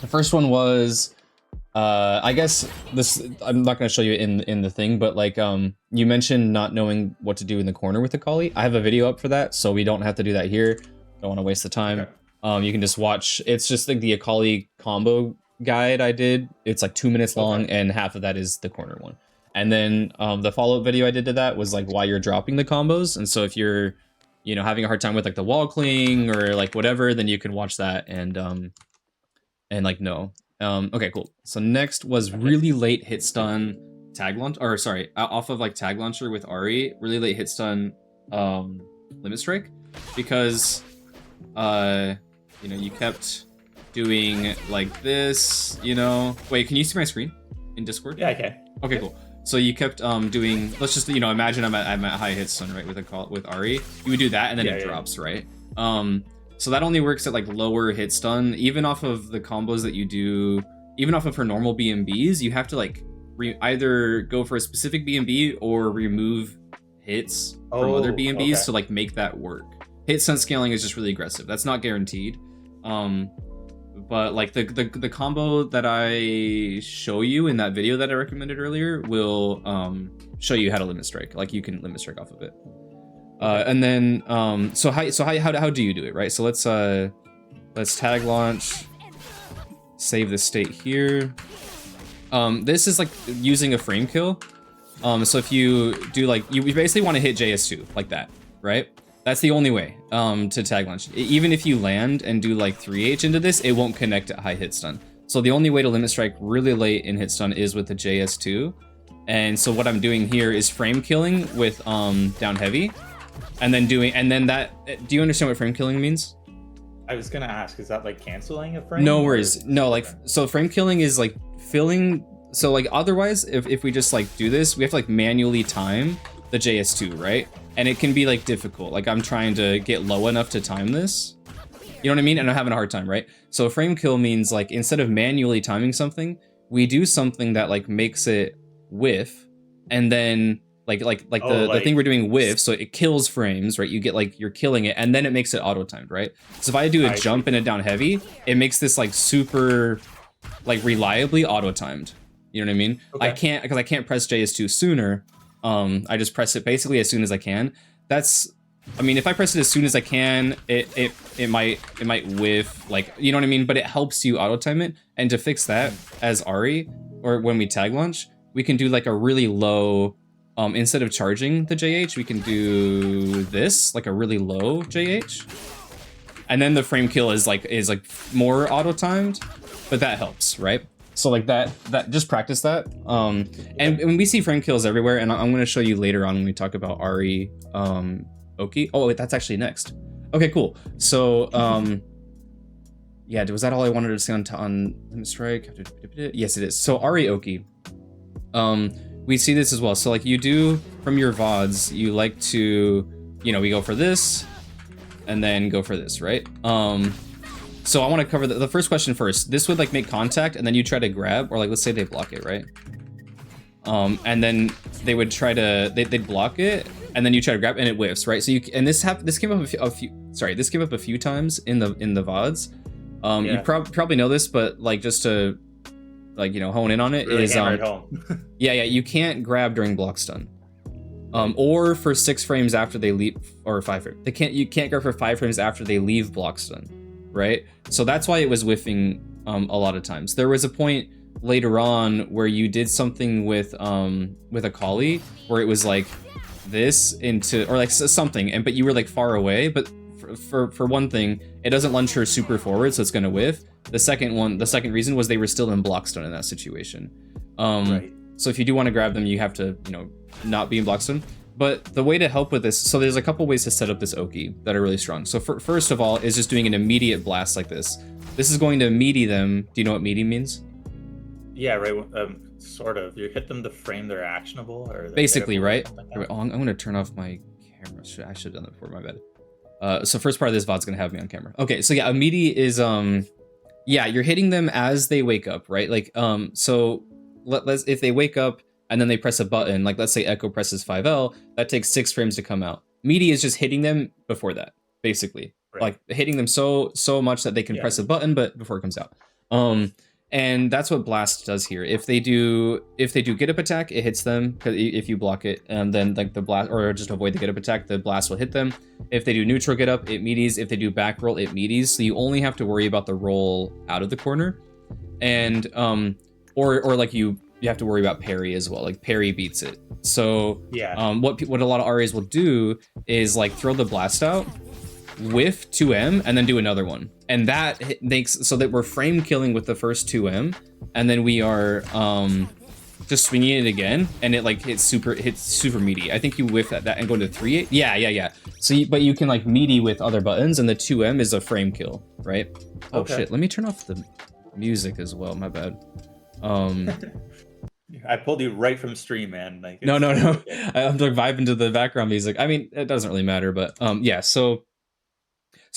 The first one was, I guess this, I'm not going to show you in the thing, but like, you mentioned not knowing what to do in the corner with the collie. I have a video up for that, so we don't have to do that here. Don't want to waste the time. Okay. You can just watch, it's just like the Akali combo guide I did. It's like 2 minutes long, and half of that is the corner one. And then the follow-up video I did to that was like why you're dropping the combos. And so if you're, you know, having a hard time with like the wall cling or like whatever, then you can watch that and like no. Okay, cool. So next was really late hit stun tag launch, or sorry, off of like tag launcher with Ari, really late hit stun limit strike, because you know, you kept doing like this, you know. Wait, can you see my screen in Discord? Yeah, I can. Okay, cool. So you kept doing, let's just, you know, imagine I'm at high hit stun, right, with Ari. You would do that and then it drops, right? So that only works at like lower hit stun. Even off of the combos that you do, even off of her normal BMBs, you have to like either go for a specific BMB or remove hits from other BMBs to like make that work. Hit stun scaling is just really aggressive. That's not guaranteed. But like the combo that I show you in that video that I recommended earlier will show you how to limit strike. Like you can limit strike off of it. And then so how do you do it, right? So let's tag launch, save the state here. This is like using a frame kill. So if you do like, you basically want to hit JS2 like that, right? That's the only way to tag launch. Even if you land and do like 3H into this, it won't connect at high hit stun. So the only way to limit strike really late in hit stun is with the JS2. And so what I'm doing here is frame killing with down heavy, and then that. Do you understand what frame killing means? I was gonna ask, is that like canceling a frame? No worries. No, like, so frame killing is like filling. So like otherwise, if we just like do this, we have to like manually time the JS2, right? And it can be like difficult. Like I'm trying to get low enough to time this. You know what I mean? And I'm having a hard time, right? So frame kill means like instead of manually timing something, we do something that like makes it whiff, and then the thing we're doing whiff, so it kills frames, right? You get like, you're killing it, and then it makes it auto timed, right? So if I do a jump and a down heavy, it makes this like super like reliably auto timed. You know what I mean? Okay. I can't press JS2 sooner. I just press it basically as soon as I can. That's, I mean, if I press it as soon as I can, it might whiff, like, you know what I mean? But it helps you auto time it. And to fix that, as Ari, or when we tag launch, we can do like a really low, instead of charging the JH, we can do this, like a really low JH. And then the frame kill is like more auto timed, but that helps, right? So like that just practice that. And when we see frame kills everywhere, and I'm going to show you later on when we talk about Ari, Oki. Oh, wait, that's actually next. Okay, cool. So yeah, was that all I wanted to say on Limit Strike? Yes, it is. So Ari Oki, we see this as well. So like you do from your VODs, you like to, you know, we go for this and then go for this, right? So I want to cover the first question first. This would like make contact, and then you try to grab, or like let's say they block it, right? And then they would try to they'd block it, and then you try to grab, and it whiffs, right? So this came up this came up a few times in the VODs. You probably know this, but like just to like, you know, hone in on it, really is yeah, you can't grab during block stun. Or for 6 frames after they leave, or 5 frames. You can't grab for 5 frames after they leave block stun. Right? So that's why it was whiffing a lot of times. There was a point later on where you did something with Akali where it was like this into, or like something, but you were like far away, but for one thing, it doesn't launch her super forward, so it's gonna whiff. The second reason was they were still in block stun in that situation. Right. So if you do want to grab them, you have to, you know, not be in block stun. But the way to help with this, so there's a couple ways to set up this Oki that are really strong. So first of all is just doing an immediate blast like this. This is going to meaty them. Do you know what meaty means? Yeah, right. Sort of. You hit them to frame they're actionable, or basically, right? Like I'm going to turn off my camera. I should have done that before. My bad. So first part of this VOD's going to have me on camera. Okay, so yeah, a meaty is yeah, you're hitting them as they wake up, right? Like so let's if they wake up and then they press a button, like let's say Echo presses 5L, that takes 6 frames to come out. Meaty is just hitting them before that, basically. Right. Like hitting them so much that they can press a button, but before it comes out. And that's what blast does here. If they do get up attack, it hits them. 'Cause if you block it, then like the blast, or just avoid the get up attack, the blast will hit them. If they do neutral get up, it meaties. If they do back roll, it meaties. So you only have to worry about the roll out of the corner, and or like you have to worry about parry as well. Like parry beats it. So Yeah. what a lot of RAs will do is like throw the blast out, whiff 2M, and then do another one. And that makes so that we're frame killing with the first 2M, and then we are just swinging it again, and it like hits super meaty. I think you whiff at that and go into 3-8. Yeah. So, but you can like meaty with other buttons, and the 2M is a frame kill, right? Oh Okay. shit, let me turn off the music as well, my bad. I pulled you right from stream, man. Like No. okay. I'm like vibing to the background music. I mean, it doesn't really matter, but yeah, so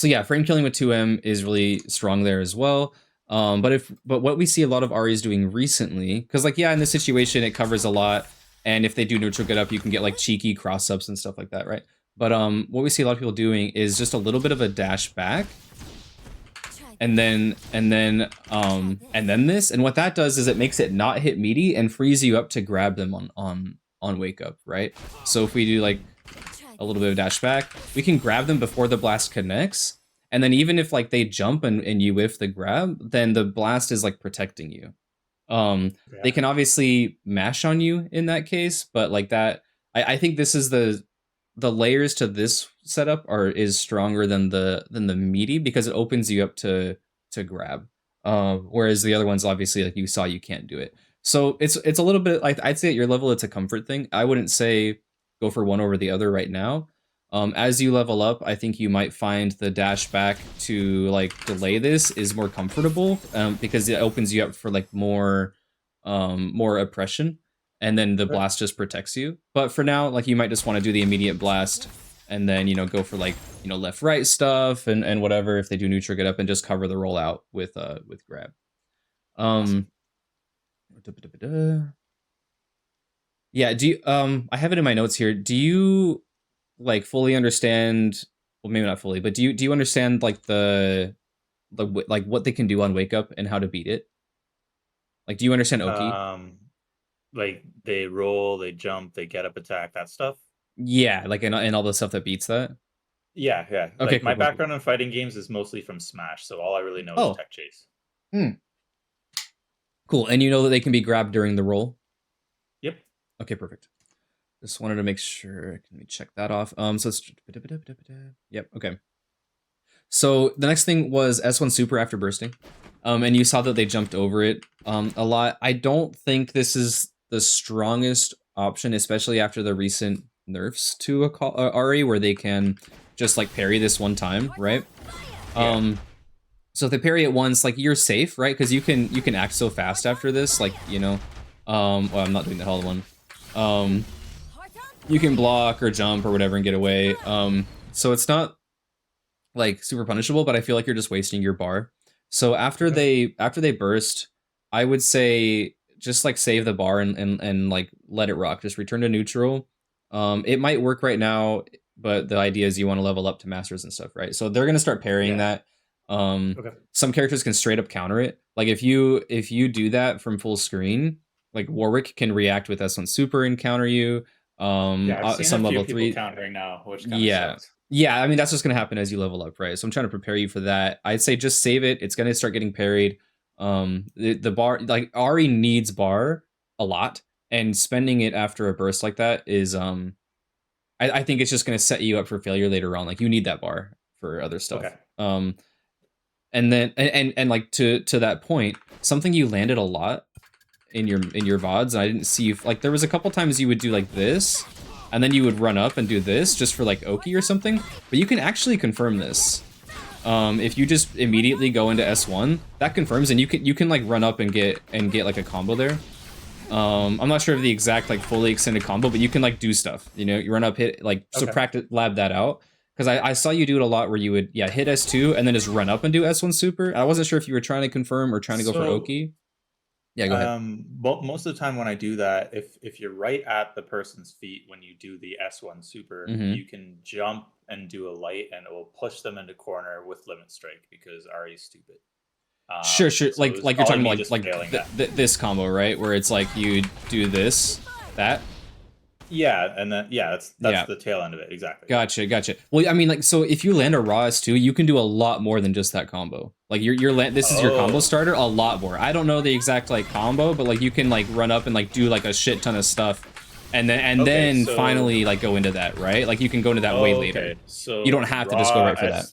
yeah, frame killing with 2M is really strong there as well. But what we see a lot of Ari's doing recently, because like yeah, in this situation it covers a lot, and if they do neutral get up, you can get like cheeky cross ups and stuff like that, right? But what we see a lot of people doing is just a little bit of a dash back, and then this, and what that does is it makes it not hit meaty and frees you up to grab them on wake up, right? So if we do like a little bit of dash back, we can grab them before the blast connects, and then even if like they jump and you whiff the grab, then the blast is like protecting you. They can obviously mash on you in that case, but like that, I think this is the layers to this setup is stronger than the meaty, because it opens you up to grab. Whereas the other ones, obviously, like you saw, you can't do it. So it's a little bit like, I'd say at your level it's a comfort thing. I wouldn't say go for one over the other right now. As you level up, I think you might find the dash back to like delay this is more comfortable, because it opens you up for like more oppression, and then the blast just protects you. But for now, like you might just want to do the immediate blast, and then go for like left right stuff and whatever if they do neutral get up, and just cover the rollout with grab. Awesome. Yeah, do you I have it in my notes here. Do you like fully understand, well maybe not fully, but do you understand like the like what they can do on wake up and how to beat it? Like do you understand Oki? Like they roll, they jump, they get up attack, that stuff. Yeah, like and all the stuff that beats that. Yeah. Okay, Like my cool. background in fighting games is mostly from Smash, so all I really know is Oh, tech chase. cool. And you know that they can be grabbed during the roll? Yep. Okay, perfect. Just wanted to make sure. Let me check that off. So it's yep. Okay. So the next thing was S1 Super after bursting, and you saw that they jumped over it a lot. I don't think this is the strongest option, especially after the recent nerfs to a Ari, where they can just like parry this one time, right? Yeah. So if they parry it once, like you're safe, right? Because you can act so fast after this, like well, I'm not doing the hell one. You can block or jump or whatever and get away. So it's not like super punishable, but I feel like you're just wasting your bar. So after they burst, I would say just like save the bar and like let it rock. Just return to neutral. It might work right now, but the idea is you want to level up to masters and stuff, right? So they're gonna start parrying that. Some characters can straight up counter it. Like if you do that from full screen, like Warwick can react with S1 Super and counter you. Yeah, I've seen Some a few level people 3 countering now, which kind of yeah. sucks. Yeah, I mean that's what's gonna happen as you level up, right? So I'm trying to prepare you for that. I'd say just save it. It's gonna start getting parried. The bar, like Ari needs bar a lot, and spending it after a burst like that is I think it's just gonna set you up for failure later on. Like you need that bar for other stuff. Okay. And then and like to that point, something you landed a lot in your VODs, and I didn't see you, like there was a couple times you would do like this, and then you would run up and do this just for like Oki or something, but you can actually confirm this. If you just immediately go into S1, that confirms, and you can like run up and get like a combo there. I'm not sure of the exact like fully extended combo, but you can like do stuff, you run up, hit, like, so practice, lab that out. Because I saw you do it a lot where you would, hit S2 and then just run up and do S1 Super. I wasn't sure if you were trying to confirm or trying to go for Oki. Yeah, go ahead. Most of the time when I do that, if you're right at the person's feet when you do the S1 Super, you can jump and do a light, and it will push them into corner with Limit Strike because Ari's stupid. Sure. So it was Like you're talking probably me about just failing that. this combo, right? Where it's like you do this, that. Yeah, and then that's Yeah. the tail end of it exactly. Gotcha. Well, I mean, like, so if you land a raw S2, you can do a lot more than just that combo. Like, this is your combo starter, a lot more. I don't know the exact like combo, but like you can like run up and like do like a shit ton of stuff, and then finally like go into that, right? Like you can go into that way later. Okay, so You don't have to just go right for that.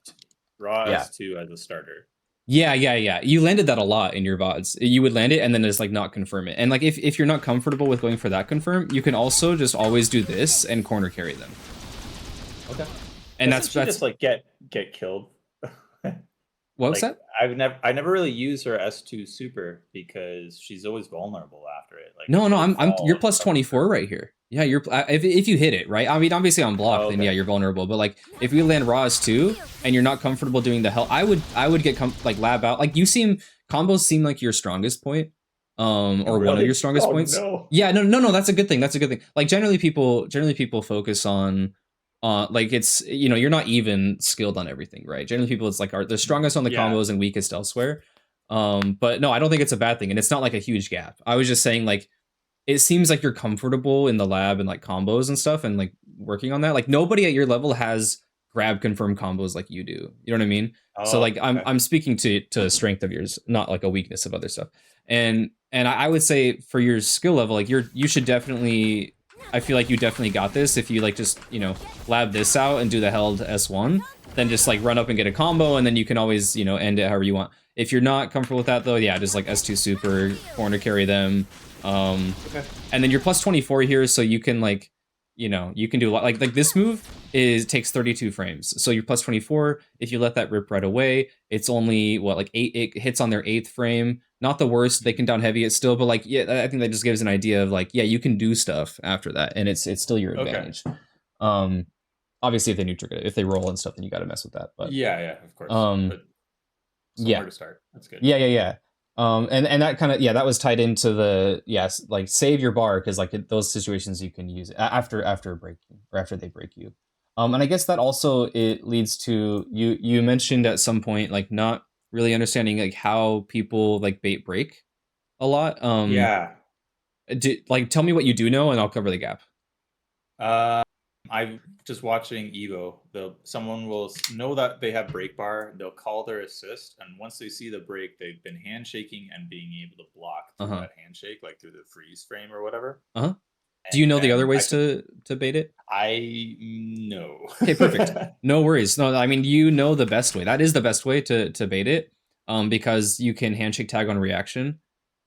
Raw Yeah. S2 as a starter. Yeah. You landed that a lot in your VODs. You would land it and then just like not confirm it. And like if you're not comfortable with going for that confirm, you can also just always do this and corner carry them. Okay. And that's just like get killed. What was that? I never really use her S2 super because she's always vulnerable after it. Like no, you're plus 24 right here. Yeah, you're if you hit it, right? I mean, obviously on block, then yeah, you're vulnerable. But like if you land raw S2 and you're not comfortable doing the hell, I would get like lab out. Like combos seem like your strongest point. Or really? One of your strongest points. No. Yeah, no, that's a good thing. Like generally people focus on like it's, you're not even skilled on everything, right? Generally people it's like are the strongest on the combos and weakest elsewhere. But no, I don't think it's a bad thing, and it's not like a huge gap. I was just saying like it seems like you're comfortable in the lab and like combos and stuff and like working on that. Like nobody at your level has grab confirm combos like you do. You know what I mean? So like I'm speaking to a strength of yours, not like a weakness of other stuff. And I would say for your skill level, like you should definitely, I feel like you definitely got this if you like just, lab this out and do the held S1, then just like run up and get a combo, and then you can always, end it however you want. If you're not comfortable with that though, yeah, just like S2 super, corner carry them. And then you're plus 24 here, so you can like, you can do a lot. Like this move takes 32 frames, so you're plus 24. If you let that rip right away, it's only what, like 8. It hits on their 8th frame. Not the worst. They can down heavy it still, but like yeah, I think that just gives an idea of like, yeah, you can do stuff after that, and it's still your advantage. Obviously if they neutral it, if they roll and stuff, then you got to mess with that. But yeah, of course. But somewhere to start. That's good. Yeah. And that kind of, that was tied into the, like save your bar, because like those situations you can use after breaking, or after they break you. And I guess that also it leads to you mentioned at some point like not really understanding like how people like bait break a lot. Tell me what you do know and I'll cover the gap. I'm just watching Evo. Someone will know that they have break bar. They'll call their assist, and once they see the break, they've been handshaking and being able to block through that handshake, like through the freeze frame or whatever. Do you know the other ways to bait it? No. Okay, perfect. No worries. No, I mean you know the best way. That is the best way to bait it, because you can handshake tag on reaction,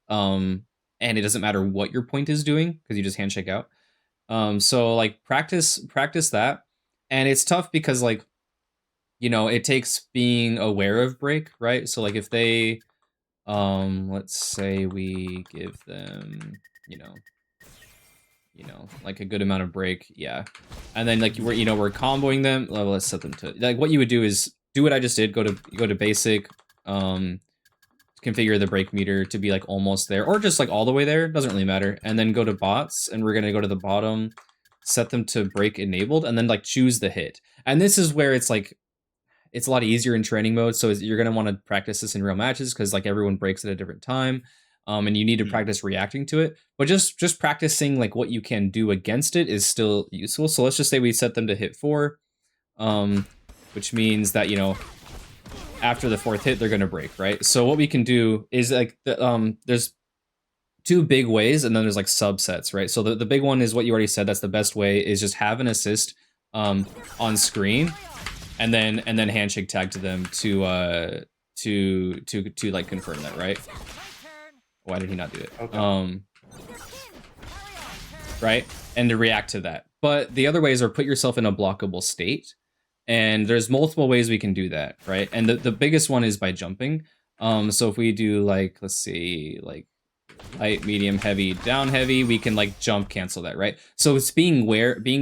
and it doesn't matter what your point is doing because you just handshake out. So like practice that, and it's tough because like, it takes being aware of break, right? So like if they, let's say we give them, like a good amount of break, and then like we're comboing them. Well, let's set them to like what you would do is do what I just did. Go to basic, configure the break meter to be like almost there, or just like all the way there, doesn't really matter, and then go to bots, and we're gonna go to the bottom, set them to break enabled, and then like choose the hit. And this is where it's like it's a lot easier in training mode, so you're gonna want to practice this in real matches because like everyone breaks at a different time, and you need to practice reacting to it. But just practicing like what you can do against it is still useful. So let's just say we set them to hit 4, which means that after the 4th hit, they're going to break, right? So what we can do is like, there's 2 big ways, and then there's like subsets, right? So the big one is what you already said. That's the best way, is just have an assist on screen, and then handshake tag to them to like confirm that, right? Why did he not do it? Okay. Right? And to react to that. But the other ways are put yourself in a blockable state. And there's multiple ways we can do that, right? And the biggest one is by jumping. So if we do like, let's see, like light, medium, heavy, down heavy, we can like jump cancel that, right? So it's being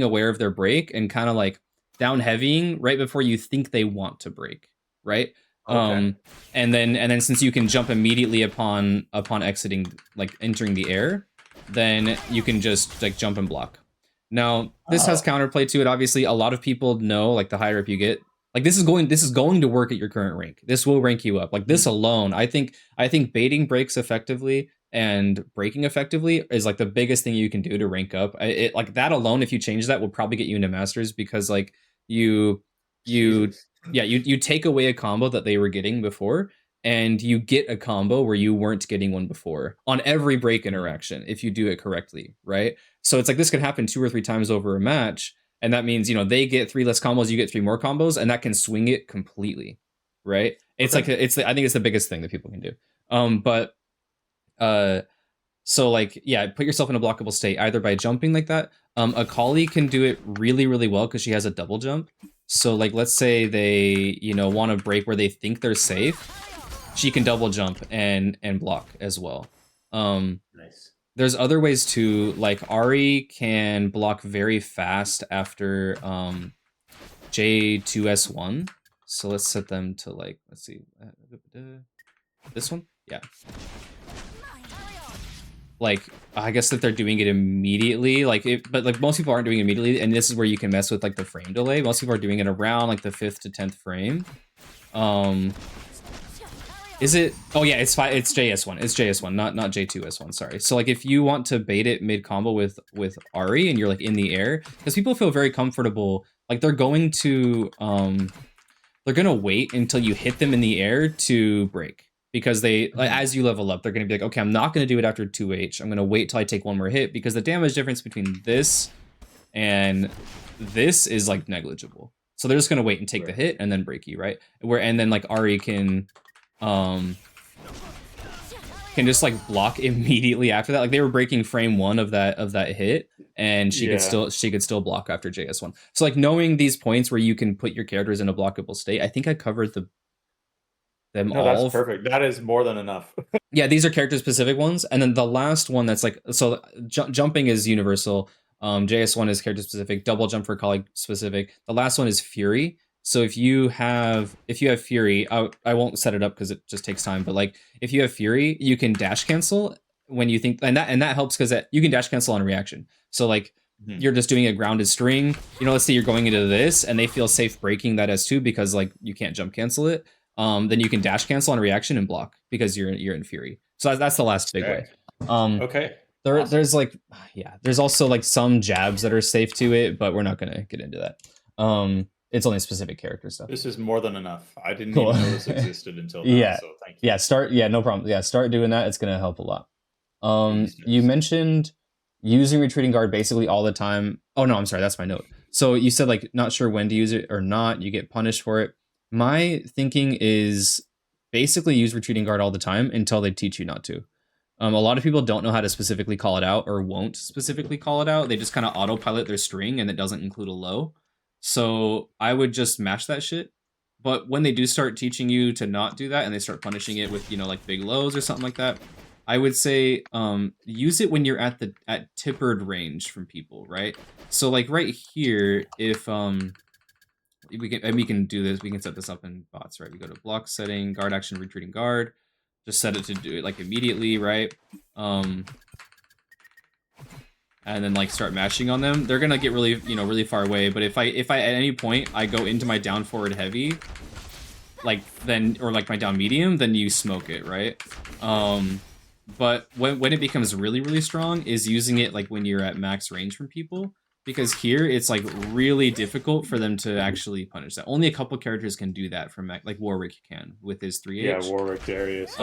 aware of their break and kind of like down heavying right before you think they want to break, right? Okay. And then since you can jump immediately upon exiting, like entering the air, then you can just like jump and block. Now, this has counterplay to it. Obviously, a lot of people know, like the higher up you get, Like this is going to work at your current rank. This will rank you up. Like this alone, I think baiting breaks effectively and breaking effectively is like the biggest thing you can do to rank up. It like that alone, if you change that, will probably get you into masters because like you Jesus. you take away a combo that they were getting before and you get a combo where you weren't getting one before on every break interaction if you do it correctly, right? So it's like this could happen 2 or 3 times over a match, and that means, you know, they get 3 less combos, you get 3 more combos, and that can swing it completely, right? It's Okay. like I think it's the biggest thing that people can do. But so like yeah, put yourself in a blockable state either by jumping like that. Akali can do it really really well because she has a double jump. So like let's say they, you know, want to break where they think they're safe, she can double jump and block as well. Nice. There's other ways too, like Ari can block very fast after J2S1. So let's set them to like, let's see, this one? Yeah. Like, I guess that they're doing it immediately, like but like most people aren't doing it immediately, and this is where you can mess with like the frame delay. Most people are doing it around like the 5th to 10th frame. Is it? Oh yeah, it's JS1. It's JS1, not J2S1. Sorry. So like if you want to bait it mid combo with Ari and you're like in the air, because people feel very comfortable, like they're going to wait until you hit them in the air to break. Because they, like, as you level up, they're going to be like, okay, I'm not going to do it after 2H. I'm going to wait till I take one more hit because the damage difference between this and this is like negligible. So they're just going to wait and take the hit and then break you, right? And then like Ari can just like block immediately after that. Like they were breaking frame 1 of that hit, and she could still block after JS1. So like knowing these points where you can put your characters in a blockable state, I think I covered them No, all. that's perfect. That is more than enough. Yeah, these are character specific ones, and then the last one that's like, so jumping is universal. JS1 is character specific. Double jump for colleague specific. The last one is Fury. So if you have Fury, I won't set it up because it just takes time. But like if you have Fury, you can dash cancel when you think, and that helps because you can dash cancel on reaction. So like you're just doing a grounded string. You know, let's say you're going into this, and they feel safe breaking that S2 because like you can't jump cancel it. Then you can dash cancel on reaction and block because you're in Fury. So that's the last big way. Okay. There's like, yeah, there's also like some jabs that are safe to it, but we're not gonna get into that. It's only specific character stuff. This is more than enough. I didn't even know this existed until now. Yeah. So thank you. Yeah, no problem. Yeah, start doing that. It's gonna help a lot. You mentioned using retreating guard basically all the time. Oh no, I'm sorry, that's my note. So you said like not sure when to use it or not. You get punished for it. My thinking is basically use retreating guard all the time until they teach you not to. A lot of people don't know how to specifically call it out or won't specifically call it out. They just kind of autopilot their string and it doesn't include a low. So I would just mash that shit. But when they do start teaching you to not do that and they start punishing it with, you know, like big lows or something like that, I would say use it when you're at tippered range from people, right? So like right here, if we can do this, we can set this up in bots, right? We go to block setting, guard action, retreating guard, just set it to do it like immediately, right? And then like start mashing on them. They're gonna get really, you know, really far away. But if I at any point I go into my down forward heavy, like then, or like my down medium, then you smoke it, right? But when it becomes really, really strong is using it like when you're at max range from people. Because here it's like really difficult for them to actually punish that. Only a couple characters can do that from like Warwick can with his 3H. Yeah, Warwick, Darius.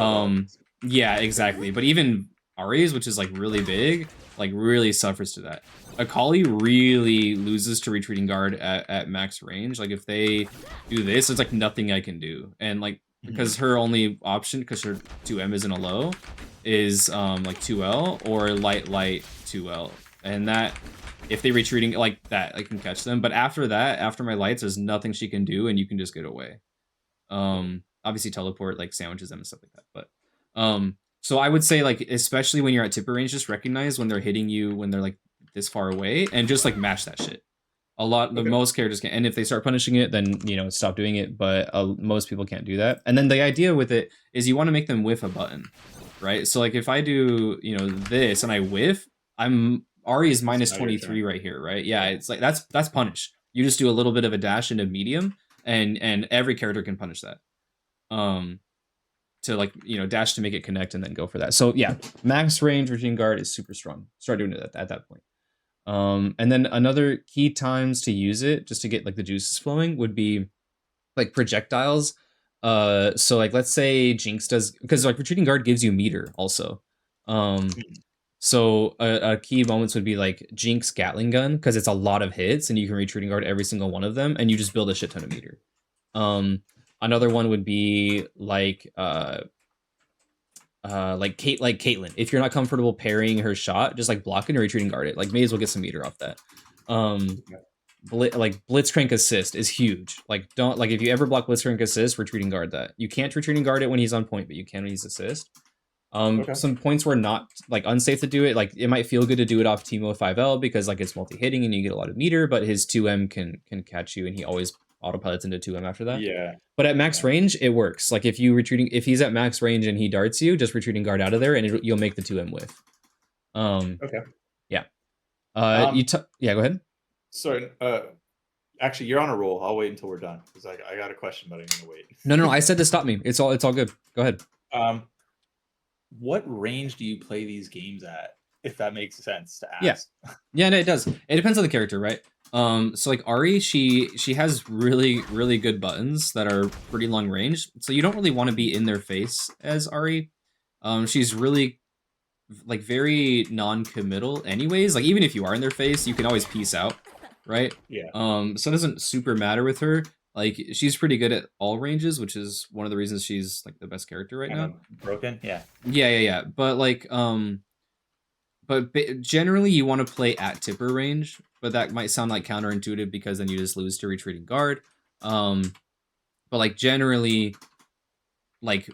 Yeah, exactly. But even Ares, which is like really big, like really suffers to that. Akali really loses to retreating guard at max range. Like if they do this, it's like nothing I can do. And like because her only option, because her 2M isn't a low, is like 2L or light 2L. And that, if they retreating like that, I can catch them. But after that, after my lights, there's nothing she can do, and you can just get away. Obviously teleport like sandwiches them and stuff like that. But so I would say like especially when you're at tipper range, just recognize when they're hitting you when they're like this far away, and just like mash that shit. Most characters can, and if they start punishing it, then you know stop doing it. But most people can't do that. And then the idea with it is you want to make them whiff a button, right? So like if I do this and I whiff, Ari is minus 23 right here, right? Yeah, it's like that's punish. You just do a little bit of a dash into medium, and every character can punish that. To like dash to make it connect and then go for that. So yeah, max range Retreating Guard is super strong. Start doing it at that point. And then another key times to use it just to get like the juices flowing would be like projectiles. So like let's say Jinx does, because like Retreating Guard gives you meter also. So a key moments would be like Jinx Gatling Gun, because it's a lot of hits and you can Retreating Guard every single one of them and you just build a shit ton of meter. Another one would be like Caitlyn. If you're not comfortable parrying her shot, just like block it and Retreating Guard it. Like may as well get some meter off that. Like Blitzcrank assist is huge. Like don't like if you ever block Blitzcrank assist, Retreating Guard that. You can't Retreating Guard it when he's on point, but you can when he's assist. Some points were not like unsafe to do it. Like it might feel good to do it off Teemo 5L because like it's multi-hitting and you get a lot of meter, but his 2M can catch you and he always autopilots into 2M after that. Yeah. But at max range, it works. Like if he's at max range and he darts you, just Retreating Guard out of there and you'll make the 2M whiff. Okay. Yeah. Yeah, go ahead. Sorry. Actually, you're on a roll. I'll wait until we're done because I got a question, but I'm gonna wait. No. I said to stop me. It's all good. Go ahead. What range do you play these games at? If that makes sense to ask. Yeah, no, it does. It depends on the character, right? So like Ahri, she has really, really good buttons that are pretty long range. So you don't really want to be in their face as Ahri. She's really like very non-committal anyways. Like even if you are in their face, you can always peace out, right? Yeah. So it doesn't super matter with her. Like she's pretty good at all ranges, which is one of the reasons she's like the best character right now. Broken, yeah. Yeah. But like, generally you want to play at tipper range, but that might sound like counterintuitive because then you just lose to Retreating Guard. But like generally, like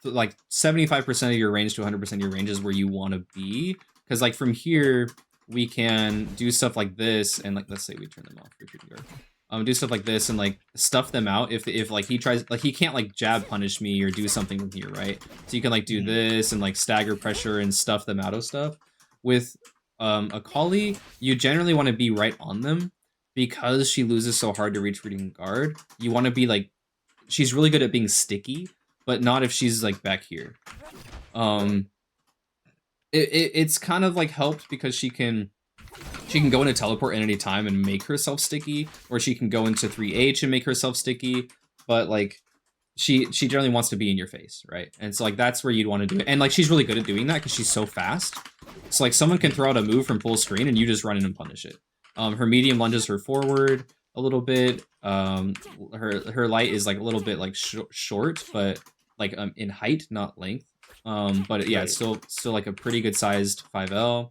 75% of your range to 100% of your range is where you want to be, because like from here we can do stuff like this and like let's say we turn them off Retreating Guard. Do stuff like this and like stuff them out if like he tries, like he can't like jab punish me or do something from here, right? So you can like do this and like stagger pressure and stuff them out of stuff. With Akali, you generally want to be right on them because she loses so hard to Retreating Guard. You want to be like, she's really good at being sticky, but not if she's like back here. It's kind of like helped because she can go into teleport at any time and make herself sticky, or she can go into 3H and make herself sticky, but like she generally wants to be in your face, right? And so like that's where you'd want to do it. And like she's really good at doing that because she's so fast. So like someone can throw out a move from full screen and you just run in and punish it. Her medium lunges her forward a little bit. Her light is like a little bit like short, but like in height, not length. But yeah, it's still like a pretty good sized 5L.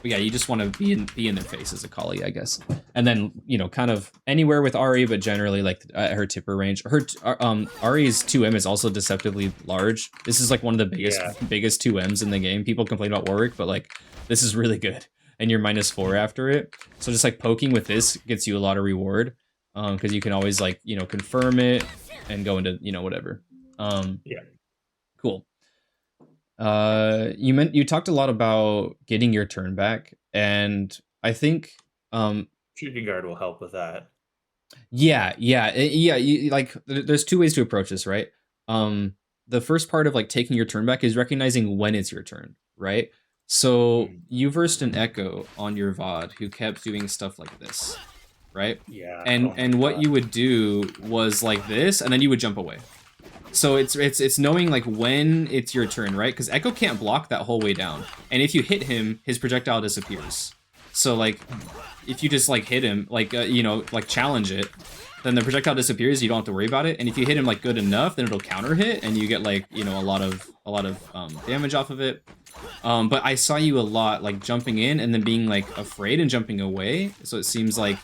But yeah, you just want to be in their face as Akali, I guess. And then, kind of anywhere with Ahri, but generally like at her tipper range. Her Ahri's 2M is also deceptively large. This is like one of the biggest 2Ms in the game. People complain about Warwick, but like this is really good. And you're -4 after it. So just like poking with this gets you a lot of reward. Because you can always like, confirm it and go into, whatever. Cool. You talked a lot about getting your turn back, and I think Retreating Guard will help with that. Yeah. There's two ways to approach this, right? The first part of like taking your turn back is recognizing when it's your turn, right? So you versed an Echo on your VOD who kept doing stuff like this, right? Yeah. And what you would do was like this, and then you would jump away. So it's knowing like when it's your turn, right? Because Echo can't block that whole way down, and if you hit him, his projectile disappears. So like, if you just like hit him, like like challenge it, then the projectile disappears. You don't have to worry about it. And if you hit him like good enough, then it'll counter hit, and you get like a lot of damage off of it. But I saw you a lot like jumping in and then being like afraid and jumping away. So it seems like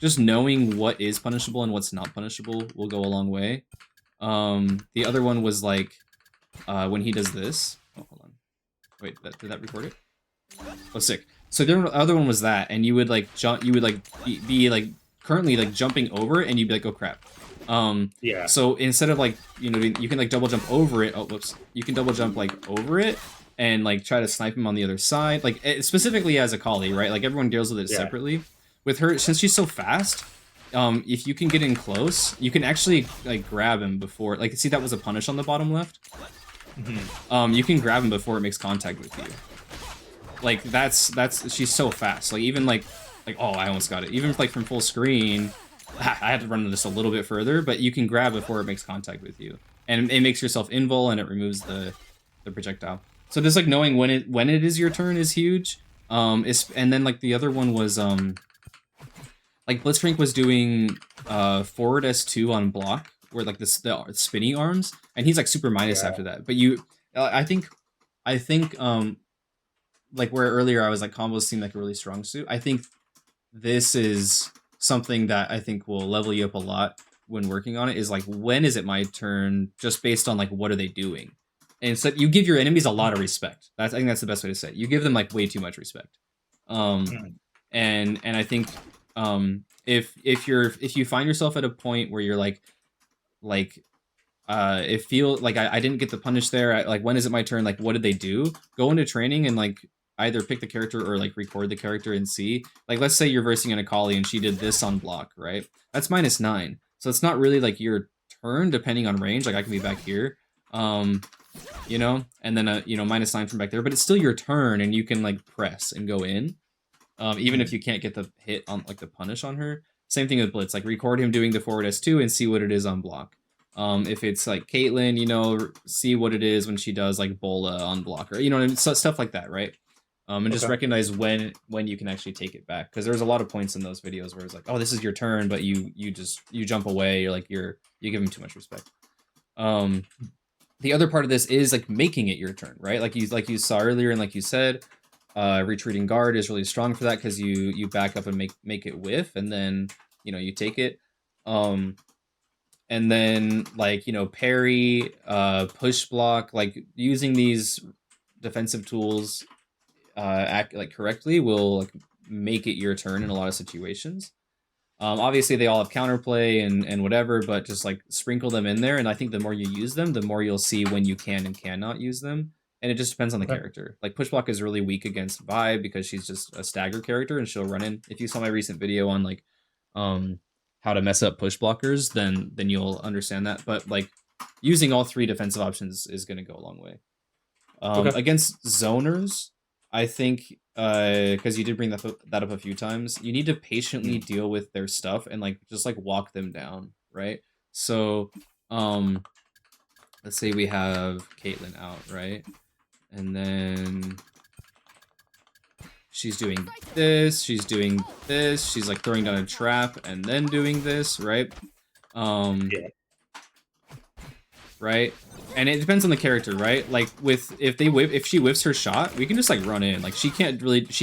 just knowing what is punishable and what's not punishable will go a long way. The other one was like when he does this. Oh, hold on. Wait, did that record it? Oh, sick. So the other one was that, and you would like jump. You would like be like currently like jumping over it, and you'd be like, oh crap. Yeah. So instead of like you can like double jump over it. Oh, whoops. You can double jump like over it and like try to snipe him on the other side. Like specifically as Akali, right? Like everyone deals with it separately. With her, since she's so fast, if you can get in close, you can actually like grab him before. Like, see that was a punish on the bottom left. You can grab him before it makes contact with you. Like that's she's so fast. Like even like oh, I almost got it. Even like from full screen, I had to run this a little bit further, but you can grab before it makes contact with you, and it makes yourself invul and it removes the projectile. So just like knowing when it is your turn is huge. And then like the other one was like Blitzcrank was doing forward S2 on block, where like the spinny arms, and he's like super minus after that. But you, I think like where earlier I was like combos seem like a really strong suit. I think this is something that I think will level you up a lot when working on it. Is like, when is it my turn? Just based on like what are they doing, and so you give your enemies a lot of respect. I think that's the best way to say it. You give them like way too much respect. And I think if you find yourself at a point where you're like it feel like I didn't get the punish there, like when is it my turn, like what did they do, go into training and like either pick the character or like record the character and see, like let's say you're versing an Akali and she did this on block, right? That's -9, so it's not really like your turn depending on range. Like I can be back here, you know, and then you know, -9 from back there, but it's still your turn and you can like press and go in, even if you can't get the hit on like the punish on her. Same thing with Blitz, like record him doing the forward S2 and see what it is on block. If it's like Caitlyn, you know, see what it is when she does like Bola on blocker, you know, and stuff like that, right? And just recognize when you can actually take it back, because there's a lot of points in those videos where it's like, oh, this is your turn, but you jump away, you're like you give him too much respect. The other part of this is like making it your turn, right? Like you saw earlier, and like you said, retreating guard is really strong for that, because you back up and make it whiff, and then you know you take it. And then like, you know, parry, push block, like using these defensive tools act like correctly will like make it your turn in a lot of situations. Obviously they all have counterplay and whatever, but just like sprinkle them in there, and I think the more you use them, the more you'll see when you can and cannot use them. And it just depends on the character. Like push block is really weak against Vi because she's just a stagger character and she'll run in. If you saw my recent video on like how to mess up push blockers, then you'll understand that. But like using all three defensive options is going to go a long way. Against zoners, I think because you did bring that up a few times, you need to patiently deal with their stuff and like just like walk them down, right? So let's say we have Caitlyn out, right? And then she's doing this, she's doing this, she's like throwing down a trap and then doing this, right? Right? And it depends on the character, right? Like if she whiffs her shot, we can just like run in. Like she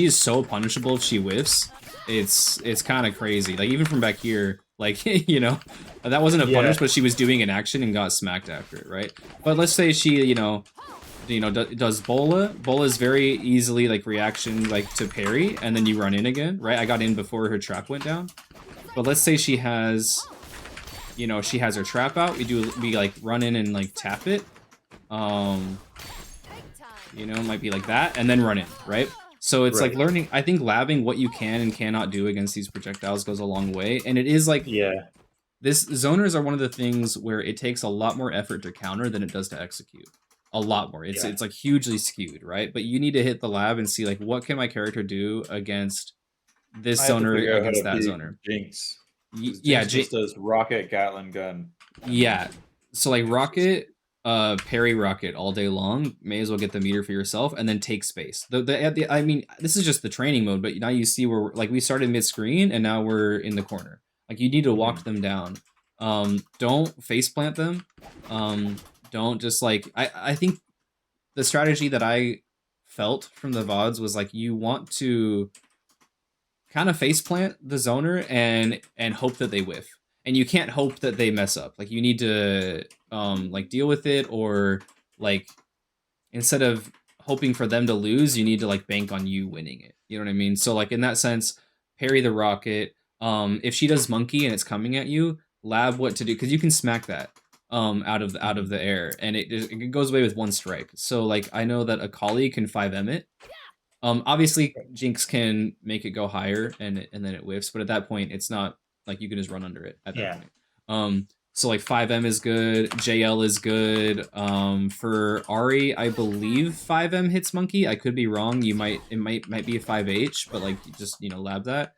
is so punishable if she whiffs. It's kind of crazy. Like even from back here, like you know, that wasn't a punish, but she was doing an action and got smacked after it, right? But let's say she, you know, does Bola. Bola is very easily like reaction like to parry, and then you run in again, right? I got in before her trap went down. But let's say she has, you know, she has her trap out. We like run in and like tap it. You know, it might be like that, and then run in, right? So it's like learning. I think labbing what you can and cannot do against these projectiles goes a long way, and it is like this zoners are one of the things where it takes a lot more effort to counter than it does to execute. A lot more. It's like hugely skewed, right? But you need to hit the lab and see like what can my character do against this zoner against that zoner. Jinx. Jinx does rocket, Gatling gun. Yeah. So like rocket, parry rocket all day long. May as well get the meter for yourself and then take space. I mean, this is just the training mode, but now you see where like we started mid screen and now we're in the corner. Like you need to walk them down. Don't face plant them. Don't just like I think the strategy that I felt from the VODs was like you want to kind of face plant the zoner and hope that they whiff. And you can't hope that they mess up. Like you need to like deal with it, or like instead of hoping for them to lose, you need to like bank on you winning it. You know what I mean? So like in that sense, parry the rocket. If she does monkey and it's coming at you, lab what to do, because you can smack that out of the air, and it goes away with one strike. So like I know that Akali can 5M it. Obviously Jinx can make it go higher and then it whiffs, but at that point it's not Like you can just run under it at that Yeah. point. So like 5M is good, JL is good. For Ari, I believe 5M hits monkey. I could be wrong. It might be a 5H, but like just lab that.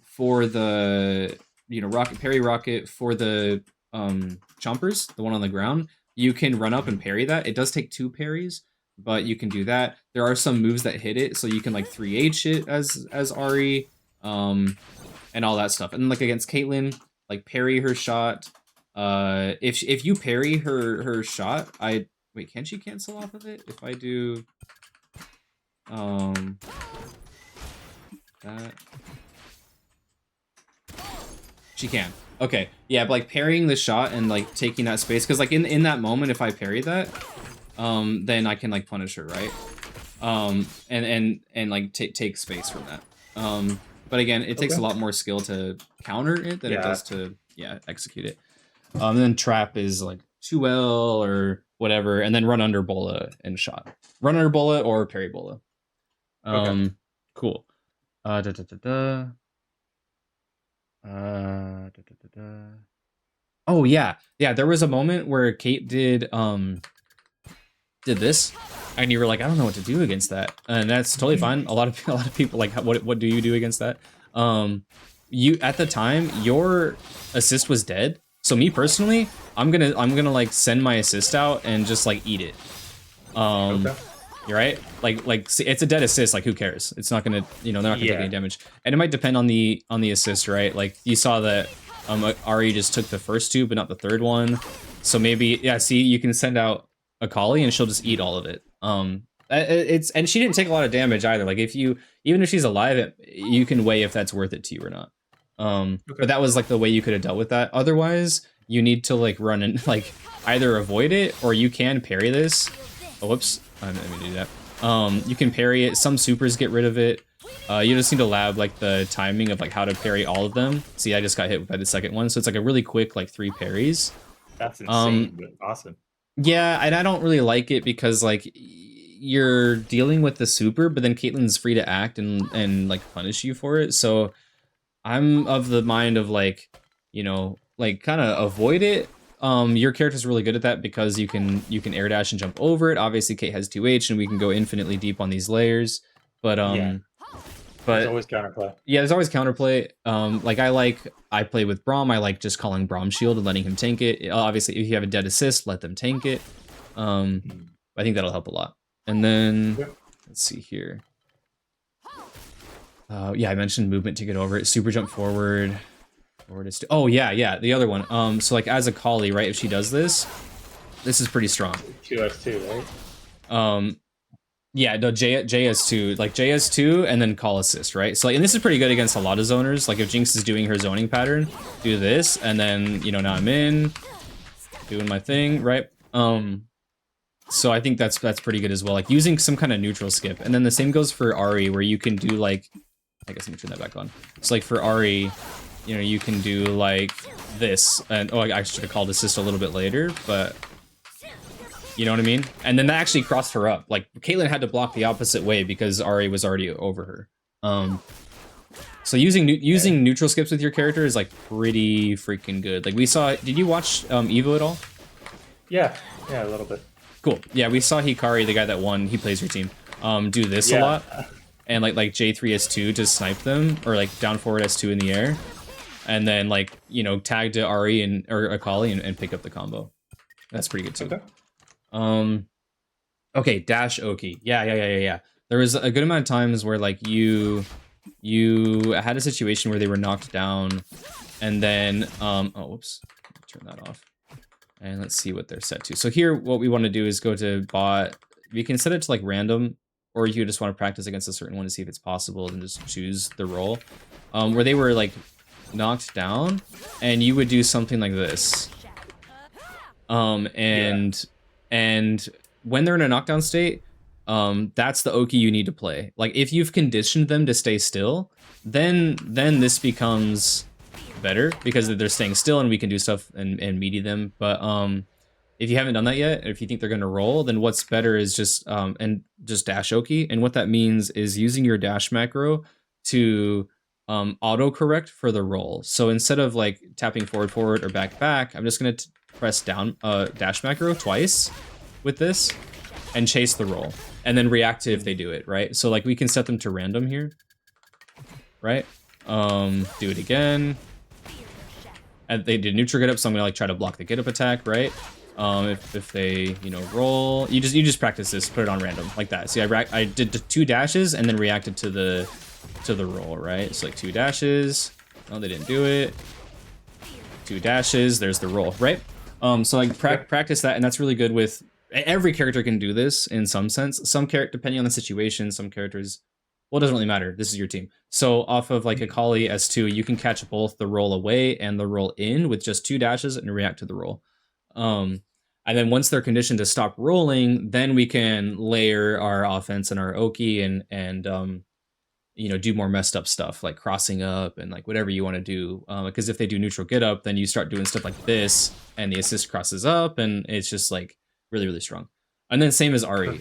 For the rocket parry rocket for the chompers, the one on the ground, you can run up and parry that. It does take 2 parries, but you can do that. There are some moves that hit it, so you can like 3H it as Ari, and all that stuff. And like against Caitlyn, like parry her shot. If you parry her shot, wait, can she cancel off of it? If I do that, she can. Okay, yeah, but like parrying the shot and like taking that space, because like in that moment, if I parry that, then I can like punish her, right? And like take space from that. But again, it takes a lot more skill to counter it than it does to execute it. And then trap is like 2L or whatever, and then run under bola and shot. Run under bola or parry bola. Cool. Da, da, da, da. Oh yeah, there was a moment where Kate did this, and you were like, I don't know what to do against that, and that's totally fine. A lot of people like, what do you do against that? You at the time your assist was dead, so me personally, I'm gonna like send my assist out and just like eat it. You're right. Like it's a dead assist. Like who cares? It's not gonna they're not gonna take any damage, and it might depend on the assist, right? Like you saw that Ari just took the first 2, but not the third one. So maybe see, you can send out Akali and she'll just eat all of it. And she didn't take a lot of damage either. Like even if she's alive, you can weigh if that's worth it to you or not. But that was like the way you could have dealt with that. Otherwise, you need to like run and like either avoid it or you can parry this. Oh, whoops. I didn't mean to do that. You can parry it. Some supers get rid of it. You just need to lab like the timing of like how to parry all of them. See, I just got hit by the second one, so it's like a really quick like 3 parries. That's insane, but awesome. Yeah, and I don't really like it because like you're dealing with the super, but then Caitlyn's free to act and like punish you for it. So I'm of the mind of like, like kind of avoid it. Your character's really good at that because you can air dash and jump over it. Obviously, Kate has 2H, and we can go infinitely deep on these layers. But there's always counterplay. Yeah, there's always counterplay. I play with Braum. I like just calling Braum shield and letting him tank it. Obviously, if you have a dead assist, let them tank it. I think that'll help a lot. And then let's see here. Yeah, I mentioned movement to get over it. Super jump forward. Oh yeah, the other one. So like as a Kali, right? If she does this is pretty strong. 2S2, right? Yeah, no, JS2, like JS2 and then call assist, right? So like, and this is pretty good against a lot of zoners. Like if Jinx is doing her zoning pattern, do this, and then now I'm in, doing my thing, right? So I think that's pretty good as well. Like using some kind of neutral skip, and then the same goes for Ari, where you can do like, I guess let me turn that back on. So like for Ari, you can do like this, and I should have called assist a little bit later, but you know what I mean? And then that actually crossed her up. Like Caitlyn had to block the opposite way because Ari was already over her. So using neutral skips with your character is like pretty freaking good. Like we saw, did you watch Evo at all? Yeah, a little bit. Cool. Yeah, we saw Hikari, the guy that won, he plays your team, do this a lot. And like J3S2 to snipe them, or like down forward S2 in the air. And then like, tag to Ari or Akali and pick up the combo. That's pretty good too. Okay, dash Oki. Yeah. There was a good amount of times where like you had a situation where they were knocked down, and then whoops, turn that off. And let's see what they're set to. So here, what we want to do is go to bot. We can set it to like random, or you just want to practice against a certain one to see if it's possible, and just choose the role. Where they were like knocked down, and you would do something like this. And when they're in a knockdown state, that's the Oki you need to play. Like if you've conditioned them to stay still, then this becomes better because they're staying still and we can do stuff and meaty them. But if you haven't done that yet, if you think they're gonna roll, then what's better is just dash Oki. And what that means is using your dash macro to autocorrect for the roll. So instead of like tapping forward or back, I'm just gonna press down dash macro twice with this and chase the roll, and then react to if they do it, right? So like we can set them to random here, right? Do it again. And they did neutral get up, so I'm gonna like try to block the get up attack, right? If they roll, you just practice this, put it on random like that. See, I did the 2 dashes and then reacted to the roll, right? So like 2 dashes. No, they didn't do it. 2 dashes. There's the roll, right? So like practice that, and that's really good with every character can do this in some sense. Some character, depending on the situation, some characters. Well, it doesn't really matter. This is your team. So off of like a Kali S2, you can catch both the roll away and the roll in with just 2 dashes and react to the roll. And then once they're conditioned to stop rolling, then we can layer our offense and our Oki and do more messed up stuff like crossing up and like whatever you want to do. Because if they do neutral get up, then you start doing stuff like this and the assist crosses up, and it's just like really, really strong. And then same as Ari.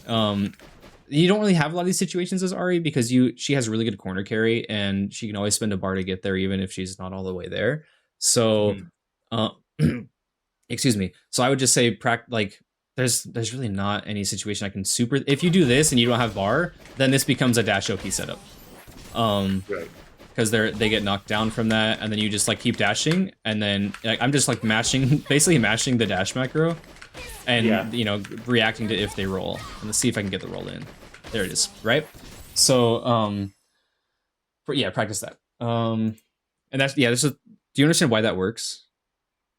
You don't really have a lot of these situations as Ari because she has really good corner carry and she can always spend a bar to get there even if she's not all the way there. So, excuse me. So I would just say there's really not any situation I can super. If you do this and you don't have bar, then this becomes a dash Oki setup. Right. Because they get knocked down from that, and then you just like keep dashing, and then like, I'm just like basically mashing the dash macro, and reacting to if they roll, and let's see if I can get the roll in. There it is, right? So practice that. And that's do you understand why that works?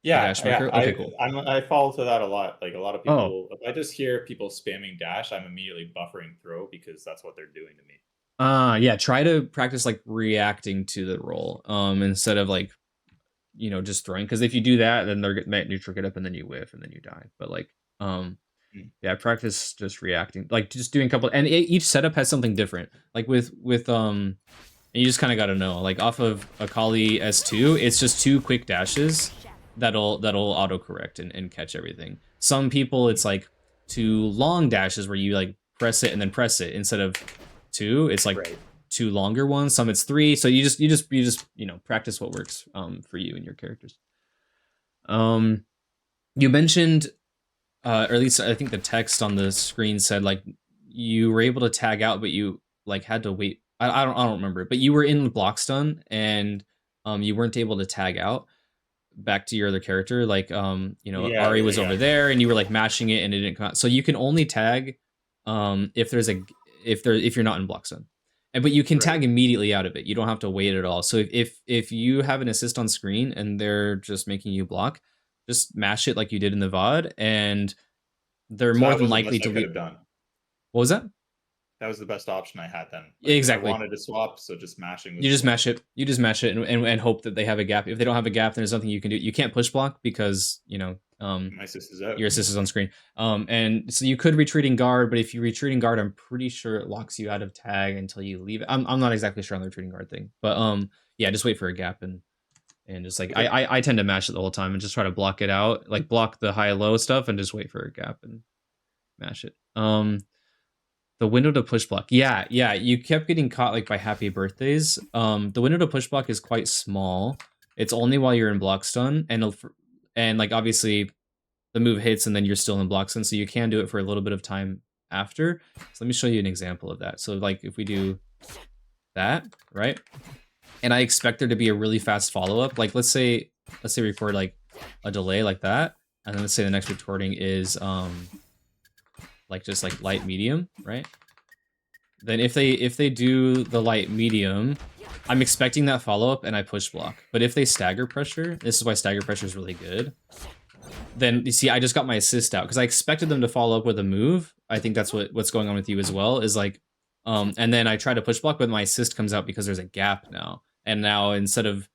Yeah, Dash macro? Okay, cool. I fall to that a lot. Like a lot of people, if I just hear people spamming dash, I'm immediately buffering throw because that's what they're doing to me. Yeah, try to practice like reacting to the roll instead of like just throwing, because if you do that then they're getting neutral get up and then you whiff and then you die. But like yeah, practice just reacting, like just doing a couple, and each setup has something different. Like with and you just kind of got to know, like off of a Kali S2, it's just 2 quick dashes that'll autocorrect and catch everything. Some people it's like 2 long dashes where you like press it and then press it instead of 2. It's like 2 longer ones. Some it's 3. So you just practice what works for you and your characters. You mentioned or at least I think the text on the screen said like you were able to tag out, but you like had to wait. I don't remember it, but you were in block stun and you weren't able to tag out back to your other character. Like Ari was over there and you were like mashing it and it didn't come out. So you can only tag if you're not in block stun. But you can tag immediately out of it. You don't have to wait at all. So if you have an assist on screen and they're just making you block, just mash it like you did in the VOD, and they're more than likely to leave. What was that? That was the best option I had then. Like, exactly. I wanted to swap, so just mashing. You just mash it. You just mash it and hope that they have a gap. If they don't have a gap, then there's nothing you can do. You can't push block because my assist is out. Your assist is on screen. And so you could retreating guard, but if you retreating guard, I'm pretty sure it locks you out of tag until you leave it. I'm not exactly sure on the retreating guard thing, but yeah, just wait for a gap and just like I tend to mash it the whole time and just try to block it out, like block the high low stuff and just wait for a gap and mash it. The window to push block. Yeah, you kept getting caught like by happy birthdays. The window to push block is quite small. It's only while you're in block stun, and like obviously the move hits and then you're still in block stun, so you can do it for a little bit of time after. So let me show you an example of that. So like if we do that, right? And I expect there to be a really fast follow-up. Like let's say we record like a delay like that, and then let's say the next recording is like just like light medium, right? Then if they do the light medium, I'm expecting that follow-up and I push block. But if they stagger pressure, this is why stagger pressure is really good. Then you see I just got my assist out because I expected them to follow up with a move. I think that's what's going on with you as well, is like and then I try to push block, but my assist comes out because there's a gap now. And now instead of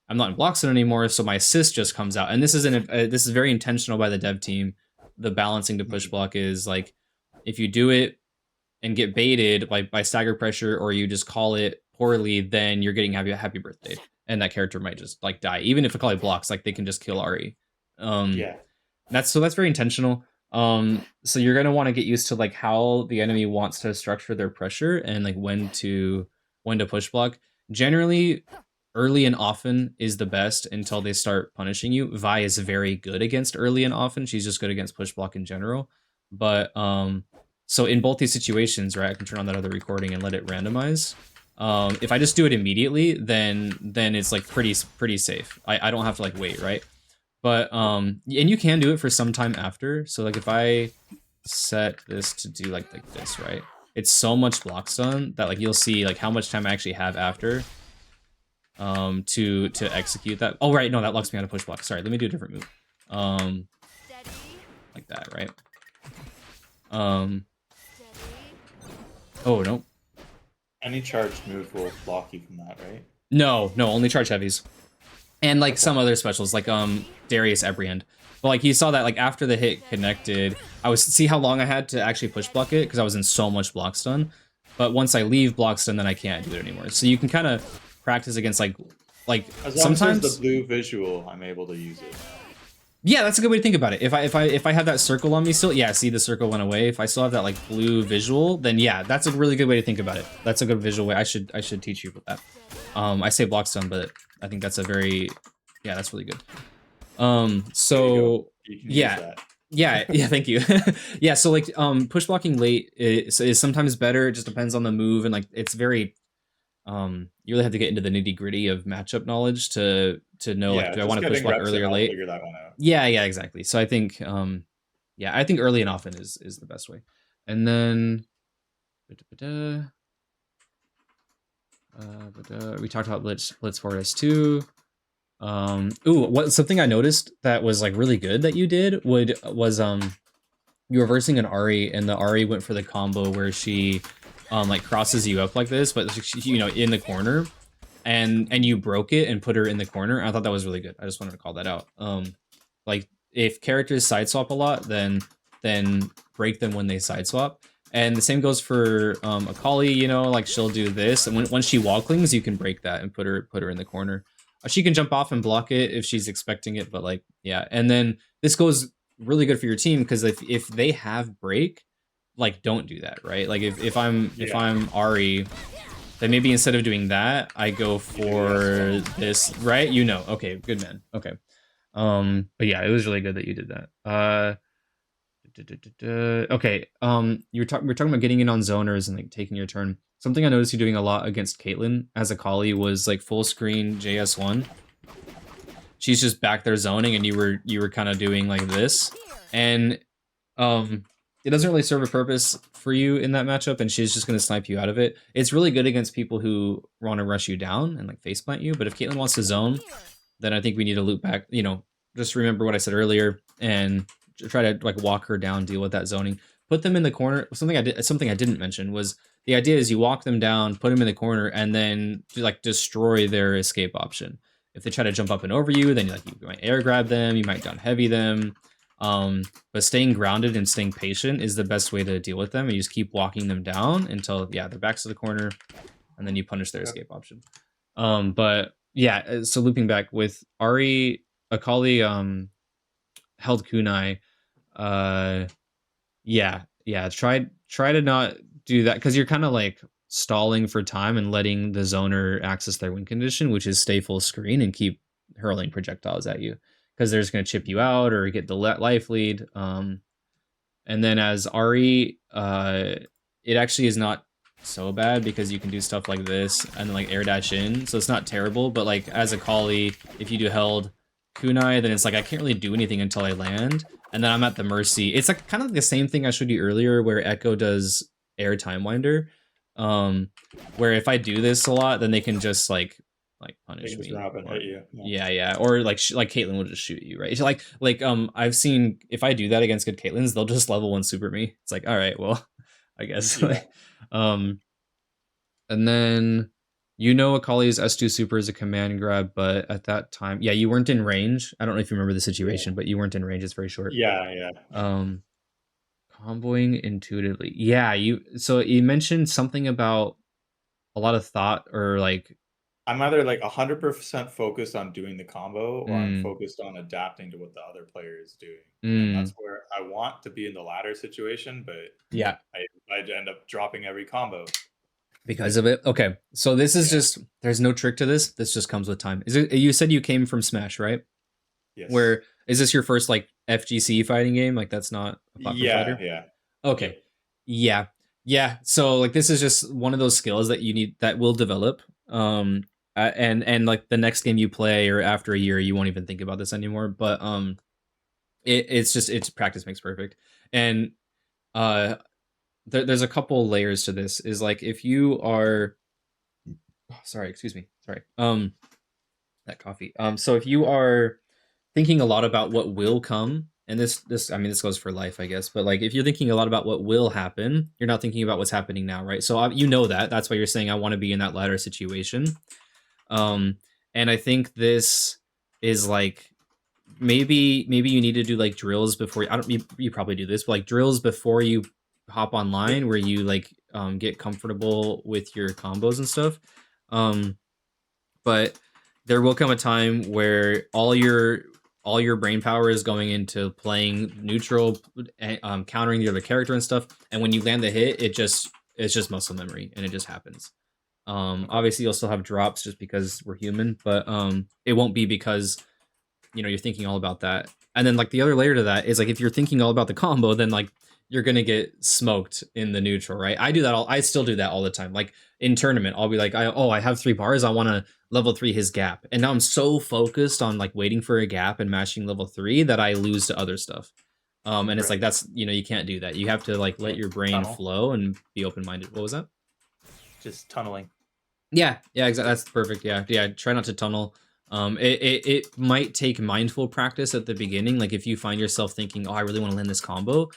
I'm not in block stun anymore, so my assist just comes out. And this is very intentional by the dev team. The balancing to push block is like if you do it and get baited like by stagger pressure, or you just call it poorly, then you're getting happy birthday, and that character might just like die. Even if Akali blocks, like they can just kill Ari. That's very intentional. So you're gonna want to get used to like how the enemy wants to structure their pressure and like when to push block. Generally, early and often is the best until they start punishing you. Vi is very good against early and often. She's just good against push block in general. But so in both these situations, right, I can turn on that other recording and let it randomize. If I just do it immediately, then it's like pretty safe. I don't have to like wait, right? But and you can do it for some time after. So like if I set this to do like this, right? It's so much block stun that like you'll see like how much time I actually have after to execute that. Oh right, no, that locks me out of push block. Sorry, let me do a different move. Like that, right? Oh no. Any charged move will block you from that, right? No, only charge heavies. And like some other specials, like Darius Ebrand. But like he saw that like after the hit connected, I was see how long I had to actually push block it because I was in so much block stun. But once I leave block stun, then I can't do it anymore. So you can kind of practice against like as long sometimes as the blue visual, I'm able to use it. Yeah, that's a good way to think about it. If I have that circle on me still, yeah, see the circle went away. If I still have that like blue visual, then yeah, that's a really good way to think about it. That's a good visual way. I should teach you about that. I say block stun, but I think that's a very that's really good. So yeah. Yeah, thank you. Yeah, so like push blocking late is sometimes better. It just depends on the move and like it's very you really have to get into the nitty gritty of matchup knowledge to know like do I want to push block early or late? Figure that one out. Yeah, exactly. So I think I think early and often is the best way. And then we talked about Blitz Forest too. What something I noticed that was like really good that you did was you were versing an Ari and the Ari went for the combo where she like crosses you up like this, but she, you know, in the corner, and you broke it and put her in the corner. I thought that was really good. I just wanted to call that out. Like if characters side swap a lot, then break them when they side swap. And the same goes for Akali, you know, like she'll do this, and when she wall clings, you can break that and put her in the corner. She can jump off and block it if she's expecting it, but like yeah. And then this goes really good for your team because if they have break, like don't do that, right? Like if I'm Ari, then maybe instead of doing that, I go for this, right? You know, okay, good man. Okay. But yeah, it was really good that you did that. Okay. We're talking about getting in on zoners and like taking your turn. Something I noticed you doing a lot against Caitlyn as a Kali was like full screen JS1. She's just back there zoning, and you were kind of doing like this, and it doesn't really serve a purpose for you in that matchup, and she's just going to snipe you out of it. It's really good against people who want to rush you down and like face plant you, but if Caitlyn wants to zone, then I think we need to loop back, you know, just remember what I said earlier and try to like walk her down, deal with that zoning. Put them in the corner. Something I didn't mention was the idea is you walk them down, put them in the corner, and then like destroy their escape option. If they try to jump up and over you, then you might air grab them, you might down heavy them. But staying grounded and staying patient is the best way to deal with them. And you just keep walking them down until their back's to the corner, and then you punish their escape option. But yeah, so looping back with Ari, Akali held kunai. Try to not do that because you're kind of like stalling for time and letting the zoner access their win condition, which is stay full screen and keep hurling projectiles at you because they're just going to chip you out or get the life lead. And then as Ari, it actually is not so bad because you can do stuff like this and then like air dash in, so it's not terrible. But like as a Kali, if you do held kunai, then it's like I can't really do anything until I land, and then I'm at the mercy. It's like kind of the same thing I showed you earlier where Echo does air time winder, where if I do this a lot, then they can just like punish me. And hit you. Yeah, or like Caitlyn will just shoot you, right? So like I've seen if I do that against good Caitlyn's, they'll just level 1 super me. It's like all right, well, I guess. Yeah. And then Akali's S2 super is a command grab, but at that time, yeah, you weren't in range. I don't know if you remember the situation, but you weren't in range. It's very short. Yeah. Comboing intuitively. Yeah, you mentioned something about a lot of thought or like I'm either like 100% focused on doing the combo or I'm focused on adapting to what the other player is doing. And that's where I want to be in the latter situation, but yeah, I end up dropping every combo. Because of it. Okay, so this is just there's no trick to this. This just comes with time. Is it? You said you came from Smash, right? Yes. Where is this your first like FGC fighting game? Like that's not a platform Yeah, fighter. yeah. Okay, Yep. yeah, yeah. So like this is just one of those skills that you need that will develop. And like the next game you play or after a year, you won't even think about this anymore. But it's just it's practice makes perfect. And uh, there's a couple layers to this. Is like if you are, oh, sorry, excuse me, sorry. That coffee. So if you are thinking a lot about what will come, and this I mean this goes for life, I guess, but like if you're thinking a lot about what will happen, you're not thinking about what's happening now, right? So you know that. That's why you're saying I want to be in that latter situation. Um, and I think this is like maybe you need to do like drills before. I don't. You probably do this, but like drills before you hop online, where you like get comfortable with your combos and stuff. Um, but there will come a time where all your brain power is going into playing neutral, countering the other character and stuff. And when you land the hit, it's just muscle memory, and it just happens. Okay. Obviously, you'll still have drops just because we're human, but it won't be because you're thinking all about that. And then like the other layer to that is like if you're thinking all about the combo, then like you're gonna get smoked in the neutral, right? I still do that all the time. Like in tournament, I'll be like, I have 3 bars, I want to level 3 his gap. And now I'm so focused on like waiting for a gap and mashing level 3 that I lose to other stuff. And it's like Right. that's you can't do that. You have to like let your brain Tunnel. flow and be open minded. What was that? Just tunneling. Yeah, yeah, exactly. That's perfect. Yeah, yeah. Try not to tunnel. It might take mindful practice at the beginning. Like if you find yourself thinking, "Oh, I really want to land this combo,"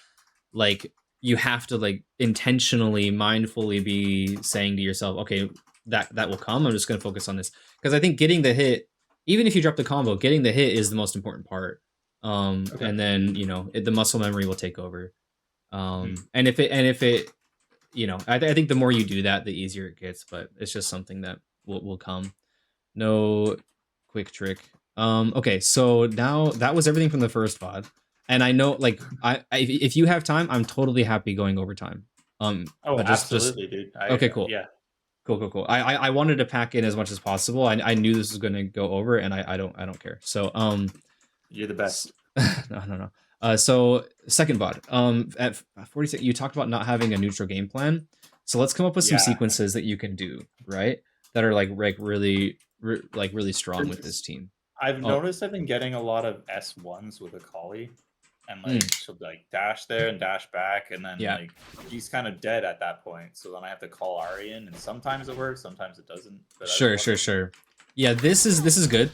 like you have to like intentionally, mindfully be saying to yourself, "Okay, that will come. I'm just going to focus on this." Because I think getting the hit, even if you drop the combo, getting the hit is the most important part. Okay. And then the muscle memory will take over. Hmm. And if it I think the more you do that, the easier it gets. But it's just something that will come. No quick trick. Okay, so now that was everything from the first VOD, and I know like if you have time, I'm totally happy going overtime. Oh, Just absolutely, dude. okay, cool, Yeah, cool. I wanted to pack in as much as possible. I knew this was gonna go over, and I don't care. So you're the best. no. So second VOD. At 46, you talked about not having a neutral game plan. So let's come up with some Yeah. sequences that you can do, right? That are like really strong with this team. I've Oh, noticed I've been getting a lot of S1s with a collie, and mm, like she'll like dash there and dash back, and then yeah, like he's kind of dead at that point. So then I have to call Ari in, and sometimes it works, sometimes it doesn't. But I've been lucky. sure. Yeah, this is good.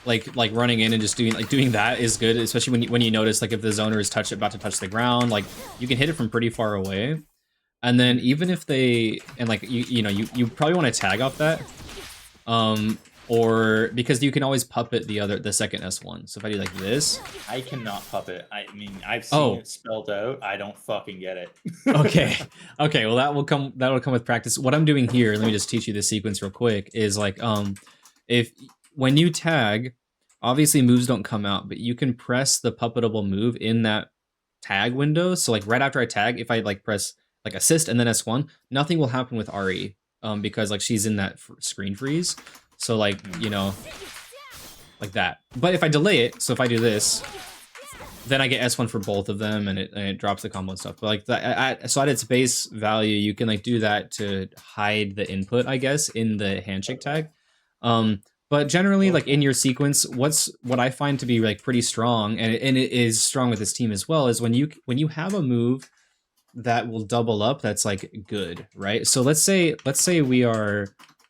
Like running in and just doing that is good, especially when you notice like if the zoner is about to touch the ground, like you can hit it from pretty far away. And then Mhm. even if they and like you probably want to tag off that, um, or because you can always puppet the second S1. So if I do like this, I cannot puppet. I mean, I've seen oh, it spelled out. I don't fucking get it. okay, okay. Well, that will come with practice. What I'm doing here, let me just teach you the sequence real quick. Is like if when you tag, obviously moves don't come out, but you can press the puppetable move in that tag window. So like right after I tag, if I like press like assist and then S1, nothing will happen with RE, because like she's in that screen freeze. So like like that. But if I delay it, so if I do this, then I get S1 for both of them, and it drops the combo and stuff. But like that, so at its base value, you can like do that to hide the input, I guess, in the handshake tag. But generally, like Okay. in your sequence, what I find to be like pretty strong, and it is strong with this team as well, is when you have a move that will double up, that's like good, right? So let's say we are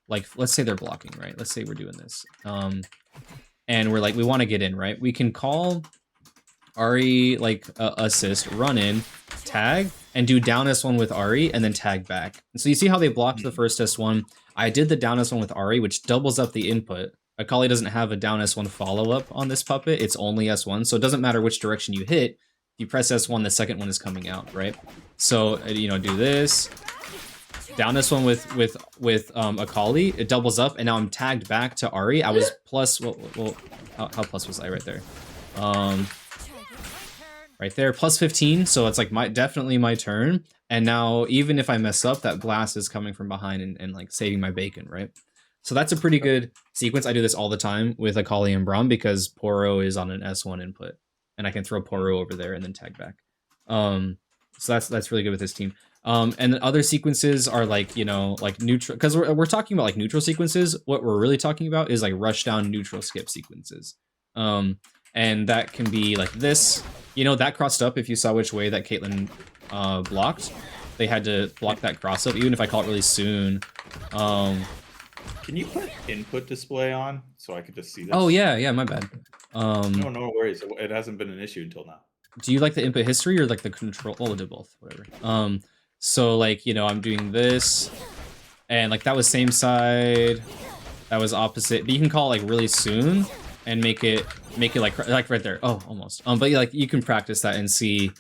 like let's say they're blocking, right? Let's say we're doing this, and we're like we want to get in, right? We can call Ari like assist, run in, tag, and do down S1 with Ari, and then tag back. And so you see how they blocked the Mhm. first S1. I did the down S1 with Ari, which doubles up the input. Akali doesn't have a down S1 follow up on this puppet. It's only S1, so it doesn't matter which direction you hit. If you press S1, the second one is coming out, right? So do this down S1 with Akali. It doubles up, and now I'm tagged back to Ari. I was plus well how plus was I right there? Um, right there, plus 15, so it's like definitely my turn. And now even if I mess up, that blast is coming from behind and like saving my bacon, right? So that's a pretty good sequence. I do this all the time with Akali and Braum because Poro is on an S1 input, and I can throw Poro over there and then tag back. So that's really good with this team. And then other sequences are like, you know, like neutral, because we're talking about like neutral sequences. What we're really talking about is like rush down neutral skip sequences. And that can be like this, you know, that crossed up. If you saw which way that Caitlyn blocked, they had to block that cross up, even if I call it really soon. Can you put input display on so I could just see this? Oh yeah, my bad. No worries. It hasn't been an issue until now. Do you like the input history or like the control? Oh, we'll do both, whatever. So like, you know, I'm doing this, and like that was same side, that was opposite, but you can call it like really soon and make it like right there. Oh, almost. But like you can practice that and see.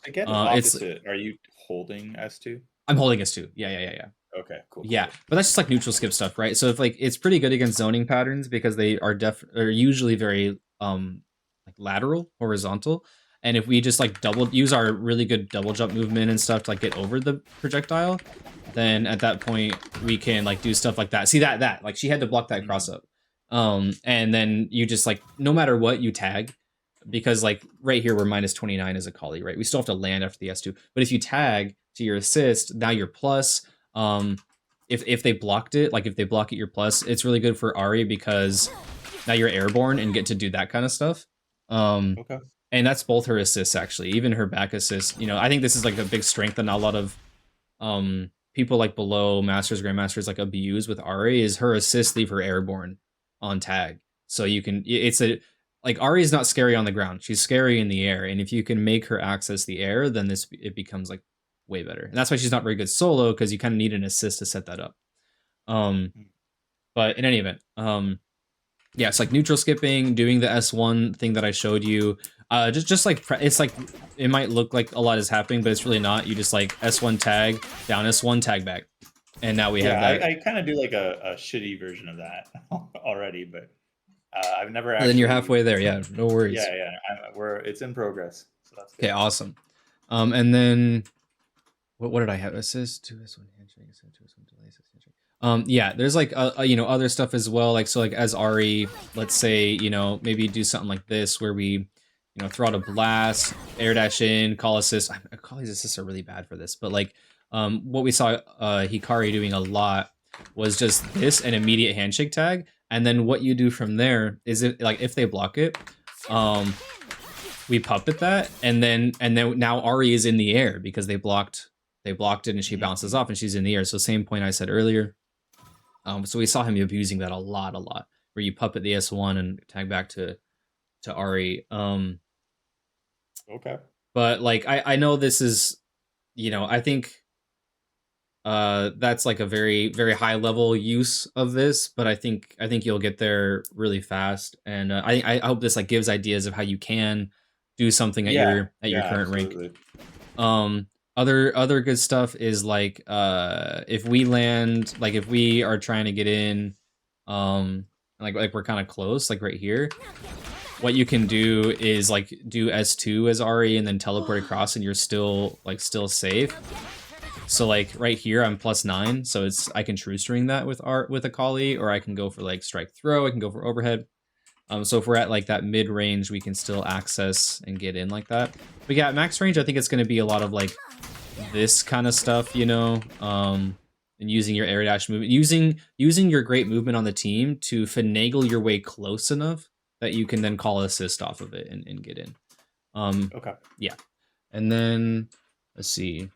I get opposite. Are you holding S2? I'm holding S2. Yeah. Okay, cool. Yeah, but that's just like neutral skip stuff, right? So if like it's pretty good against zoning patterns because they are they're usually very like lateral, horizontal. And if we just like use our really good double jump movement and stuff to like get over the projectile, then at that point we can like do stuff like that. See that like she had to block that cross up. And then you just like, no matter what you tag, because like right here we're minus 29 as Akali, right? We still have to land after the S2. But if you tag to your assist, now you're plus. If they blocked it, like if they block it, you're plus. It's really good for Ahri because now you're airborne and get to do that kind of stuff. Okay. And that's both her assists, actually. Even her back assist. You know, I think this is like a big strength that not a lot of people like below Masters, Grandmasters like abuse with Ahri is her assists leave her airborne on tag. So you can, it's a, like Ahri is not scary on the ground. She's scary in the air. And if you can make her access the air, then it becomes like way better. And that's why she's not very good solo, because you kind of need an assist to set that up. But in any event, yeah, it's like neutral skipping, doing the S1 thing that I showed you. Just like, it's like, it might look like a lot is happening, but it's really not. You just like S1 tag, down S1 tag back. And now we have that. I kind of do like a shitty version of that already, but I've never actually... And then you're halfway there, yeah, no worries. Yeah, it's in progress. So that's good. Okay, awesome. And then, what did I have? Assist, 2S1 handshake, 2S1 delay, 6 handshake. Yeah, there's like you know, other stuff as well. Like, so like as Ahri, let's say, you know, maybe do something like this where we, you know, throw out a blast, air dash in, call assist. Akali's assists are really bad for this, but like what we saw Hikari doing a lot was just this, an immediate handshake tag, and then what you do from there is it like if they block it, we puppet that, and then now Ahri is in the air because they blocked it and she bounces off and she's in the air. So same point I said earlier. So we saw him abusing that a lot, where you puppet the S1 and tag back to Ahri. Okay. But like I know this is, you know, I think that's like a very, very high level use of this, but I think you'll get there really fast. And I hope this like gives ideas of how you can do something at your current absolutely. Rank. Other good stuff is like if we land, like if we are trying to get in, like we're kind of close, like right here, what you can do is like do S2 as Ahri and then teleport across, and you're still safe. So like right here I'm +9, so I can true string that with Akali, or I can go for like strike throw, I can go for overhead. So if we're at like that mid range, we can still access and get in like that. But yeah, at max range, I think it's going to be a lot of like this kind of stuff, you know, and using your air dash movement, using your great movement on the team to finagle your way close enough that you can then call assist off of it and get in. Okay. Yeah. And then let's see.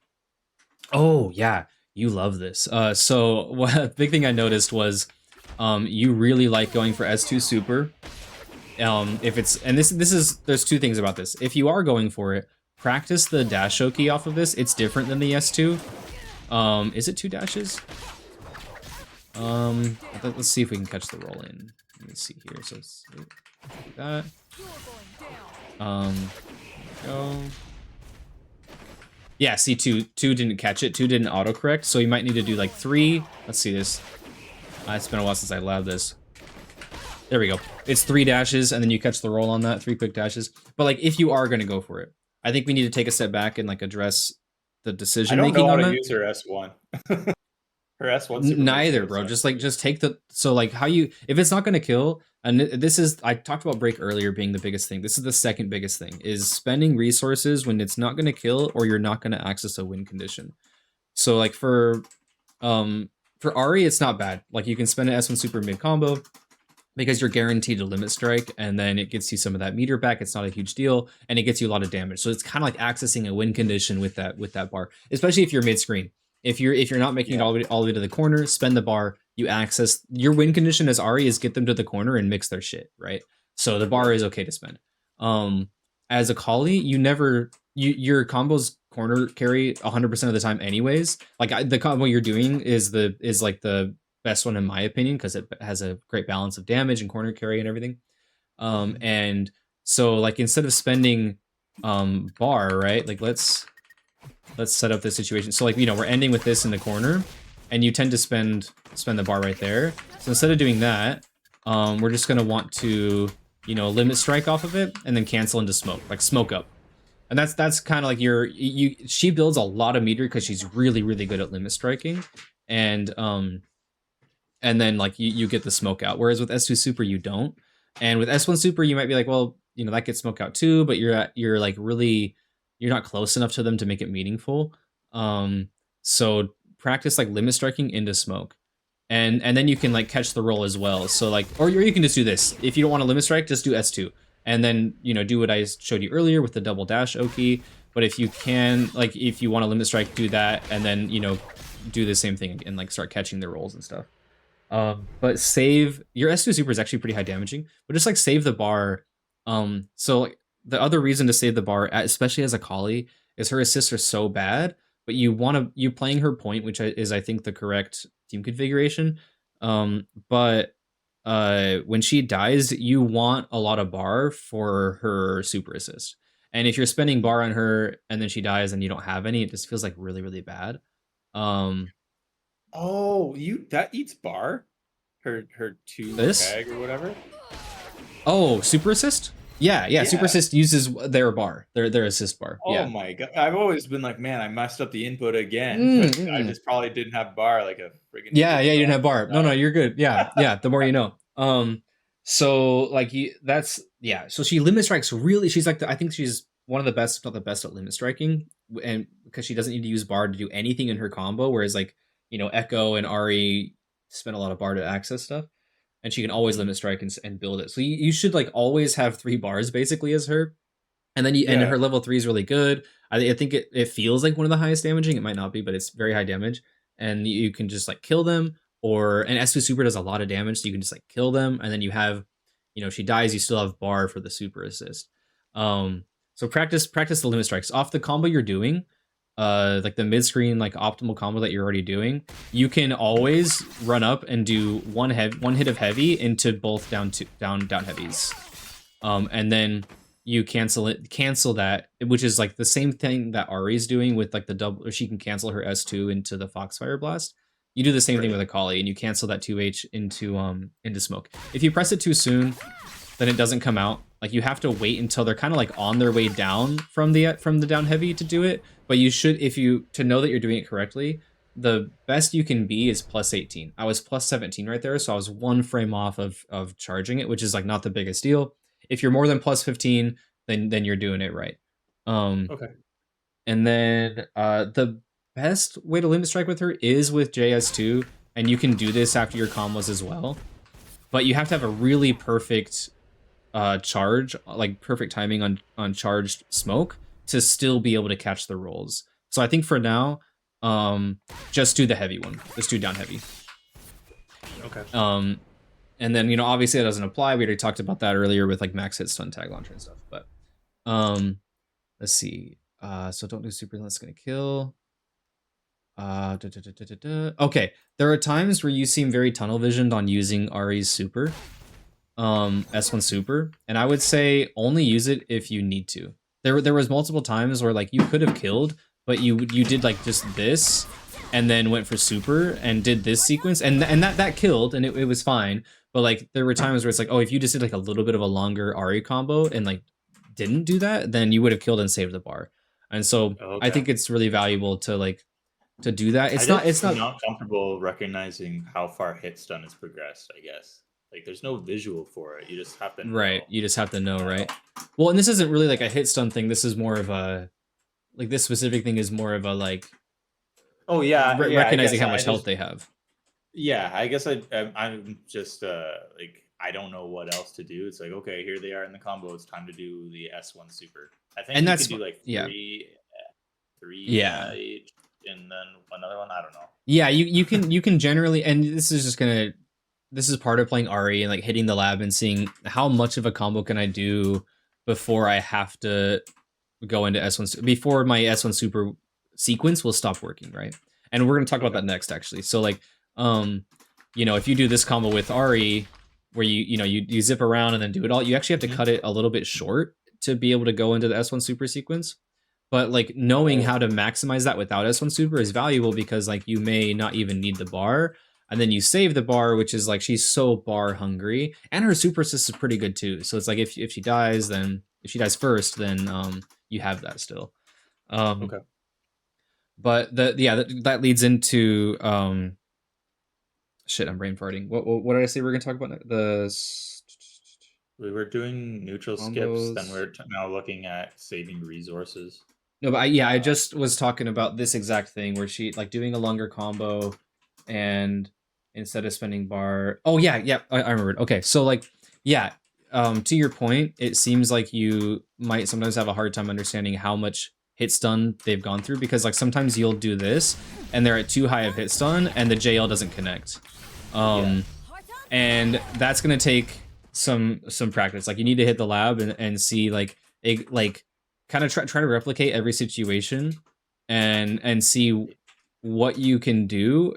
Oh yeah, you love this. So what big thing I noticed was you really like going for S2 super. If it's, and this is, there's two things about this. If you are going for it, practice the dash key off of this. It's different than the S2. Is it 2 dashes? Let's see if we can catch the roll in. Let me see here. So let's like that. Go. Yeah, see, two didn't catch it. 2 didn't autocorrect, so you might need to do like 3. Let's see this. It's been a while since I labbed this. There we go. It's 3 dashes, and then you catch the roll on that. 3 quick dashes. But like, if you are going to go for it, I think we need to take a step back and like address the I decision don't know making how on to that. use her S1. Her S1 super makes Neither, no bro. sense. Just take the, so like how you, if it's not going to kill, and this is, I talked about break earlier being the biggest thing. This is the second biggest thing, is spending resources when it's not going to kill or you're not going to access a win condition. So like for Ari, it's not bad. Like you can spend an S1 super mid combo because you're guaranteed a limit strike, and then it gets you some of that meter back. It's not a huge deal, and it gets you a lot of damage. So it's kind of like accessing a win condition with that bar, especially if you're mid screen. If you're not making it all the way to the corner, spend the bar. You access your win condition as Ari is get them to the corner and mix their shit, right? So the bar is okay to spend. As a Kali, you never your combos corner carry 100% of the time anyways. Like the combo you're doing is like the best one in my opinion because it has a great balance of damage and corner carry and everything. And so like instead of spending bar, right? Like let's set up this situation. So like, you know, we're ending with this in the corner and you tend to spend the bar right there. So instead of doing that, we're just gonna want to, you know, limit strike off of it and then cancel into smoke, like smoke up. And that's kind of like she builds a lot of meter because she's really, really good at limit striking. And then like you get the smoke out. Whereas with S2 Super, you don't. And with S1 Super, you might be like, well, you know, that gets smoke out too, but you're like really, you're not close enough to them to make it meaningful. So practice like limit striking into smoke. And then you can like catch the roll as well. So like, or you can just do this. If you don't want to limit strike, just do S2. And then, you know, do what I showed you earlier with the double dash Oki. But if you can, like, if you want to limit strike, do that. And then, you know, do the same thing and like start catching the rolls and stuff. But save your S2 super is actually pretty high damaging, but just like save the bar. So like the other reason to save the bar, especially as a Kali, is her assists are so bad, but you playing her point, which is I think the correct team configuration. But when she dies, you want a lot of bar for her super assist. And if you're spending bar on her and then she dies and you don't have any, it just feels like really, really bad. Oh, that eats bar? Her 2 tag or whatever? Oh, super assist? Yeah, super assist uses their bar, their assist bar. Oh my god. I've always been like, man, I messed up the input again. But I just probably didn't have bar like a friggin' Yeah, you didn't have bar. No, you're good. Yeah, the more you know. So like so she limit strikes really, she's like I think she's one of the best, if not the best at limit striking, and because she doesn't need to use bar to do anything in her combo, whereas like, you know, Echo and Ari spend a lot of bar to access stuff, and she can always limit strike and build it. So you should like always have 3 bars basically as her, and then and her level 3 is really good. I think it feels like one of the highest damaging. It might not be, but it's very high damage, and you can just like kill them. And S2 Super does a lot of damage, so you can just like kill them, and then you have, you know, she dies, you still have bar for the super assist. So practice the limit strikes off the combo you're doing. Like the mid screen like optimal combo that you're already doing, you can always run up and do one hit of heavy into both down heavies, and then you cancel that, which is like the same thing that Ari's doing with like the double, or she can cancel her S2 into the Foxfire Blast. You do the same thing with a Kali, and you cancel that 2H into smoke. If you press it too soon, then it doesn't come out. Like you have to wait until they're kind of like on their way down from the down heavy to do it. But you should, to know that you're doing it correctly, the best you can be is plus 18. I was plus 17 right there, so I was 1 frame off of charging it, which is like not the biggest deal. If you're more than plus 15, then you're doing it right. Okay. And then the best way to limit strike with her is with JS2, and you can do this after your combos as well. But you have to have a really perfect charge, like perfect timing on charged smoke to still be able to catch the rolls. So I think for now, just do the heavy one. Just do down heavy. Okay. And then, you know, obviously that doesn't apply. We already talked about that earlier with like max hit, stun, tag launcher and stuff. But let's see. So don't do super, that's gonna kill. Okay, there are times where you seem very tunnel visioned on using Ari's super, S1 super, and I would say only use it if you need to. There was multiple times where like you could have killed, but you did like just this, and then went for super and did this sequence, and that killed, and it was fine. But like there were times where it's like, oh, if you just did like a little bit of a longer Ari combo and like didn't do that, then you would have killed and saved the bar. And so I Okay. think it's really valuable to like to do that. I It's just am not not comfortable recognizing how far hit stun has progressed, I guess. Like there's no visual for it. You just have to right. know. You just have to know, I don't right? know. Well, and this isn't really like a hit stun thing. This is more of a like this specific thing is more of a like Oh yeah, yeah. I recognizing guess how I much health just they have. yeah. I guess I'm just like I don't know what else to do. It's like okay, here they are in the combo. It's time to do the S1 super. I think And you could that's do like yeah. three Yeah. each, and then another one. I don't know. Yeah, you can generally, and this is just gonna this is part of playing Ari and like hitting the lab and seeing how much of a combo can I do before I have to go into S1 before my S1 super sequence will stop working, right? And we're gonna talk about Okay. that next actually. So like um you know, if you do this combo with Ari where you know you zip around and then do it all, you actually have to Mhm. cut it a little bit short to be able to go into the S1 super sequence. But like knowing Oh, how to maximize that without S1 super is valuable because like you may not even need the bar. And then you save the bar, which is like she's so bar hungry. And her super assist is pretty good too. So it's like if she dies, then if she dies first, then you have that still. Um okay. but the yeah, that leads into shit, I'm brain farting. What did I say we are gonna talk about? The We were doing neutral skips, then combos. we're now looking at saving resources. No, but yeah, I Uh, just was talking about this exact thing where she like doing a longer combo, and instead of spending bar. Oh yeah, yeah, I remembered. Okay, so like yeah, to your point, it seems like you might sometimes have a hard time understanding how much hit stun they've gone through because like sometimes you'll do this and they're at too high of hit stun and the JL doesn't connect. yeah. Um, and that's gonna take some practice. Like you need to hit the lab and see like kind of try to replicate every situation and see what you can do.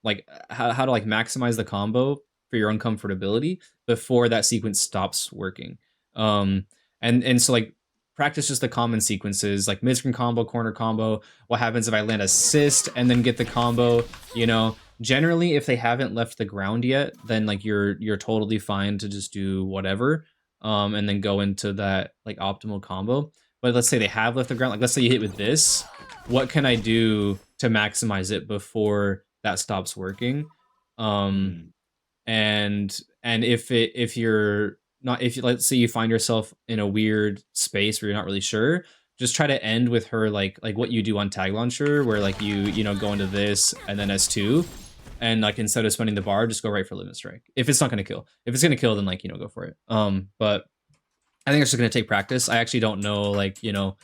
Like how to like maximize the combo for your own comfortability before that sequence stops working. Um, and so like practice just the common sequences like mid-screen combo, corner combo. What happens if I land assist and then get the combo? You know, generally if they haven't left the ground yet, then like you're totally fine to just do whatever and then go into that like optimal combo. But let's say they have left the ground, like let's say you hit with this, what can I do to maximize it before that stops working? um Mm, and if you're not, if you, let's say you find yourself in a weird space where you're not really sure, just try to end with her like what you do on tag launcher where like you know go into this and then S2, and like instead of spending the bar just go right for limit strike if it's not going to kill. If it's going to kill, then like you know go for it. But I think it's just going to take practice. I actually don't know like you know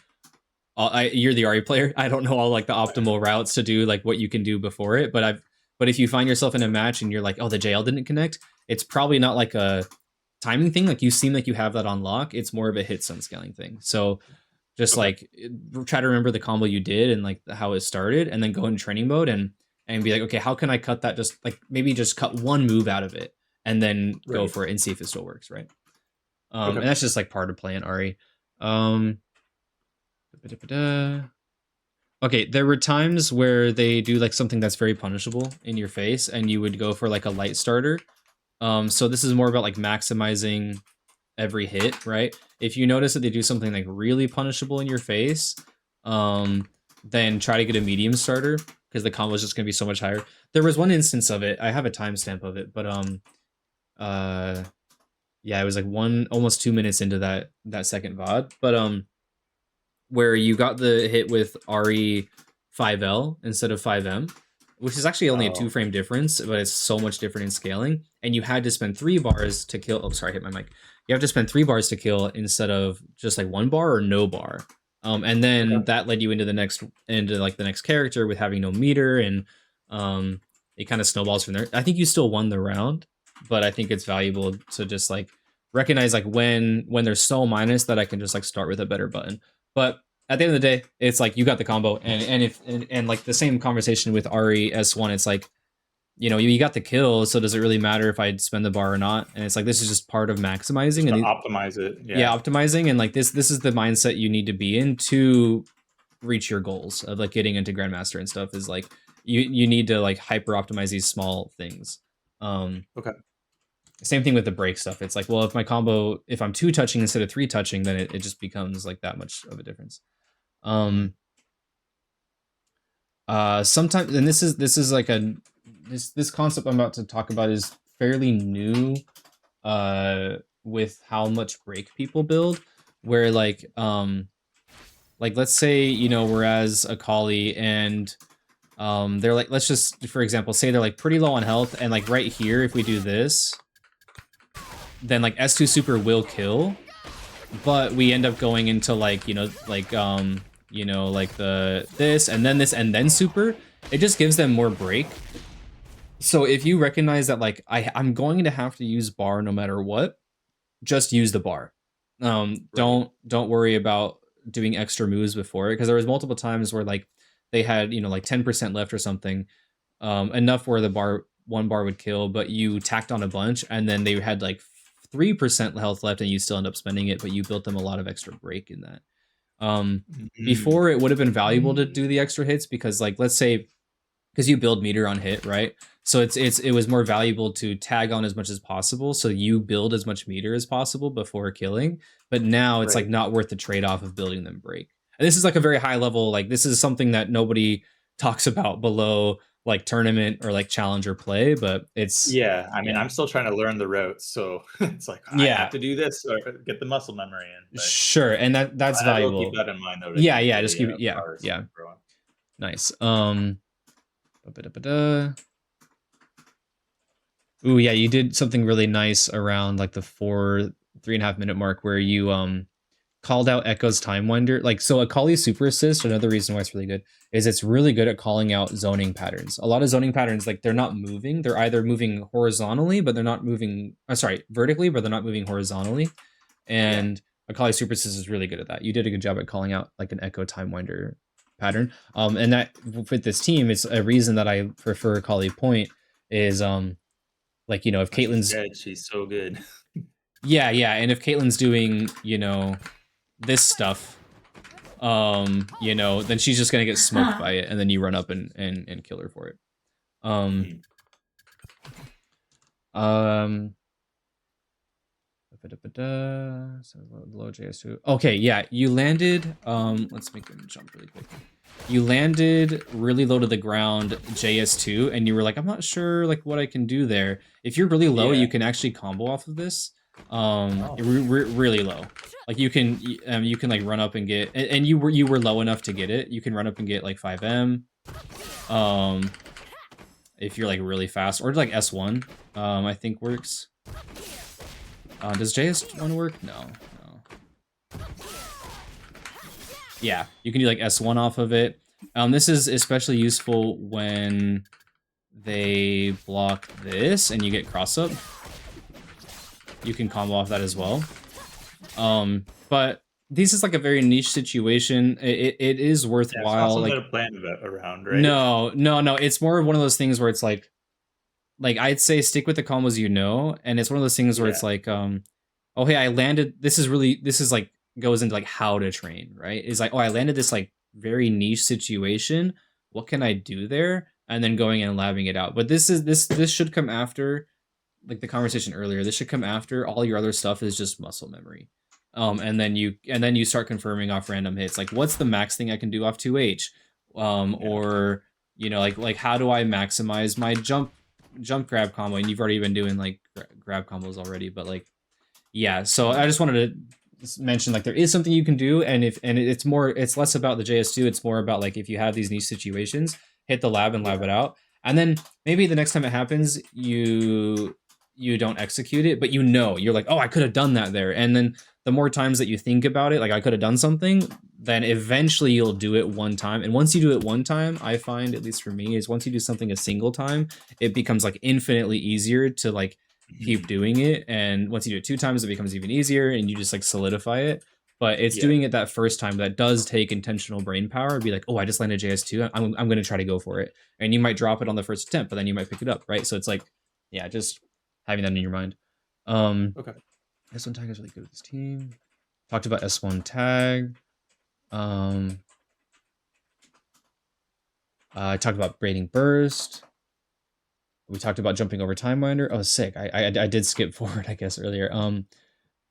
you're the RE player. I don't know all like the optimal routes to do like what you can do before it, but if you find yourself in a match and you're like, oh, the JL didn't connect, it's probably not like a timing thing. Like you seem like you have that on lock. It's more of a hit stun scaling thing. So just okay. like try to remember the combo you did and like how it started, and then go in training mode and be like, okay, how can I cut that? Just like maybe just cut one move out of it and then go Right. for it and see if it still works, right? Okay. And that's just like part of playing RE. Um, Okay, there were times where they do like something that's very punishable in your face, and you would go for like a light starter. So this is more about like maximizing every hit, right? If you notice that they do something like really punishable in your face, then try to get a medium starter because the combo is just gonna be so much higher. There was one instance of it. I have a timestamp of it, but uh, yeah, it was like almost 2 minutes into that second VOD, but where you got the hit with RE 5L instead of 5M, which is actually only a Oh, 2 frame difference, but it's so much different in scaling. And you had to spend 3 bars to kill. Oh, sorry, I hit my mic. You have to spend 3 bars to kill instead of just like 1 bar or no bar. And then okay. that led you into the next character with having no meter, and it kind of snowballs from there. I think you still won the round, but I think it's valuable to just like recognize like when there's so minus that I can just like start with a better button. But at the end of the day, it's like you got the combo, and like the same conversation with RE S1, it's like you know you got the kill, so does it really matter if I spend the bar or not? And it's like this is just part of maximizing Just to and optimize it. yeah, Yeah. optimizing, and like this is the mindset you need to be in to reach your goals of like getting into grandmaster and stuff. Is like you need to like hyper optimize these small things. Um, Okay. Same thing with the break stuff. It's like, well, if my combo, if I'm two touching instead of three touching, then it just becomes like that much of a difference. Um, sometimes, and this is like this concept I'm about to talk about is fairly new. With how much break people build, where like let's say whereas a collie and they're like, let's just for example say they're like pretty low on health, and like right here if we do this, then like S2 super will kill, but we end up going into like like the this and then super. It just gives them more break. So if you recognize that like I'm going to have to use bar no matter what, just use the bar. Right. Don't worry about doing extra moves before it, because there was multiple times where like they had like 10% left or something, enough where the one bar would kill, but you tacked on a bunch, and then they had like 3% health left, and you still end up spending it, but you built them a lot of extra break in that. Mm-hmm. Before it would have been valuable to do the extra hits, because like let's say because you build meter on hit, right? So it was more valuable to tag on as much as possible, so you build as much meter as possible before killing. But now it's like Right. not worth the trade off of building them break. And this is like a very high level, like this is something that nobody talks about below like tournament or like challenger play, but it's Yeah, I mean, yeah I'm still trying to learn the routes, so it's like I have yeah to do this or get the muscle memory in. But sure, and that's I will keep valuable. that in mind though to Yeah, keep yeah, just the keep it. Yeah, power yeah, system growing. nice. Ba-ba-da-ba-da. Ooh, yeah, you did something really nice around like the 3.5 minute mark where you called out Echo's Time Winder. Like, so a Kali Super Assist, another reason why it's really good, is it's really good at calling out zoning patterns. A lot of zoning patterns, like they're not moving. They're either moving horizontally, but they're not moving vertically, but they're not moving horizontally. Yeah. And a Kali Super Assist is really good at that. You did a good job at calling out like an Echo Time Winder pattern. And that with this team, it's a reason that I prefer Kali Point is like if Oh, she's Caitlyn's dead. She's so good. yeah, and if Caitlyn's doing this stuff, then she's just gonna get smoked by it, and then you run up and kill her for it. um Mhm. um so low JS2. Okay, yeah, you landed. Let's make them jump really quick. You landed really low to the ground JS2, and you were like, I'm not sure like what I can do there. If you're really low, Yeah. you can actually combo off of this. Oh. Really low. Like you can like run up and get, and you were low enough to get it. You can run up and get like 5M. Um, if you're like really fast, or like S1. I think works. Does JS1 work? No. Yeah, you can do like S1 off of it. This is especially useful when they block this and you get cross up. You can combo off that as well. But this is like a very niche situation. It is Yeah, it's not worthwhile. something Like, to plan around, right? no. It's more of one of those things where it's like I'd say stick with the combos and it's one of those things where Yeah. it's like, oh hey, I landed. This is like goes into like how to train, right? It's like, oh, I landed this like very niche situation. What can I do there? And then going and labbing it out. But this should come after like the conversation earlier. This should come after all your other stuff is just muscle memory. And then you start confirming off random hits. Like, what's the max thing I can do off 2H? Yeah. Or like how do I maximize my jump grab combo? And you've already been doing like grab combos already, but like yeah. So I just wanted to mention like there is something you can do, and it's less about the JS2. It's more about like if you have these niche situations, hit the lab and lab Yeah. it out, and then maybe the next time it happens, you don't execute it, but you're like, oh, I could have done that there, and then the more times that you think about it, like I could have done something, then eventually you'll do it one time. And once you do it one time, I find, at least for me, is once you do something a single time, it becomes like infinitely easier to like keep Mhm. doing it. And once you do it 2 times, it becomes even easier and you just like solidify it. But it's Yeah. doing it that first time that does take intentional brain power. Be like, oh, I just landed JS2. I'm going to try to go for it. And you might drop it on the first attempt, but then you might pick it up, right? So it's like, yeah, just having that in your mind. Um, Okay. S1 tag is really good with this team. Talked about S1 tag. I talked about braiding burst. We talked about jumping over time winder. Oh, sick. I did skip forward, I guess, earlier.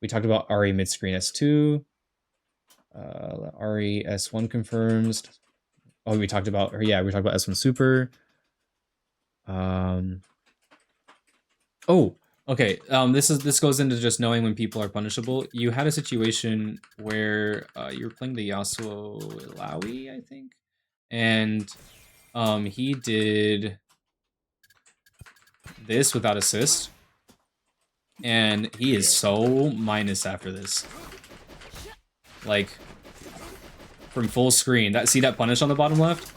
We talked about RE mid screen S2. Ari S1 confirms. Oh, we talked about her. Yeah, we talked about S1 Super. Oh, okay. This goes into just knowing when people are punishable. You had a situation where you were playing the Yasuo Ilaoi, I think, and he did this without assist, and he is so minus after this. Like from full screen. See that punish on the bottom left?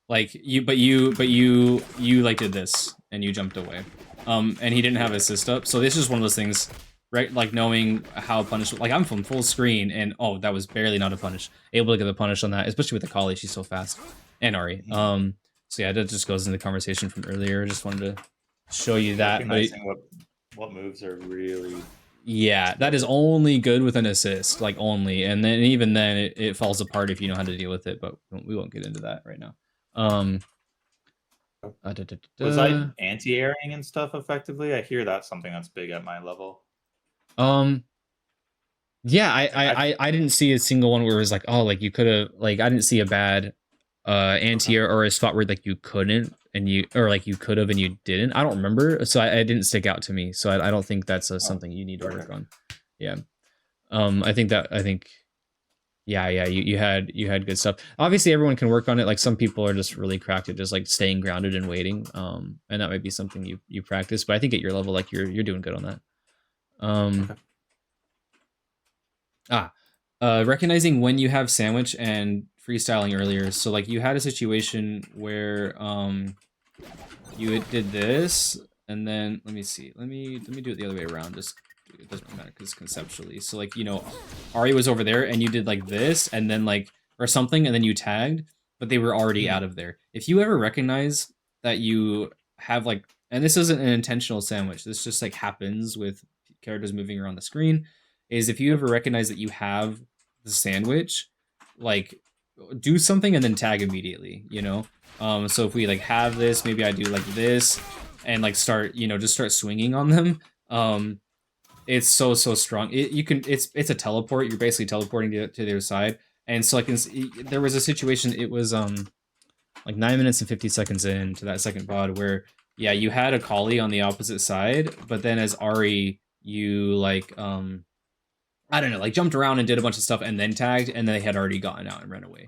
Like you like did this and you jumped away. And he didn't have assist up. So this is one of those things, right? Like knowing how punish, like I'm from full screen and oh, that was barely not a punish. Able to get the punish on that, especially with the Kali, she's so fast. And Ari. So yeah, that just goes into the conversation from earlier. Just wanted to show you that. Recognizing what moves are really. Yeah, that is only good with an assist, like only, and then even then it falls apart if you know how to deal with it. But we won't get into that right now. Was I anti-airing and stuff effectively? I hear that's something that's big at my level. Yeah, I didn't see a single one where it was like, oh, like you could have, like I didn't see a bad anti-air or a spot where like you couldn't and you, or like you could have and you didn't. I don't remember, so I didn't stick out to me. So I don't think that's something you need to work on. Yeah, I think yeah, you had good stuff. Obviously, everyone can work on it. Like some people are just really cracked at just like staying grounded and waiting. And that might be something you practice. But I think at your level, like you're doing good on that. Recognizing when you have sandwich and freestyling earlier. So like you had a situation where you did this, and then let me see. Let me do it the other way around. Just it doesn't really matter because conceptually. So like, you know, Ari was over there and you did like this and then like or something and then you tagged, but they were already out of there. If you ever recognize that you have like, and this isn't an intentional sandwich, this just like happens with characters moving around the screen, is if you ever recognize that you have the sandwich, like do something and then tag immediately, you know? So if we like have this, maybe I do like this and like start, you know, just start swinging on them. It's so strong. It's a teleport. You're basically teleporting to the other side. And so like there was a situation. It was like 9 minutes and 50 seconds into that second VOD where yeah you had a Kali on the opposite side, but then as Ari you like I don't know, like jumped around and did a bunch of stuff and then tagged and then they had already gotten out and ran away.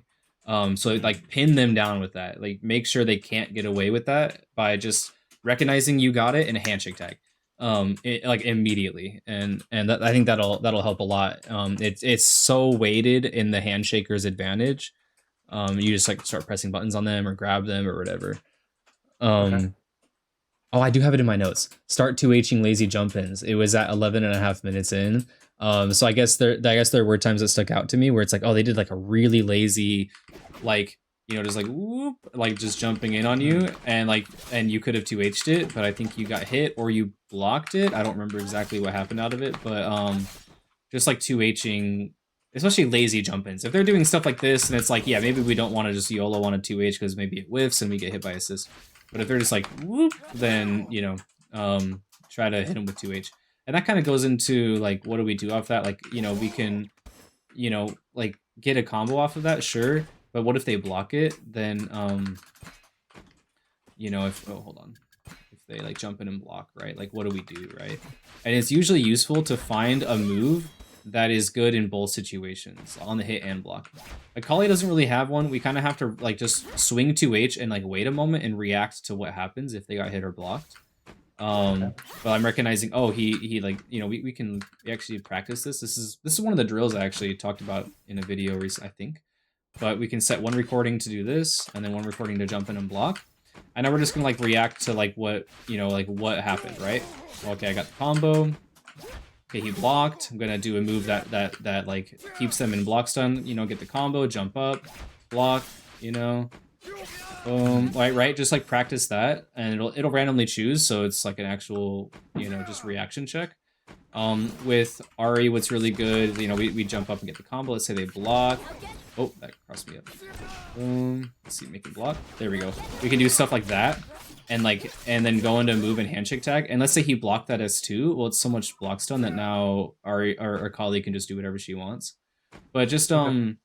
So like pin them down with that. Like make sure they can't get away with that by just recognizing you got it and a handshake tag. Like immediately, and that, I think that'll help a lot. It's so weighted in the handshaker's advantage. You just like start pressing buttons on them or grab them or whatever. Okay. Oh, I do have it in my notes. Start 2Hing lazy jump-ins. It was at 11.5 minutes in. So I guess there were times that stuck out to me where it's like, oh, they did like a really lazy, like, you know, just like whoop, like just jumping in on you, and like, and you could have 2H'd it, but I think you got hit or you blocked it. I don't remember exactly what happened out of it, but just like 2Hing, especially lazy jump-ins. If they're doing stuff like this, and it's like, yeah, maybe we don't want to just YOLO on a 2H because maybe it whiffs and we get hit by assist. But if they're just like whoop, then you know, try to hit them with 2H. And that kind of goes into like, what do we do off that? Like, you know, we can, you know, like get a combo off of that, sure. But what if they block it? Then, you know, if hold on, if they like jump in and block, right? Like, what do we do, right? And it's usually useful to find a move that is good in both situations, on the hit and block. Like Kali doesn't really have one. We kind of have to like just swing 2H and like wait a moment and react to what happens if they got hit or blocked. But I'm recognizing, oh, he like, you know, we can actually practice this. This is one of the drills I actually talked about in a video recently, I think. But we can set one recording to do this and then one recording to jump in and block. And now we're just gonna like react to like what, you know, like what happened, right? Okay, I got the combo. Okay, he blocked. I'm gonna do a move that like keeps them in block stun, you know, get the combo, jump up, block, you know. Boom. Right, just like practice that and it'll randomly choose, so it's like an actual, you know, just reaction check. With Ari, what's really good, you know, we jump up and get the combo. Let's say they block. Oh, that crossed me up. Boom. Let's see, make it block. There we go. We can do stuff like that, and then go into move and handshake tag. And let's say he blocked that S2. Well, it's so much block stun that now Ari or Kali can just do whatever she wants. But just Okay.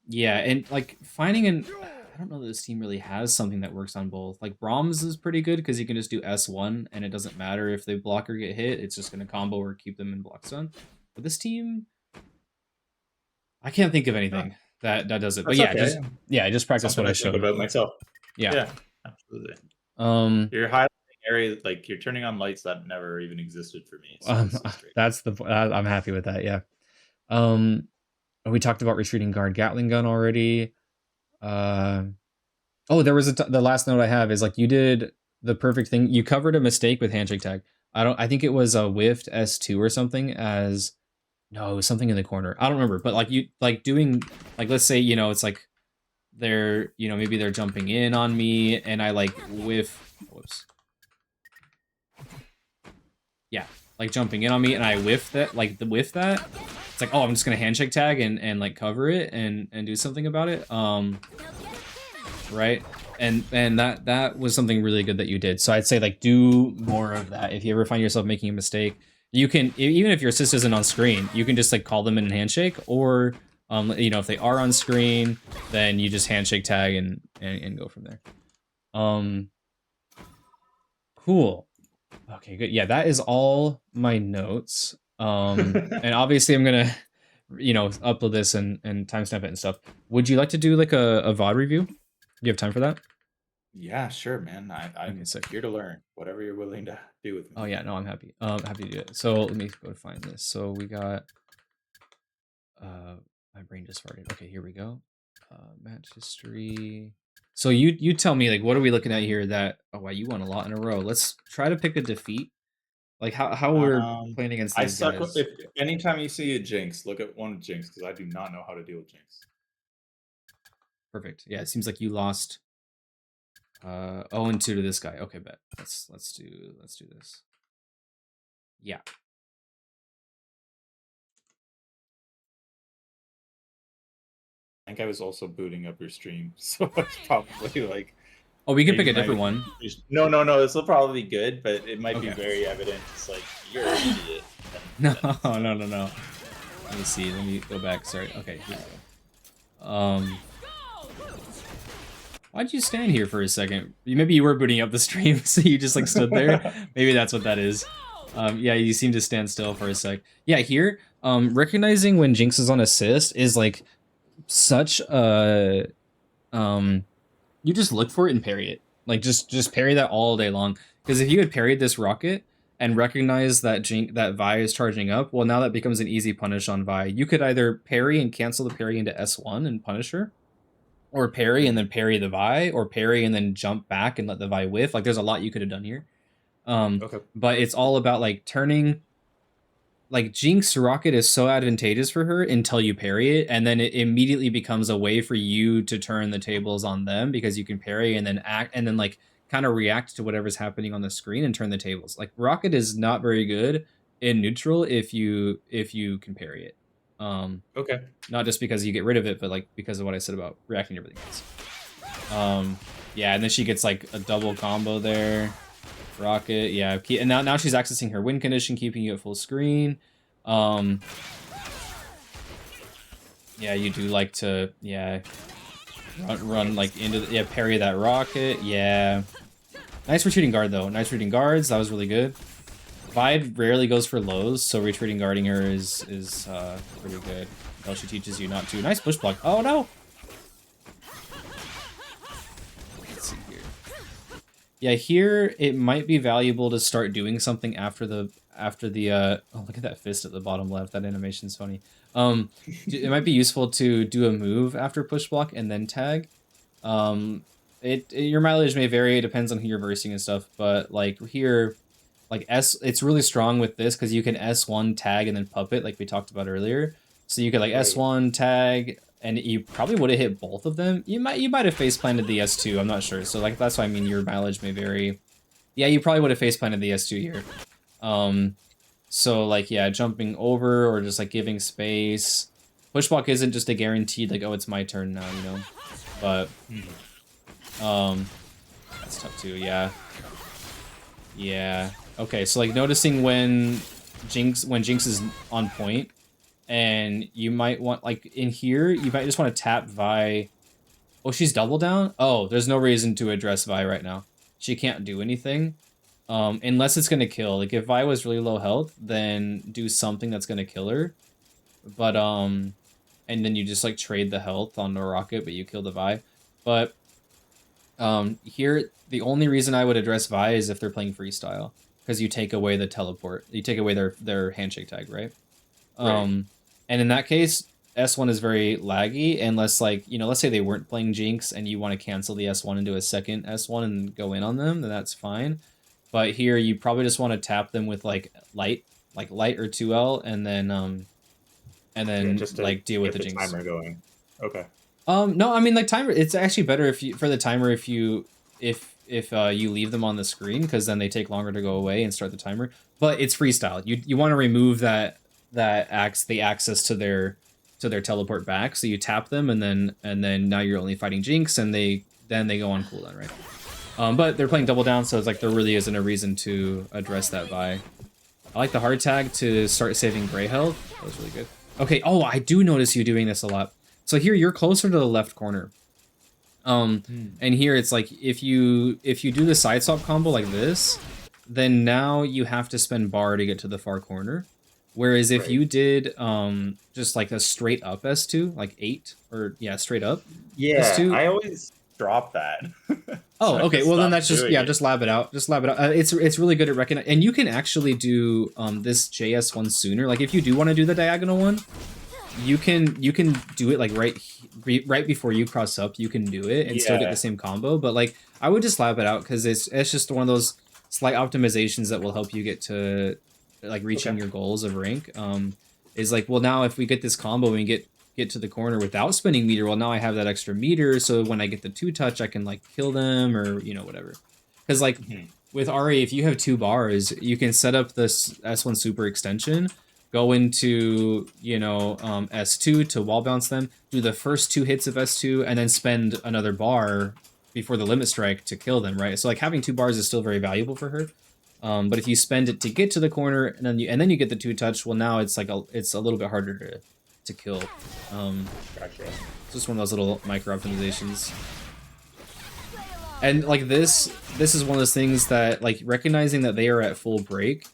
yeah, and like finding an I don't know that this team really has something that works on both. Like Brahms is pretty good because you can just do S1 and it doesn't matter if the blocker get hit, it's just gonna combo or keep them in block stun. But this team, I can't think of Huh, anything that does it. But that's okay. yeah, just practice Something what I to think showed. about myself. Yeah. Yeah, absolutely. Um, You're highlighting areas like you're turning on lights that never even existed for me. So um this is great. that's the I'm happy with that, yeah. Um we talked about retreating guard Gatling gun already. Uh oh, there was the last note I have is like you did the perfect thing. You covered a mistake with handshake tag. I think it was a whiffed S2 or something as no, it was something in the corner. I don't remember, but like you like doing like let's say, it's like they're, maybe they're jumping in on me and I like whoops. Yeah, like jumping in on me and I whiff that, like the whiff that. It's like, oh, I'm just gonna handshake tag and like cover it and do something about it. Right? And that was something really good that you did. So I'd say like do more of that. If you ever find yourself making a mistake, you can, even if your assist isn't on screen, you can just like call them in a handshake, or if they are on screen, then you just handshake tag and go from there. Cool. Okay, good. Yeah, that is all my notes. And obviously I'm gonna upload this and timestamp it and stuff. Would you like to do like a VOD review? Do you have time for that? Yeah, sure, man. Okay, I'm sick. here to learn. Whatever you're willing to do with me. Oh yeah, no, I'm happy. Happy to do it. So let me go to find this. So we got my brain just farted. Okay, here we go. Match history. So you tell me, like, what are we looking at here that, oh wow, you won a lot in a row. Let's try to pick a defeat. Like how we're playing against I these suck. guys. If anytime you see a jinx, look at one jinx because I do not know how to deal with jinx. Perfect. Yeah, it seems like you lost 0-2 to this guy. Okay, bet. Let's do this. Yeah. I think I was also booting up your stream, so it's probably like. Oh, we can pick Maybe a different my one. no. This will probably be good, but it might be Okay. very evident. It's like you're an idiot. No, no. Let me see. Let me go back. Sorry. Okay, here we go. Why'd you stand here for a second? Maybe you were booting up the stream, so you just like stood there. Maybe that's what that is. Yeah, you seem to stand still for a sec. Yeah, here, recognizing when Jinx is on assist is like such a you just look for it and parry it. Like just parry that all day long. Because if you had parried this rocket and recognized that Vi is charging up, well, now that becomes an easy punish on Vi. You could either parry and cancel the parry into S1 and punish her, or parry and then parry the Vi, or parry and then jump back and let the Vi whiff. Like there's a lot you could have done here. Okay. But it's all about like turning. Like Jinx rocket is so advantageous for her until you parry it, and then it immediately becomes a way for you to turn the tables on them because you can parry and then act and then like kind of react to whatever's happening on the screen and turn the tables. Like rocket is not very good in neutral if you can parry it. Okay. Not just because you get rid of it, but like because of what I said about reacting to everything else. Yeah, and then she gets like a double combo there. Rocket, yeah, and now she's accessing her win condition, keeping you at full screen. Yeah, you do like to, yeah, run like into the, yeah, parry that rocket, yeah. Nice retreating guard though, nice retreating guards, that was really good. Vi rarely goes for lows, so retreating guarding her is pretty good. Well, she teaches you not to. Nice push block. Oh no! Let's see here. Yeah, here it might be valuable to start doing something after the oh, look at that fist at the bottom left. That animation's funny. It might be useful to do a move after push block and then tag. Your mileage may vary, it depends on who you're versing and stuff, but like here, like it's really strong with this because you can S1 tag and then puppet like we talked about earlier. So you could like Right. S1 tag, and you probably would have hit both of them. You might have face planted the S2. I'm not sure. So like that's why I mean your mileage may vary. Yeah, you probably would have face planted the S2 here. So like yeah, jumping over or just like giving space. Push block isn't just a guaranteed like, oh, it's my turn now, But that's tough too. Yeah. Yeah. Okay, so like noticing when Jinx is on point, and you might want, like, in here, you might just want to tap Vi. Oh, she's double down? Oh, there's no reason to address Vi right now. She can't do anything. Unless it's gonna kill. Like, if Vi was really low health, then do something that's gonna kill her. But, and then you just, like, trade the health on the rocket, but you kill the Vi. But, here, the only reason I would address Vi is if they're playing freestyle. Because you take away the teleport. You take away their handshake tag, right? Right. And in that case, S1 is very laggy, unless, like, you know, let's say they weren't playing Jinx and you want to cancel the S1 into a second S1 and go in on them, then that's fine. But here, you probably just want to tap them with, like light or 2L, and then Just to like deal with get the the Jinx. timer going. Okay. No, I mean, like, timer. It's actually better if you, for the timer, if you you leave them on the screen, because then they take longer to go away and start the timer. But it's freestyle. You want to remove the access to their teleport back. So you tap them, and then now you're only fighting Jinx, and then they go on cooldown, right? But they're playing double down, so it's like there really isn't a reason to address that Vi. I like the hard tag to start saving gray health. That was really good. Okay. Oh, I do notice you doing this a lot. So here you're closer to the left corner. And here it's like if you do the side swap combo like this, then now you have to spend bar to get to the far corner. Whereas if you did just like a straight up S2, like 8, or yeah, straight up Yeah, S2. I always drop that. Oh, So I okay. just Well, then stopped that's just, doing yeah, it. just lab it out. Just lab it out. It's really good at recognizing, and you can actually do this JS one sooner. Like if you do want to do the diagonal one, you can do it like right before you cross up. You can do it and still get Yeah. the same combo. But like I would just lab it out, because it's just one of those slight optimizations that will help you get to like reaching your goals of rank. Is like, well, now if we get this combo and we get to the corner without spending meter, well, now I have that extra meter, so when I get the 2-touch, I can like kill them, or you know, whatever. Because like with Ari, if you have 2 bars, you can set up this S1 super extension, go into, you know, S2 to wall bounce them, do the first 2 hits of S2, and then spend another bar before the limit strike to kill them, right? So like having 2 bars is still very valuable for her. But if you spend it to get to the corner, and then you get the 2-touch, well, now it's like it's a little bit harder to kill. Gotcha. It's just one of those little micro optimizations. And like this is one of those things that, like, recognizing that they are at full break,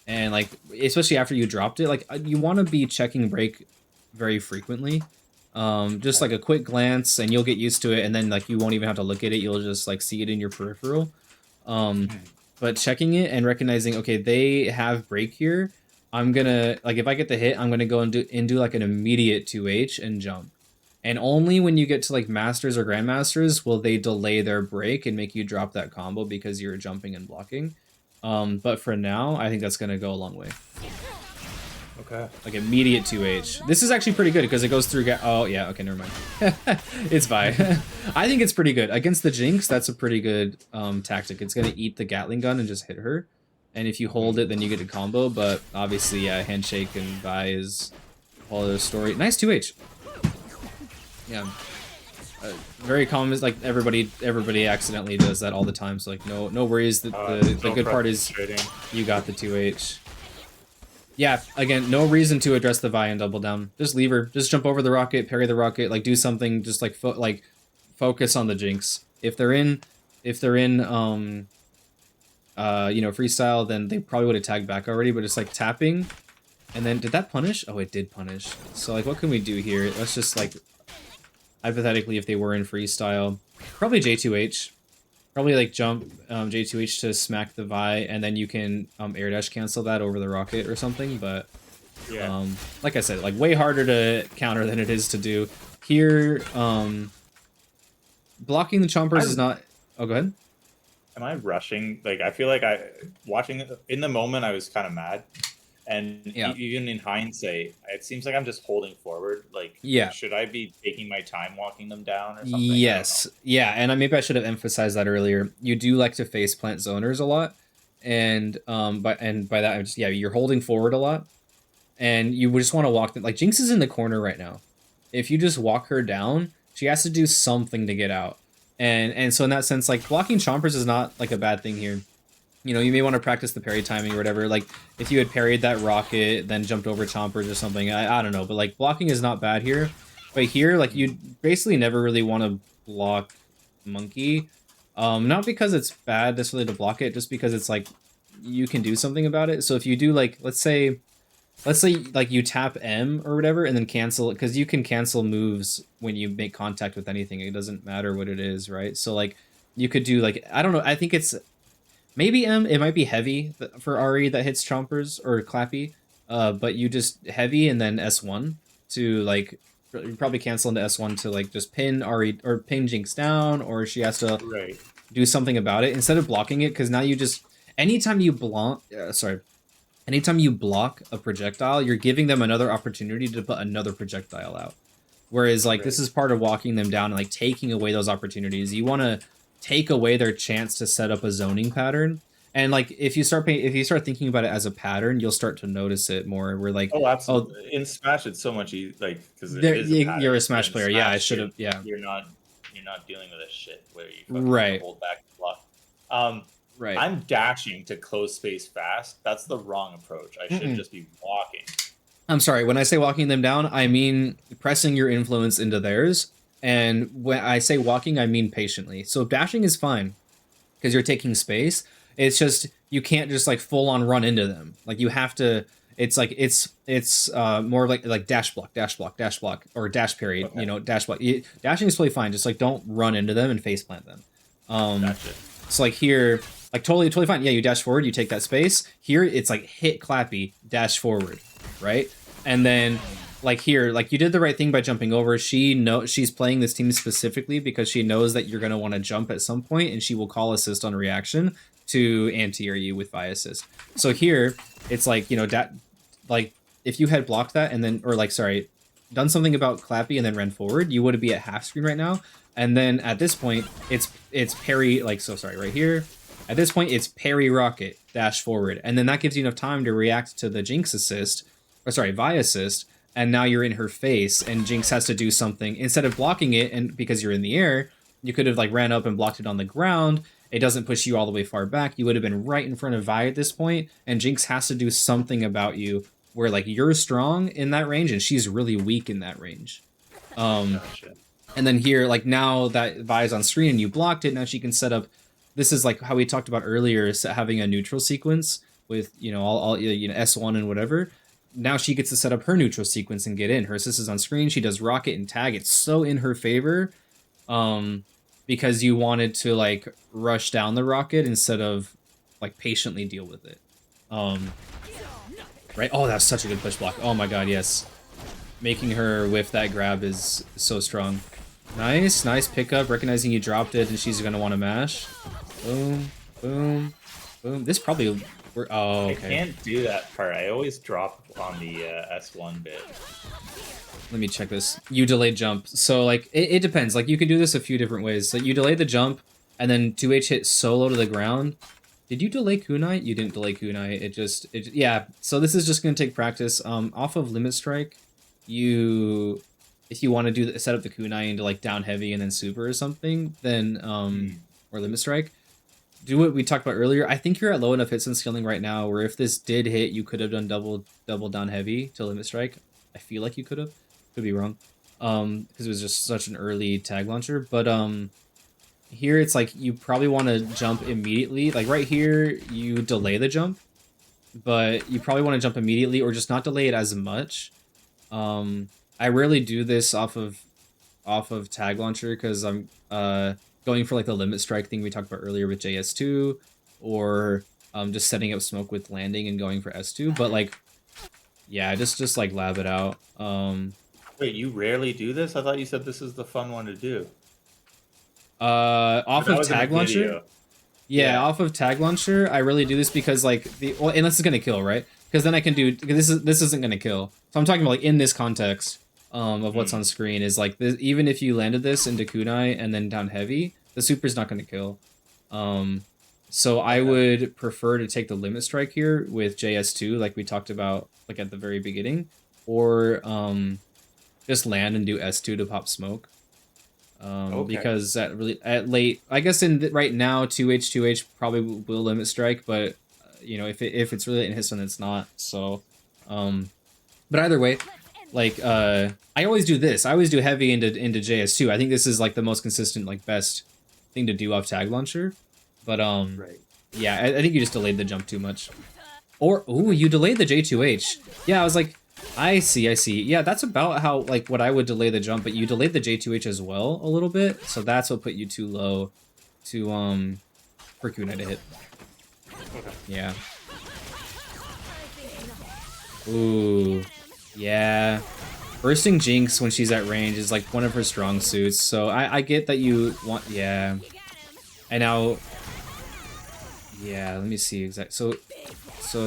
and like especially after you dropped it, like you want to be checking break very frequently. Just like a quick glance, and you'll get used to it, and then like you won't even have to look at it. You'll just like see it in your peripheral. But checking it and recognizing, okay, they have break here. I'm gonna, like, if I get the hit, I'm gonna go and do like an immediate 2H and jump. And only when you get to like masters or grandmasters will they delay their break and make you drop that combo because you're jumping and blocking. But for now, I think that's gonna go a long way. Okay. Like immediate 2H. This is actually pretty good because it goes through. Oh yeah, okay, never mind. It's fine. I think it's pretty good against the Jinx. That's a pretty good tactic. It's gonna eat the Gatling gun and just hit her, and if you hold it, then you get a combo. But obviously, yeah, handshake and Vi is a whole other story. Nice 2H. Yeah. Very common is like everybody accidentally does that all the time. So like no worries. The good part is you got the 2H. Yeah, again, no reason to address the Vi and double down. Just leave her. Just jump over the rocket, parry the rocket, like do something. Just like focus on the Jinx. If they're in you know, freestyle, then they probably would have tagged back already. But it's like tapping, and then did that punish? Oh, it did punish. So like, what can we do here? Let's just like hypothetically, if they were in freestyle, probably J2H. Probably like jump J2H to smack the Vi, and then you can air dash cancel that over the rocket or something. But Yeah. like I said, like way harder to counter than it is to do. Here, blocking the chompers is not. Oh, go ahead. Am I rushing? Like, I feel like watching in the moment, I was kind of mad. And Yeah. even in hindsight, it seems like I'm just holding forward. Like, Yeah. should I be taking my time walking them down or something? Yes. Yeah, and maybe I should have emphasized that earlier. You do like to face plant zoners a lot, and by that I'm just, yeah, you're holding forward a lot, and you just want to walk them. Like Jinx is in the corner right now. If you just walk her down, she has to do something to get out, and so in that sense, like blocking chompers is not like a bad thing here. You know, you may want to practice the parry timing or whatever. Like, if you had parried that rocket, then jumped over chompers or something, I don't know. But, like, blocking is not bad here. But here, like, you basically never really want to block Monkey. Not because it's bad necessarily to block it, just because it's, like, you can do something about it. So if you do, like, let's say, like, you tap M or whatever, and then cancel it, because you can cancel moves when you make contact with anything. It doesn't matter what it is, right? So, like, you could do, like, I don't know, I think it's... Maybe M, it might be heavy for RE that hits chompers, or clappy, but you just heavy and then S1 to, like, you probably cancel into S1 to, like, just pin RE, or pin Jinx down, or she has to do something about it, instead of blocking it, because now you just, anytime you block a projectile, you're giving them another opportunity to put another projectile out. Whereas, like, this is part of walking them down and, like, taking away those opportunities. You want to take away their chance to set up a zoning pattern. And, like, if you start thinking about it as a pattern, you'll start to notice it more. We're like, oh, absolutely. In Smash, it's so much like, because you're a Smash player. Yeah, I should have. Yeah, you're not dealing with this shit where you right hold back the block. Right. I'm dashing to close space fast. That's the wrong approach. I should just be walking. I'm sorry. When I say walking them down, I mean pressing your influence into theirs. And when I say walking, I mean patiently. So dashing is fine because you're taking space. It's just you can't just, like, full on run into them. Like, you have to. It's like it's more like dash block, or dash period. Okay. You know, dash block. Dashing is totally fine. Just, like, don't run into them and face plant them. Gotcha. So, like, here, like, totally fine. Yeah, you dash forward, you take that space. Here, it's like hit clappy, dash forward, right? And then, like, here, like, you did the right thing by jumping over. She's playing this team specifically because she knows that you're going to want to jump at some point, and she will call assist on reaction to anti-air you with Vi assist. So here, it's like, you know, like, if you had blocked that and then, or, like, sorry, done something about clappy and then ran forward, you would be at half screen right now. And then at this point, it's parry, like, so sorry, right here. At this point, it's parry rocket, dash forward. And then that gives you enough time to react to the Jinx assist, or sorry, Vi assist, and now you're in her face, and Jinx has to do something. Instead of blocking it, and because you're in the air, you could have, like, ran up and blocked it on the ground. It doesn't push you all the way far back. You would have been right in front of Vi at this point, and Jinx has to do something about you where, like, you're strong in that range, and she's really weak in that range. Gotcha. And then here, like, now that Vi is on screen and you blocked it, now she can set up. This is like how we talked about earlier, having a neutral sequence with, you know, all you know, S1 and whatever. Now she gets to set up her neutral sequence and get in. Her assist is on screen. She does rocket and tag. It's so in her favor, because you wanted to, like, rush down the rocket instead of, like, patiently deal with it. Right? Oh, that's such a good push block. Oh my god, yes. Making her whiff that grab is so strong. Nice pickup, recognizing you dropped it, and she's gonna want to mash. Boom, boom, boom. This probably... Oh, okay. I can't do that part. I always drop on the S1 bit. Let me check this. You delayed jump. So, like, it depends. Like, you can do this a few different ways. So you delay the jump, and then 2H hit solo to the ground. Did you delay kunai? You didn't delay kunai. Yeah. So this is just gonna take practice. Off of limit strike, if you want to set up the kunai into, like, down heavy and then super or something, then or limit strike, do what we talked about earlier. I think you're at low enough hits and skilling right now where if this did hit, you could have done double down heavy to limit strike. I feel like you could have. Could be wrong. Because it was just such an early tag launcher. But here it's like you probably want to jump immediately. Like right here, you delay the jump, but you probably want to jump immediately or just not delay it as much. I rarely do this off of tag launcher because I'm going for, like, the limit strike thing we talked about earlier with JS2, or just setting up smoke with landing and going for S2. But, like, yeah, just like lab it out. Wait, you rarely do this? I thought you said this is the fun one to do. Off of tag launcher. Yeah, off of tag launcher, I really do this because, like, unless it's gonna kill, right? Because then I can do, because this isn't gonna kill. So I'm talking about, like, in this context of what's on screen is, like, this, even if you landed this into kunai and then down heavy, the super's not gonna kill. So I would prefer to take the limit strike here with JS2, like we talked about, like, at the very beginning, or just land and do S2 to pop smoke. Okay. Because at late, I guess right now 2H probably will limit strike, but you know, if it's really late in his turn, it's not. So, but either way, like I always do this. I always do heavy into JS2. I think this is like the most consistent, like best thing to do off tag launcher. But Right. yeah, I think you just delayed the jump too much. Or ooh, you delayed the J2H. Yeah, I was like, I see. Yeah, that's about how like what I would delay the jump, but you delayed the J2H as well a little bit, so that's what put you too low to for Kunai to hit. Okay. Yeah. Ooh. Yeah. Bursting Jinx when she's at range is like one of her strong suits, so I get that you want, yeah. And now, yeah, let me see exact. So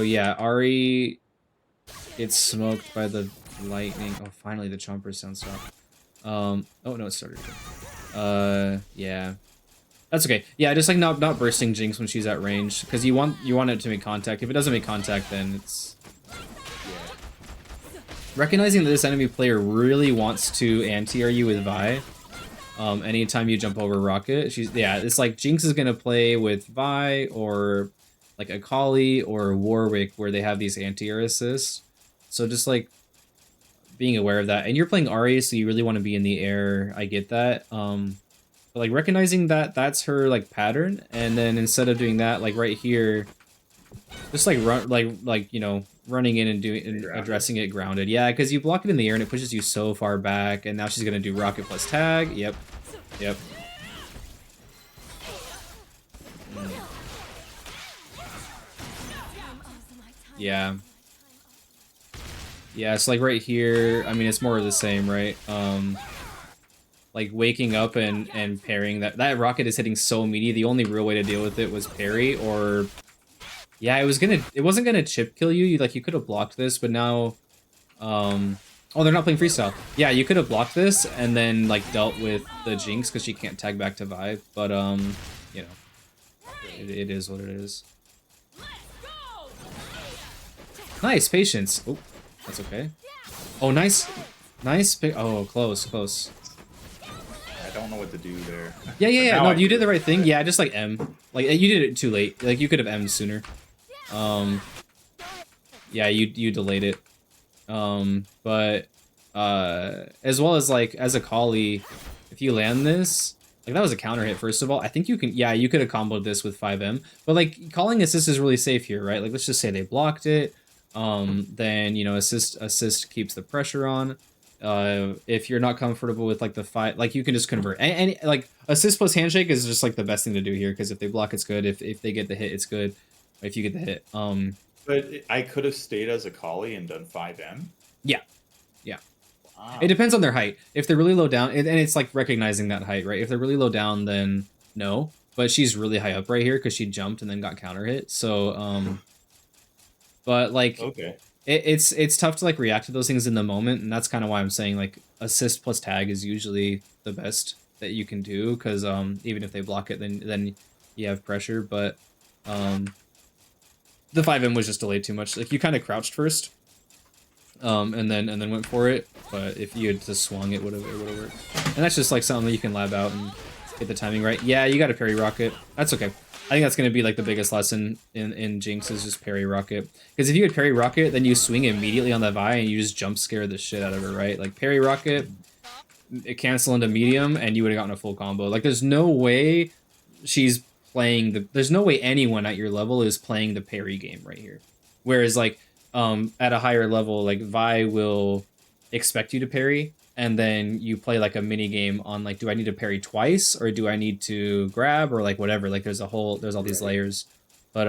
yeah, Ari gets smoked by the lightning. Oh, finally the chomper sound stopped. Oh no, it started again. Yeah. That's okay. Yeah, just like not bursting Jinx when she's at range, because you want it to make contact. If it doesn't make contact, then it's recognizing that this enemy player really wants to anti-air you with Vi. Anytime you jump over Rocket, it's like Jinx is gonna play with Vi or like Akali or Warwick where they have these anti-air assists. So just like being aware of that, and you're playing Ari, so you really want to be in the air. I get that. But like recognizing that that's her like pattern, and then instead of doing that, like right here, just like run like you know, running in and doing and addressing it grounded. Yeah, because you block it in the air and it pushes you so far back, and now she's gonna do rocket plus tag. Yep. Yeah. Yeah, it's like right here, I mean, it's more of the same, right? Like waking up and parrying that rocket is hitting so meaty. The only real way to deal with it was parry, or yeah, it wasn't gonna chip kill you. You could have blocked this, but now, oh, they're not playing freestyle. Yeah, you could have blocked this and then like dealt with the Jinx because she can't tag back to Vi. But you know, it is what it is. Nice patience. Oh, that's okay. Oh, nice. Oh, close. I don't know what to do there. Yeah. No, you did the right thing. Yeah, just like M. Like you did it too late. Like you could have M'd sooner. Yeah, you delayed it. But as well as like as a Kali, if you land this, like that was a counter hit first of all. I think you can, yeah, you could have comboed this with 5M. But like calling assist is really safe here, right? Like let's just say they blocked it. Then you know assist keeps the pressure on. If you're not comfortable with like the fight, like you can just convert. And like assist plus handshake is just like the best thing to do here, because if they block, it's good. If they get the hit, it's good. If you get the hit, But I could have stayed as a Kali and done 5M. Yeah. Wow. It depends on their height. If they're really low down, and it's like recognizing that height, right? If they're really low down, then no. But she's really high up right here because she jumped and then got counter hit. So, but like, Okay. It's tough to like react to those things in the moment, and that's kind of why I'm saying like assist plus tag is usually the best that you can do, because even if they block it, then you have pressure. But the 5M was just delayed too much. Like you kind of crouched first, and then went for it. But if you had just swung, it would have worked. And that's just like something that you can lab out and get the timing right. Yeah, you got to parry rocket. That's okay. I think that's going to be like the biggest lesson in Jinx is just parry rocket. Because if you could parry rocket, then you swing immediately on that Vi and you just jump scare the shit out of her, right? Like parry rocket, it cancel into medium, and you would have gotten a full combo. Like there's no way she's playing there's no way anyone at your level is playing the parry game right here. Whereas like at a higher level, like Vi will expect you to parry, and then you play like a mini game on like, do I need to parry twice or do I need to grab or like whatever. Like there's all these layers, but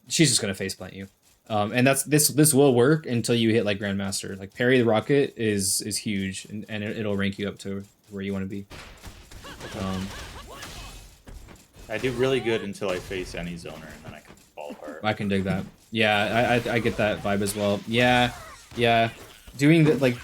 she's just gonna face plant you, and that's this will work until you hit like Grandmaster. Like parry the rocket is huge, and it'll rank you up to where you want to be. I do really good until I face any zoner, and then I can fall apart. I can dig that. Yeah, I get that vibe as well. Yeah, doing the like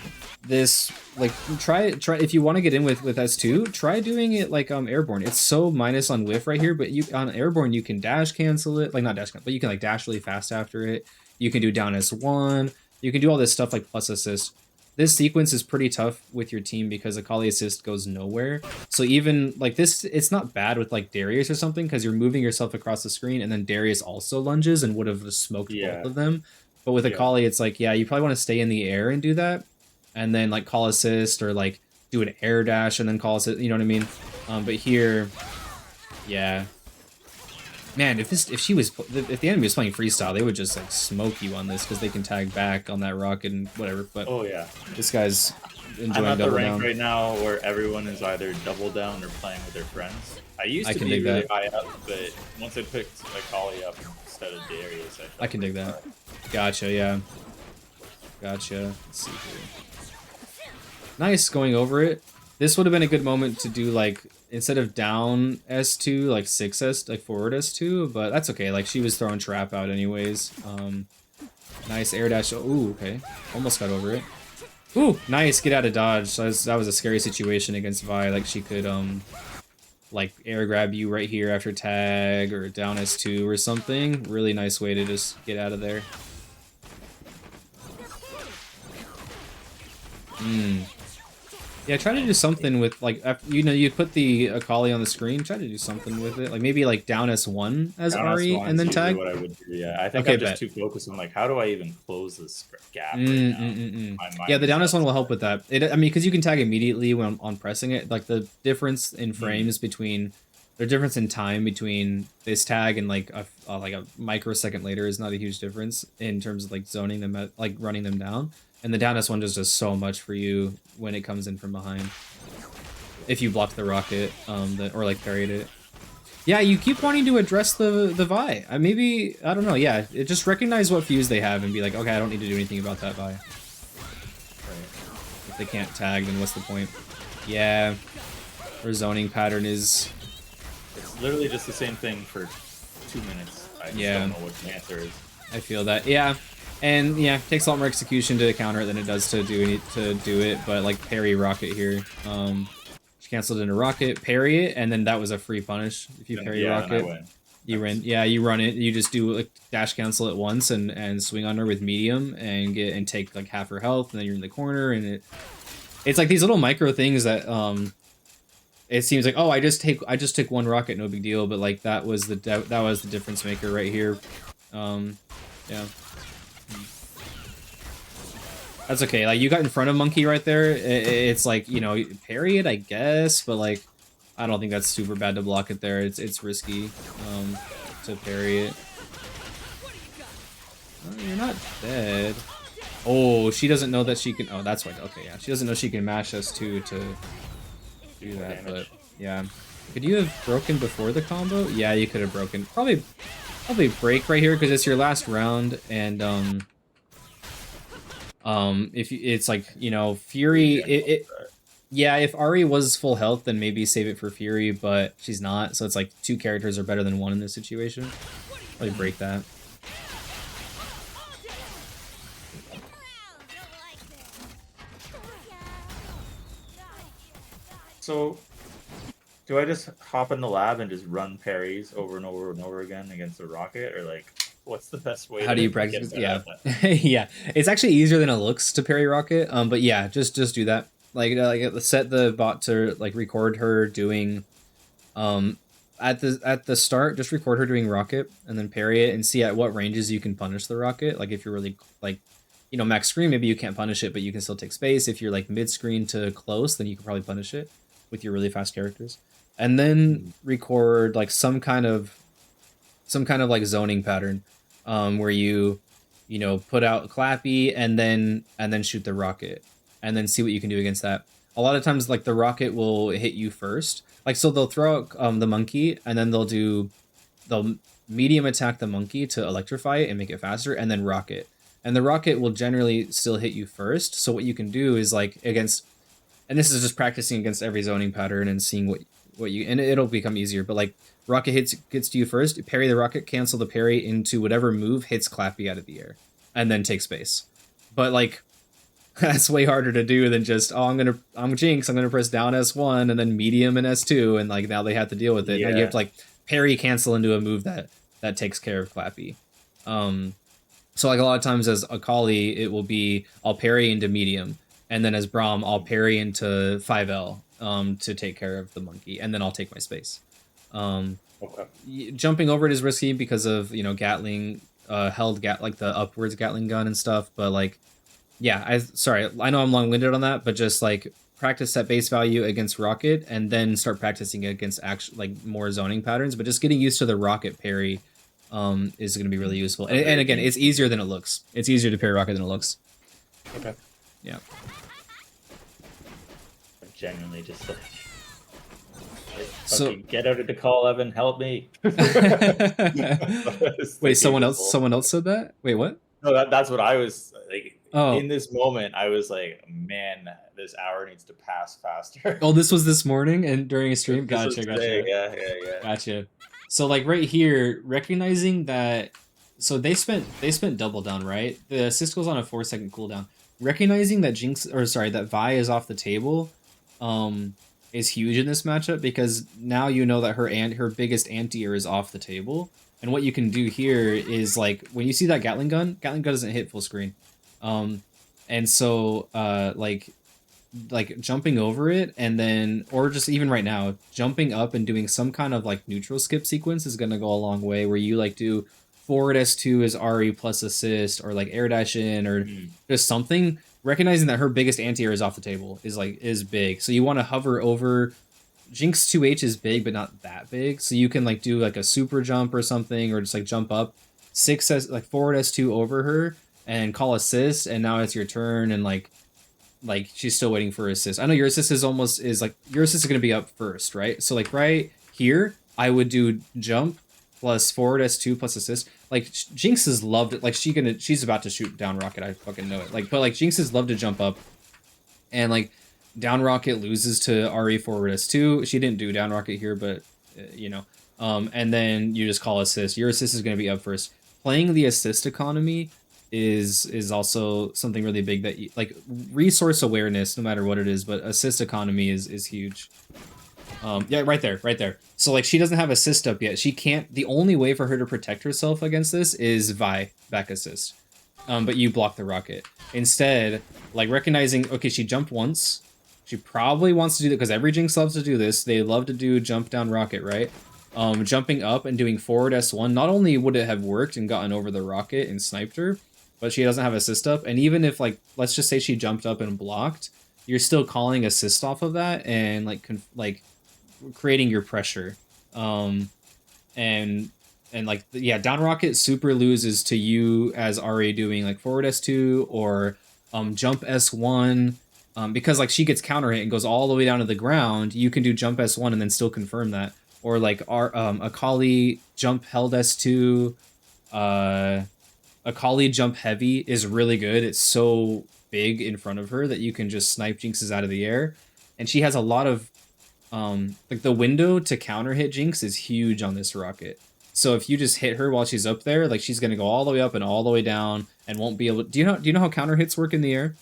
this, like try if you want to get in with S2, try doing it like airborne. It's so minus on whiff right here, but you on airborne you can dash cancel it, like not dash cancel, but you can like dash really fast after it. You can do down S1. You can do all this stuff like plus assist. this sequence is pretty tough with your team because Akali assist goes nowhere. So even like this, it's not bad with like Darius or something because you're moving yourself across the screen and then Darius also lunges and would have just smoked both of them. But with Akali, it's like, yeah, you probably want to stay in the air and do that. And then like call assist or like do an air dash and then call assist, you know what I mean? But here, yeah. Man, if the enemy was playing freestyle, they would just like smoke you on this because they can tag back on that rocket and whatever. But oh yeah, this guy's enjoying I'm at the double rank down right now where everyone is either double down or playing with their friends. I used to be really high up, but once I picked Akali up instead of Darius, I can dig that. Gotcha, yeah. Gotcha. Let's see here. Nice going over it. This would have been a good moment to do like instead of down S2, like 6S, like forward S2, but that's okay. Like she was throwing trap out anyways. Nice air dash. Ooh, okay. Almost got over it. Ooh, nice. Get out of dodge. So that was a scary situation against Vi. Like she could like air grab you right here after tag or down S2 or something. Really nice way to just get out of there. Yeah, try to do something with, like, you know, you put the Akali on the screen, try to do something with it. Like, maybe, like, down S1 as down Ari S1 and then tag? What I would do, yeah. I think I'm just too focused on, like, how do I even close this gap right now? Yeah, the down S1 will help with that. I mean, because you can tag immediately when on pressing it. Like, the difference in frames between... The difference in time between this tag and, like a microsecond later is not a huge difference in terms of, like, zoning them, at, like, running them down. And the down S1 does just so much for you when it comes in from behind. If you blocked the rocket, or like parried it. Yeah, you keep wanting to address the Vi. Maybe, I don't know, yeah. Just recognize what fuse they have and be like, okay, I don't need to do anything about that Vi. Right. If they can't tag, then what's the point? Yeah. Our zoning pattern is... It's literally just the same thing for 2 minutes. I just don't know what the answer is. I feel that, yeah. And yeah, it takes a lot more execution to counter it than it does to do it. But like parry rocket here, she canceled into rocket, parry it, and then that was a free punish. If you parry rocket, you win. Yeah, you run it. You just do like dash cancel it once and swing on her with medium and take like half her health, and then you're in the corner. And it's like these little micro things that it seems like, oh, I just took one rocket, no big deal. But like that was the difference maker right here. Yeah. That's okay. Like, you got in front of Monkey right there. It's like, you know, parry it, I guess, but like, I don't think that's super bad to block it there. It's risky to parry it. Oh, you're not dead. Oh, she doesn't know that she can. Oh, that's why. Okay, yeah, she doesn't know she can mash S2 to do that. But yeah, could you have broken before the combo? Yeah, you could have broken. Probably break right here because it's your last round and if it's like, you know, Fury, yeah, if Ari was full health, then maybe save it for Fury, but she's not, so it's like 2 characters are better than 1 in this situation. Probably break that. So, do I just hop in the lab and just run parries over and over and over again against the rocket, or like, what's the best way? How do you practice? Yeah, yeah. It's actually easier than it looks to parry rocket. But yeah, just do that. Like set the bot to like record her doing, at the start, just record her doing rocket and then parry it and see at what ranges you can punish the rocket. Like if you're really like, you know, max screen, maybe you can't punish it, but you can still take space. If you're like mid screen to close, then you can probably punish it with your really fast characters. And then record like some kind of like zoning pattern. Where you know, put out Clappy and then shoot the rocket and then see what you can do against that. A lot of times, like the rocket will hit you first. Like, so they'll throw out the monkey and then they'll medium attack the monkey to electrify it and make it faster and then rocket. And the rocket will generally still hit you first. So what you can do is like against, and this is just practicing against every zoning pattern and seeing what you, and it'll become easier, but like, rocket gets to you first, parry the rocket, cancel the parry into whatever move hits Clappy out of the air, and then take space. But like, that's way harder to do than just, oh, I'm Jinx, I'm gonna press down S1 and then medium and S2, and like now they have to deal with it. Yeah. Now you have to like parry cancel into a move that takes care of Clappy. So like a lot of times as Akali, it will be I'll parry into medium, and then as Braum, I'll parry into 5L to take care of the monkey, and then I'll take my space. Okay. Jumping over it is risky because of, you know, Gatling, like the upwards Gatling gun and stuff, but like, yeah, sorry, I know I'm long-winded on that, but just like practice at base value against rocket and then start practicing against actual like more zoning patterns, but just getting used to the rocket parry is going to be really useful. And again, it's easier than it looks. It's easier to parry rocket than it looks. Okay. Yeah. I'm genuinely just like, So get out of the call, Evan. Help me. Wait, someone else said that? Wait, what? No, that's what I was like. Oh. In this moment, I was like, man, this hour needs to pass faster. Oh, this was this morning and during a stream? Gotcha. Yeah. Gotcha. So like right here, recognizing that, so they spent double down, right? The assist goes on a 4-second cooldown. Recognizing that that Vi is off the table, is huge in this matchup, because now you know that her biggest anti-air is off the table. And what you can do here is, like, when you see that Gatling gun doesn't hit full screen. And so like jumping over it, and then, or just even right now, jumping up and doing some kind of like neutral skip sequence is gonna go a long way, where you like do forward S2 as RE plus assist, or like air dash in, or just something. Recognizing that her biggest anti-air is off the table is big. So you want to hover over. Jinx 2H is big, but not that big. So you can like do like a super jump or something, or just like jump up 6S, like forward S2 over her and call assist, and now it's your turn, and like she's still waiting for assist. I know your assist is your assist is going to be up first, right? So like right here, I would do jump plus forward S2 plus assist. Like Jinx has loved it. Like she's about to shoot down rocket. I fucking know it. Like, but like Jinx has loved to jump up, and like down rocket loses to RE forward S2. She didn't do down rocket here, but you know, and then you just call assist. Your assist is going to be up first. Playing the assist economy is also something really big, that like resource awareness, no matter what it is, but assist economy is huge. Yeah, right there. So like she doesn't have assist up yet. She can't. The only way for her to protect herself against this is Vi back assist. But you block the rocket. Instead, like recognizing, okay, she jumped once. She probably wants to do that because every Jinx loves to do this. They love to do jump down rocket, right? Jumping up and doing forward S1. Not only would it have worked and gotten over the rocket and sniped her, but she doesn't have assist up. And even if, like, let's just say she jumped up and blocked, you're still calling assist off of that and like creating your pressure. And like, yeah, down rocket super loses to you as RA doing like forward S2 or jump S1, because like she gets counter hit and goes all the way down to the ground. You can do jump S1 and then still confirm that, or like Akali jump held S2. Akali jump heavy is really good. It's so big in front of her that you can just snipe Jinxes out of the air, and she has a lot of like the window to counter hit Jinx is huge on this rocket. So if you just hit her while she's up there, like she's gonna go all the way up and all the way down and won't be able to. Do you know how counter hits work in the air?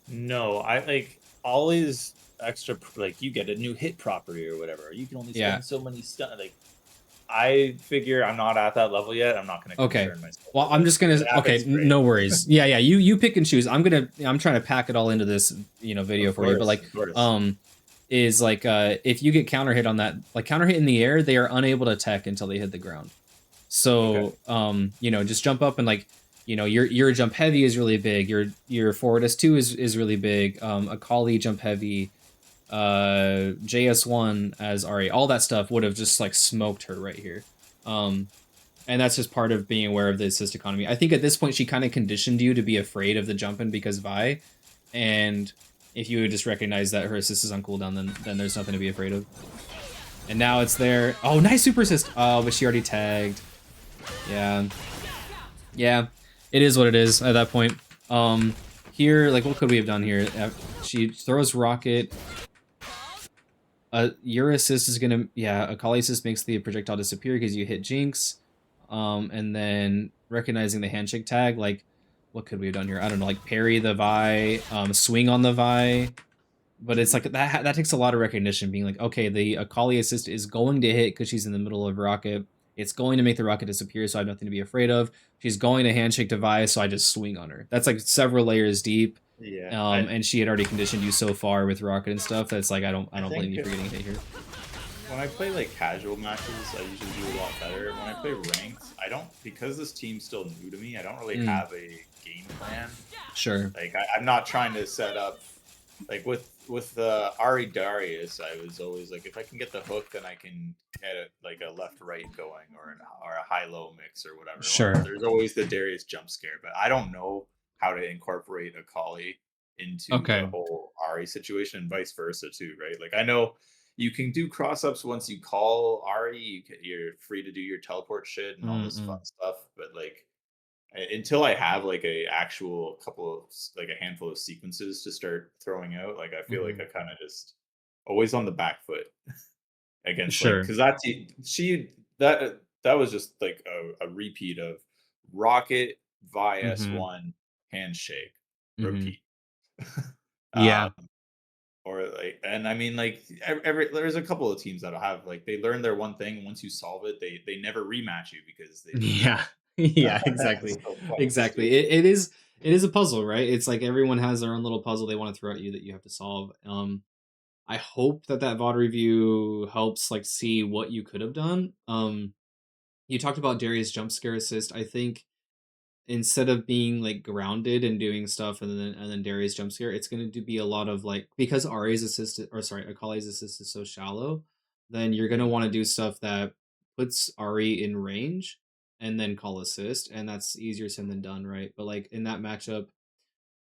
No, I like always extra, like you get a new hit property or whatever. You can only spend so many stun. Like I figure I'm not at that level yet. I'm not gonna concern myself. Well, I'm just gonna no worries. Yeah, you pick and choose. I'm trying to pack it all into this video for you. But like is like if you get counter hit on that, like counter hit in the air, they are unable to tech until they hit the ground. So just jump up and like your jump heavy is really big. Your forward S2 is really big. Akali jump heavy, JS1 as RA, all that stuff would have just like smoked her right here. And that's just part of being aware of the assist economy. I think at this point she kind of conditioned you to be afraid of the jumping because Vi, and if you would just recognize that her assist is on cooldown, then there's nothing to be afraid of. And now it's there. Oh, nice super assist. Oh, but she already tagged. Yeah, it is what it is at that point. Here, like, what could we have done here? She throws rocket. Your assist is gonna, Akali assist makes the projectile disappear because you hit Jinx. And then recognizing the handshake tag, like, what could we have done here? I don't know, like parry the Vi, swing on the Vi. But it's like that takes a lot of recognition, being like, okay, the Akali assist is going to hit because she's in the middle of rocket. It's going to make the rocket disappear, so I have nothing to be afraid of. She's going to handshake to Vi, so I just swing on her. That's like several layers deep. Yeah, And she had already conditioned you so far with rocket and stuff that's like I I don't blame think you for getting hit here. when I play like casual matches, I usually do a lot better. When I play ranked, I don't, because this team's still new to me. I don't really Mm, have a game plan. sure. Like I'm not trying to set up like with Ari Darius. I was always like, if I can get the hook, then I can get it like a left right going or a high low mix or whatever. Or Sure. there's always the Darius jump scare, but I don't know how to incorporate a Kali into the Okay. whole Ari situation and vice versa too, right? Like I know you can do cross ups once you call Ari. You're free to do your teleport shit and all this fun Mm-mm. stuff, but like until I have like a actual couple of like a handful of sequences to start throwing out, like I feel like Hmm. I kind of just always on the back foot against like Sure. because that she that was just like a repeat of Rocket Vias Hmm. one handshake Hmm. repeat. Yeah. um, or like, and I mean, like every there's a couple of teams that'll have like they learn their one thing. Once you solve it, they never rematch you because they learned Yeah. Yeah, it. It's exactly. so funny to Exactly. see. It is a puzzle, right? It's like everyone has their own little puzzle they want to throw at you that you have to solve. I hope that that VOD review helps like see what you could have done. You talked about Darius jump scare assist. I think instead of being like grounded and doing stuff and then Darius jump scare, it's going to be a lot of like because Ari's assist or sorry, Akali's assist is so shallow, then you're going to want to do stuff that puts Ari in range and then call assist, and that's easier said than done, right? But like in that matchup,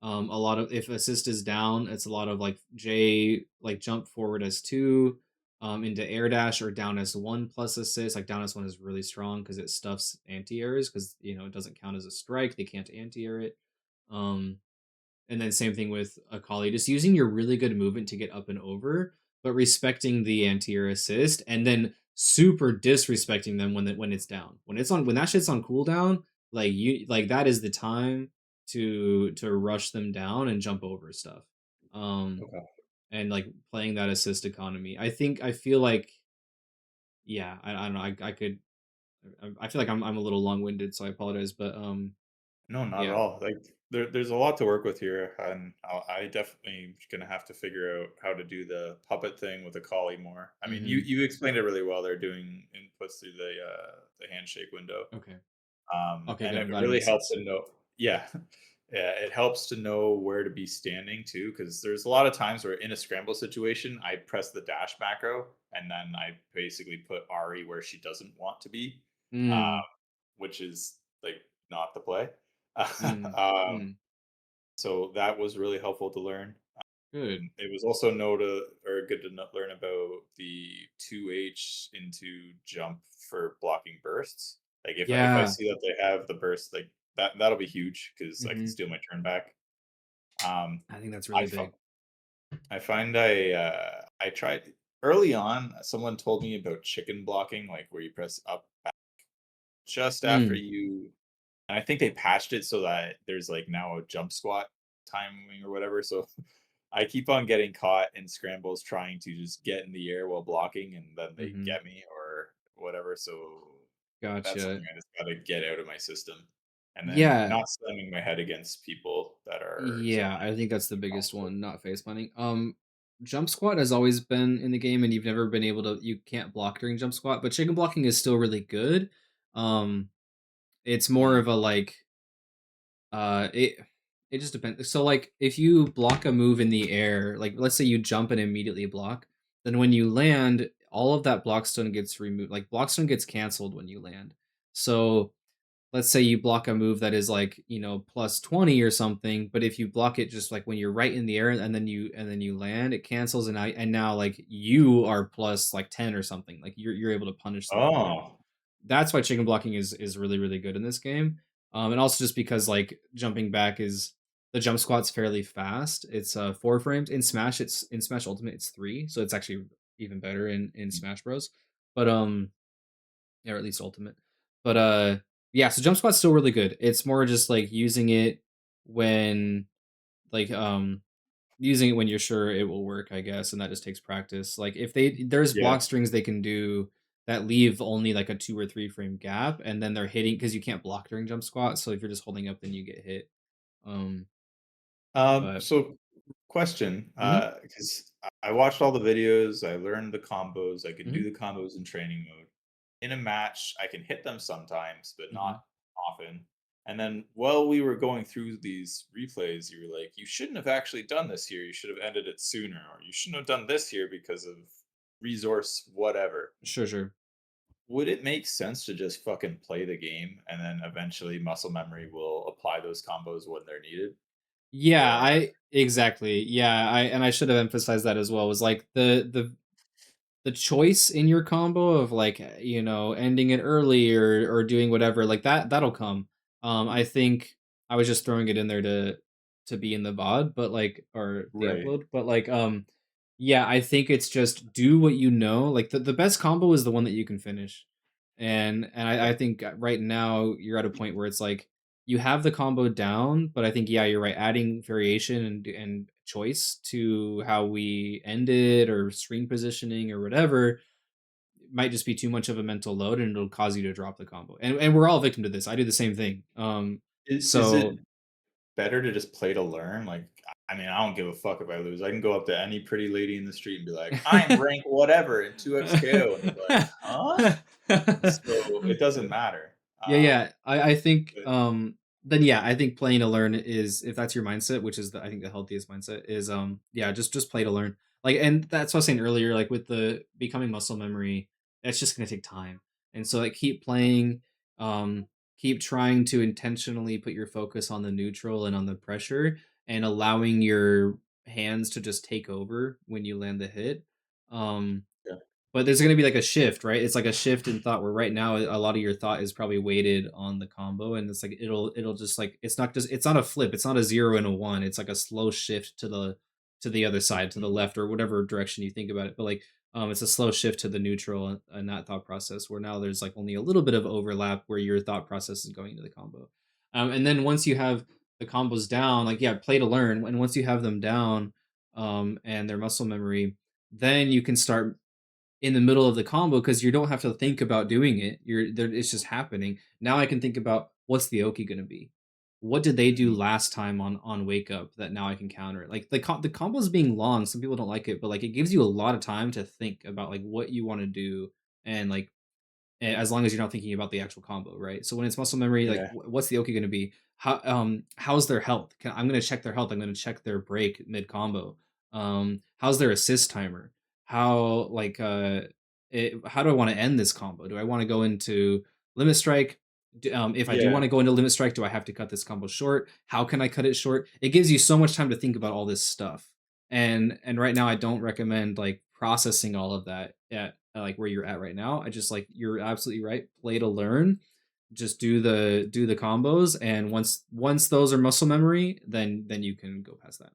a lot of if assist is down, it's a lot of like J like jump forward as two, into air dash or down as one plus assist. Like down as one is really strong because it stuffs anti airs because you know it doesn't count as a strike. They can't anti air it. Um, and then same thing with Akali, just using your really good movement to get up and over, but respecting the anti-air assist, and then super disrespecting them when it's down. When it's on when that shit's on cooldown, like you like that is the time to rush them down and jump over stuff. Um Okay. and like playing that assist economy. I feel like yeah, I don't know. I could I feel like I'm a little long-winded, so I apologize, but No, not at yeah. all. Like there's a lot to work with here, and I definitely gonna have to figure out how to do the puppet thing with the collie more. I mean, Mhm. you explained it really well. They're doing inputs through the handshake window, Okay. Okay, and good. it I'm glad it really makes helps sense. to know. Yeah, yeah, it helps to know where to be standing too, because there's a lot of times where in a scramble situation, I press the dash macro, and then I basically put Ari where she doesn't want to be, uh, Mm. which is like not the play. Mm. um, Mm. so that was really helpful to learn. Good. It was also good to learn about the 2H into jump for blocking bursts. Like if I Yeah. see that they have the burst, like that'll be huge because I can Mhm. steal my turn back. Um, I think that's I really fi- big. I find I tried early on. Someone told me about chicken blocking, like where you press up just after Mm. you. And I think they patched it so that there's like now a jump squat timing or whatever. So I keep on getting caught in scrambles trying to just get in the air while blocking, and then they Mhm. get me or whatever. So that's something Gotcha. I just gotta get out of my system. And then Yeah. not slamming my head against people that are Yeah, zoning I think that's the would biggest also. one, not face planting. Jump squat has always been in the game and you've never been able to you can't block during jump squat, but chicken blocking is still really good. Um it's more Mm. of a like it it just depends. So like if you block a move in the air, like let's say you jump and immediately block, then when you land, all of that blockstone gets removed. Like blockstone gets canceled when you land. So let's say you block a move that is like, you know, plus 20 or something, but if you block it just like when you're right in the air and then you land, it cancels and now like you are plus like 10 or something. Like you're able to punish that move. Oh, That's why chicken blocking is really really good in this game. And also just because like jumping back is the jump squat's fairly fast. It's 4 frames in Smash. It's in Smash Ultimate. It's 3, so it's actually even better in Smash Bros. But or at least Ultimate. But yeah. So jump squat's still really good. It's more just like using it when like using it when you're sure it will work, I guess, and that just takes practice. Like if there's yeah. block strings they can do that leave only like a 2 or 3 frame gap, and then they're hitting because you can't block during jump squat. So if you're just holding up, then you get hit. Um, But So question, mhm, because I watched all the videos, I learned the combos, I can do mhm, the combos in training mode. In a match, I can hit them sometimes, but mhm. not often. And then while we were going through these replays, you were like, "You shouldn't have actually done this here. You should have ended it sooner, or you shouldn't have done this here because of resource whatever." Sure, sure. Would it make sense to just fucking play the game and then eventually muscle memory will apply those combos when they're needed? Yeah, Or I exactly. Yeah, I should have emphasized that as well. Was like the choice in your combo of like ending it early or doing whatever like that'll come. I think I was just throwing it in there to be in the VOD, but like or the right. upload, but like yeah, I think it's just do what you know. Like the best combo is the one that you can finish. And I think right now you're at a point where it's like you have the combo down, but I think yeah, you're right. Adding variation and choice to how we end it or screen positioning or whatever might just be too much of a mental load and it'll cause you to drop the combo. And we're all victim to this. I do the same thing. Is it So better to just play to learn? Like, I mean, I don't give a fuck if I lose. I can go up to any pretty lady in the street and be like, "I'm rank whatever in 2x KO," and they'll be like, "Huh?" So it doesn't matter. Yeah, yeah. I think But then yeah, I think playing to learn is if that's your mindset, which is I think the healthiest mindset is yeah, just play to learn. Like and that's what I was saying earlier, like with the becoming muscle memory, that's just gonna take time. And so like keep playing, keep trying to intentionally put your focus on the neutral and on the pressure and allowing your hands to just take over when you land the hit. Um yeah, but there's gonna be like a shift, right? It's like a shift in thought where right now a lot of your thought is probably weighted on the combo, and it's like it'll just like it's not a flip, it's not a 0 and a 1. It's like a slow shift to the other side, to the mhm, left or whatever direction you think about it. But like it's a slow shift to the neutral and that thought process where now there's like only a little bit of overlap where your thought process is going into the combo. And then once you have the combos down, like yeah, play to learn, and once you have them down, and their muscle memory, then you can start in the middle of the combo because you don't have to think about doing it. You're there, it's just happening. Now I can think about what's the Oki gonna be? What did they do mhm, last time on Wake Up that now I can counter it? Like the combos being long, some people don't like it, but like it gives you a lot of time to think about like what you want to do and like as long as you're not thinking about the actual combo, right? So when it's muscle memory, like yeah, what's the Oki going to be? How's their health? I'm going to check their health. I'm going to check their break mid combo. How's their assist timer? How like how do I want to end this combo? Do I want to go into limit strike? If I do want yeah. to go into limit strike, do I have to cut this combo short? How can I cut it short? It gives you so much time to think about all this stuff. And right now I don't recommend like processing all of that at like where you're at right now. I just like you're absolutely right. Play to learn. Just do the combos, and once those are muscle memory, then you can go past that.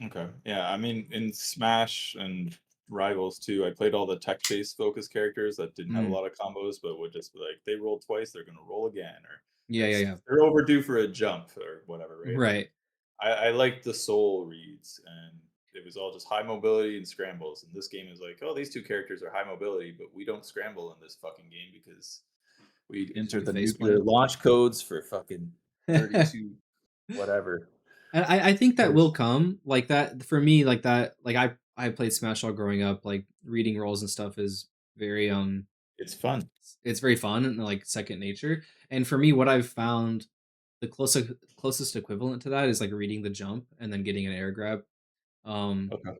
Okay. Yeah, I mean, in Smash and Rivals too, I played all the tech-based focus characters that didn't have a Mm. lot of combos, but would just be like, they rolled twice, they're gonna roll again, or Yeah, yeah, yeah. they're overdue for a jump or whatever, right? Like, Right. I liked the soul reads, and it was all just high mobility and scrambles. And this game is like, oh, these two characters are high mobility, but we don't scramble in this fucking game because we Because entered you the face nuclear plant. launch codes for fucking 32 whatever. And I think that will It's come like that for me like that like I played Smash all growing up like reading roles and stuff is very it's fun. it's very fun and like second nature. And for me, what I've found the closest equivalent to that is like reading the jump and then getting an air grab. Um, Okay.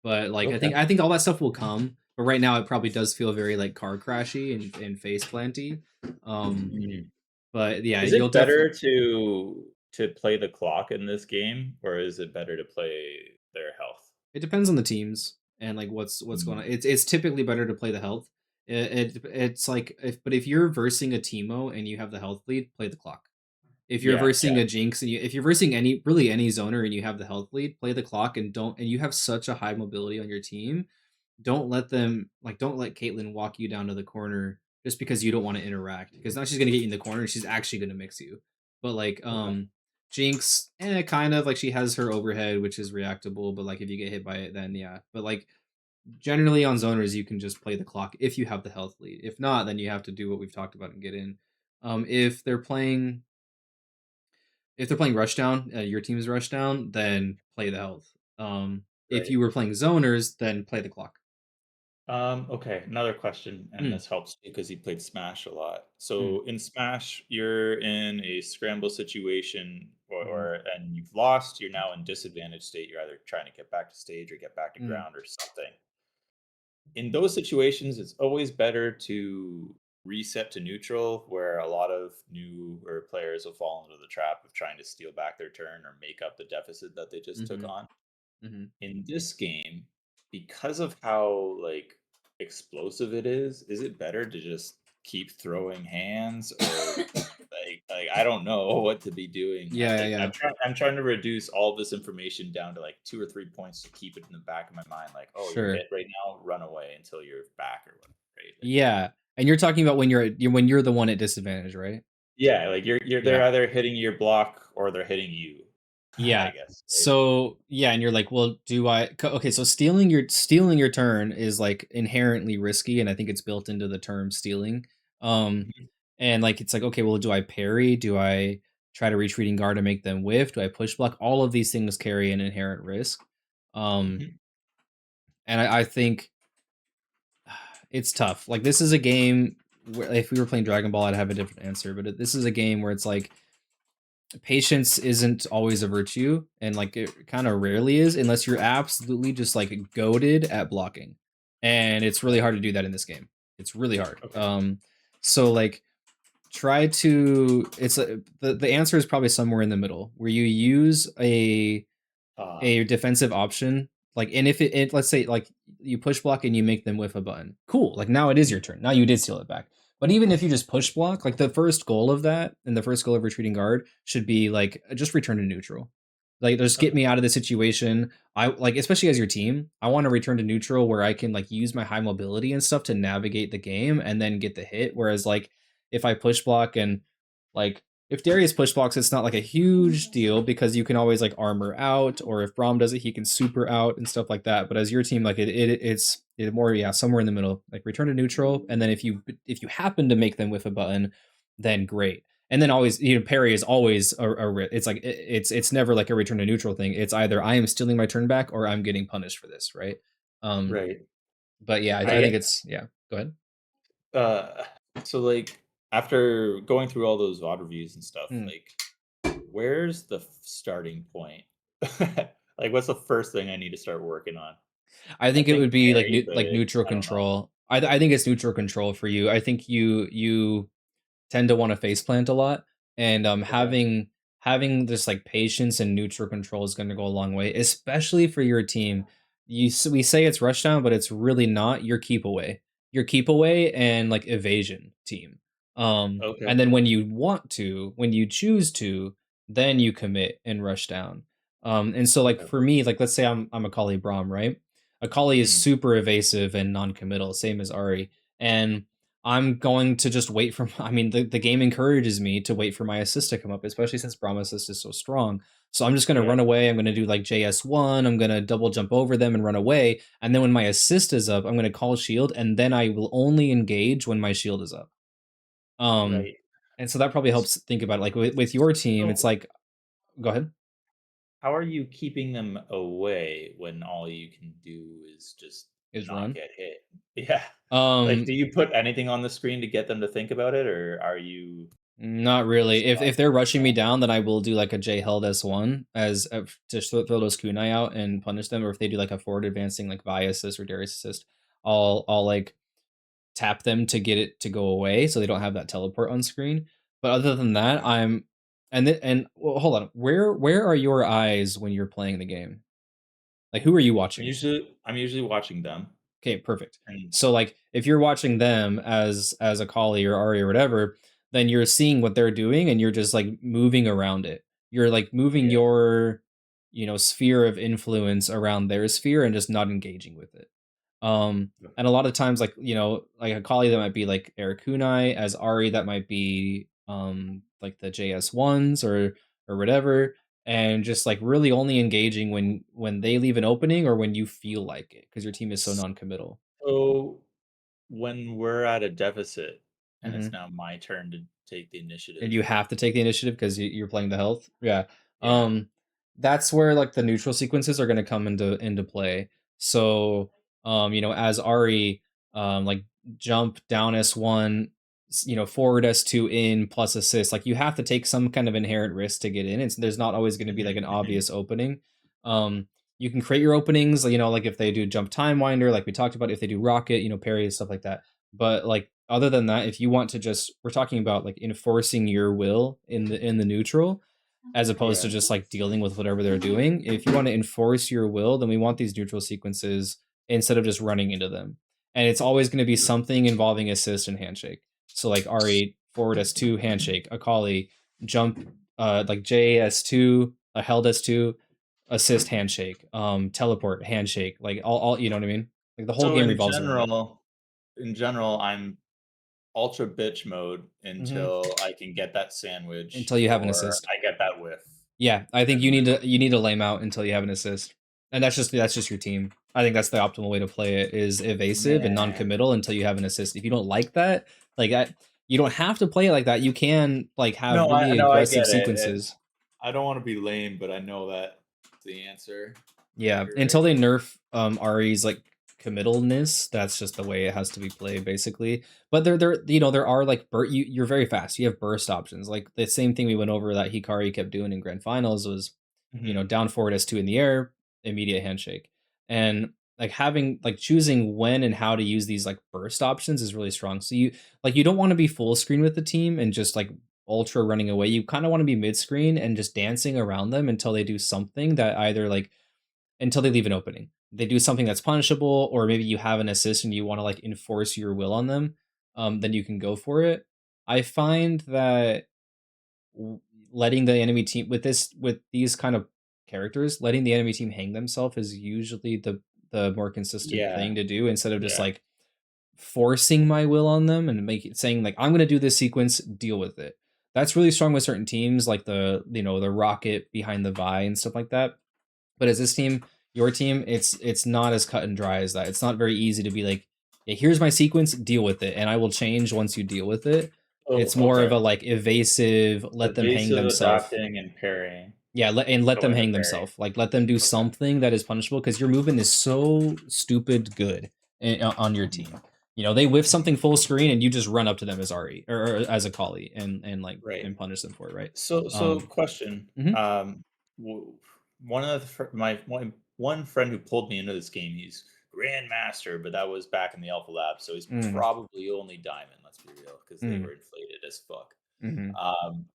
but like Okay. I think all that stuff will come. But right now, it probably does feel very like car crashy and face planty. Um, Mhm. but yeah, Is you'll it definitely. better to play the clock in this game, or is it better to play their health? It depends on the teams and like what's going on. Mm. It's typically better to play the health. It's like if you're versing a Teemo and you have the health lead, play the clock. If you're Yeah, versing a Jinx and if you're versing any zoner and you have the health lead, play the clock and don't and you have such a high mobility on your team, don't let Caitlyn walk you down to the corner just because you don't want to interact because now she's gonna get you in the corner and she's actually gonna mix you. But like Okay. Jinx, kind of like she has her overhead which is reactable, but like if you get hit by it, then yeah. But like generally on zoners you can just play the clock if you have the health lead. If not, then you have to do what we've talked about and get in. If they're playing If they're playing rushdown, your team's rushdown, then play the health. If Right. you were playing zoners, then play the clock. Okay, another question, and Mm, this helps because he played Smash a lot. mm, So in Smash, you're in a scramble situation, mhm, and you've lost. You're now in disadvantaged state. You're either trying to get back to stage or get back to mm, ground or something. In those situations, it's always better to reset to neutral, where a lot of newer players will fall into the trap of trying to steal back their turn or make up the deficit that they just took mhm, on. mhm. In this game, because of how like explosive it is it better to just keep throwing hands, or like I don't know what to be doing. Yeah, yeah, yeah. I'm trying to reduce all this information down to like 2 or 3 points to keep it in the back of my mind. Like, oh, you're Sure. hit right now, run away until you're back or whatever. Right? Like, Yeah, and you're talking about when you're the one at disadvantage, right? yeah, like you're they're Yeah. either hitting your block or they're hitting you. I Yeah. guess. Right? So yeah, and you're like, well, do I? Okay, so stealing your turn is like inherently risky, and I think it's built into the term stealing. Um, Mhm, and like it's like, okay, well, do I parry? Do I try to retreating guard to make them whiff? Do I push block? All of these things carry an inherent risk. Um, mhm. and I think it's tough. Like this is a game where if we were playing Dragon Ball, I'd have a different answer. But this is a game where it's like patience isn't always a virtue, and like it kind of rarely is unless you're absolutely just like goaded at blocking, and it's really hard to do that in this game. It's really hard. Okay. So like try to. The answer is probably somewhere in the middle where you use Uh, a defensive option. Like, and if let's say like you push block and you make them with a button, cool. Like now it is your turn. Now you did steal it back. But even if you just push block, like the first goal of that and the first goal of retreating guard should be like just return to neutral. Like just get okay. me out of the situation. I like, especially as your team, I want to return to neutral where I can like use my high mobility and stuff to navigate the game and then get the hit. Whereas like if I push block and like if Darius push blocks, it's not like a huge deal because you can always like armor out, or if Braum does it, he can super out and stuff like that. But as your team, like it's more somewhere in the middle, like return to neutral, and then if you happen to make them with a button, then great. And then always parry is always it's like it's never like a return to neutral thing. It's either I am stealing my turn back or I'm getting punished for this, right? Um, Right. but yeah, I think I it's yeah. Go ahead. Uh, so like after going through all those VOD reviews and stuff, Hmm. like where's the starting point? Like, what's the first thing I need to start working on? I I think it think would be like Perry, like but neutral I don't know. control. I think it's neutral control for you. I think you tend to want to face plant a lot, and Okay. having this like patience and neutral control is going to go a long way, especially for your team. We say it's rushdown, but it's really not. Your keep away and like evasion team. Okay. And then when you choose to, then you commit and rush down. And so like Okay. for me, like let's say I'm a Kali Braum, right? Akali is Mhm. super evasive and non-committal, same as Ari, and I'm going to just wait for. I mean, the game encourages me to wait for my assist to come up, especially since Brahma assist is so strong. So I'm just going to Yeah. run away. I'm going to do like JS1. I'm going to double jump over them and run away. And then when my assist is up, I'm going to call shield, and then I will only engage when my shield is up. Um, Right. and so that probably helps think about it. Like with your team, it's So like, go ahead, how are you keeping them away when all you can do is just is not run. get hit? Yeah. Like, Um, do you put anything on the screen to get them to think about it, or are you Not really. just If not? they're rushing me down, then I will do like a J held S1 as to throw those kunai out and punish them. Or if they do like a forward advancing like Vi assist or Darius assist, I'll like tap them to get it to go away so they don't have that teleport on screen. But other than that, and well, hold on. Where are your eyes when you're playing the game? Like who are you watching? I'm usually watching them, Okay, perfect. and So like if you're watching them as a Kali or Ari or whatever, then you're seeing what they're doing and you're just like moving around it. You're like moving yeah. your sphere of influence around their sphere and just not engaging with it. And a lot of times like, like a Kali that might be like Eric Kunai, as Ari that might be like the JS1s or whatever, and just like really only engaging when they leave an opening or when you feel like it because your team is so non-committal. So when we're at a deficit and it's now my turn to take the initiative. And you have to take the initiative because you're playing the health. Yeah. Yeah. That's where like the neutral sequences are going to come into play. So, as Ari, like jump down S1, forward S2 in plus assist. Like you have to take some kind of inherent risk to get in. There's not always going to be like an obvious opening. You can create your openings, like if they do jump time winder, like we talked about, if they do rocket, parry, stuff like that. But like other than that, if you want to we're talking about like enforcing your will in the neutral, as opposed to Yeah. just like dealing with whatever they're doing. If you want to enforce your will, then we want these neutral sequences instead of just running into them. And it's always going to be something involving assist and handshake. So like R8, forward S2, handshake, Akali, jump, like JS2, a held S2, assist, handshake, teleport, handshake, like all you know what I mean? Like the whole So game revolves around it. in general, I'm ultra bitch mode Mhm. until I can get that sandwich Until you have an or assist. I get that whiff. Yeah, I think And then you need to lame out until you have an assist, and that's just your team. I think that's the optimal way to play it is evasive and man, non-committal until you have an assist. If you don't like that, like you don't have to play it like that. You can like have no, really I aggressive get it. And sequences. I don't want to be lame, but I know that the answer. Yeah, You're until right. they nerf Ari's like committalness, that's just the way it has to be played basically. But there are like you're very fast. You have burst options. Like the same thing we went over that Hikari kept doing in grand finals was Mhm. down forward S2 in the air, immediate handshake. And like having like choosing when and how to use these like burst options is really strong. So you don't want to be full screen with the team and just like ultra running away. You kind of want to be mid screen and just dancing around them until they do something that either like until they leave an opening. They do something that's punishable, or maybe you have an assist and you want to like enforce your will on them, then you can go for it. I find that letting the enemy team with these kind of characters, letting the enemy team hang themselves is usually the more consistent Yeah, thing to do instead of just yeah, like forcing my will on them and saying like I'm gonna do this sequence, deal with it. That's really strong with certain teams like the rocket behind the Vi and stuff like that. But as this team, your team, it's not as cut and dry as that. It's not very easy to be like, yeah, here's my sequence, deal with it, and I will change once you deal with it. oh, It's more of okay. a like evasive, let them hang Evasive, themselves. adapting, and parrying. Yeah, let them Going to hang parry. themselves. Like let them do Okay. something that is punishable because your movement is so stupid good on your Mhm. team. They whiff something full screen and you just run up to them as Ari or as a Kali and like Right. and punish them for it, right? So question. Mhm. W- One of my one friend who pulled me into this game, he's grandmaster, but that was back in the alpha lab, so he's Mm, probably only diamond. Let's be real, because they mm, were inflated as fuck. mhm. Um,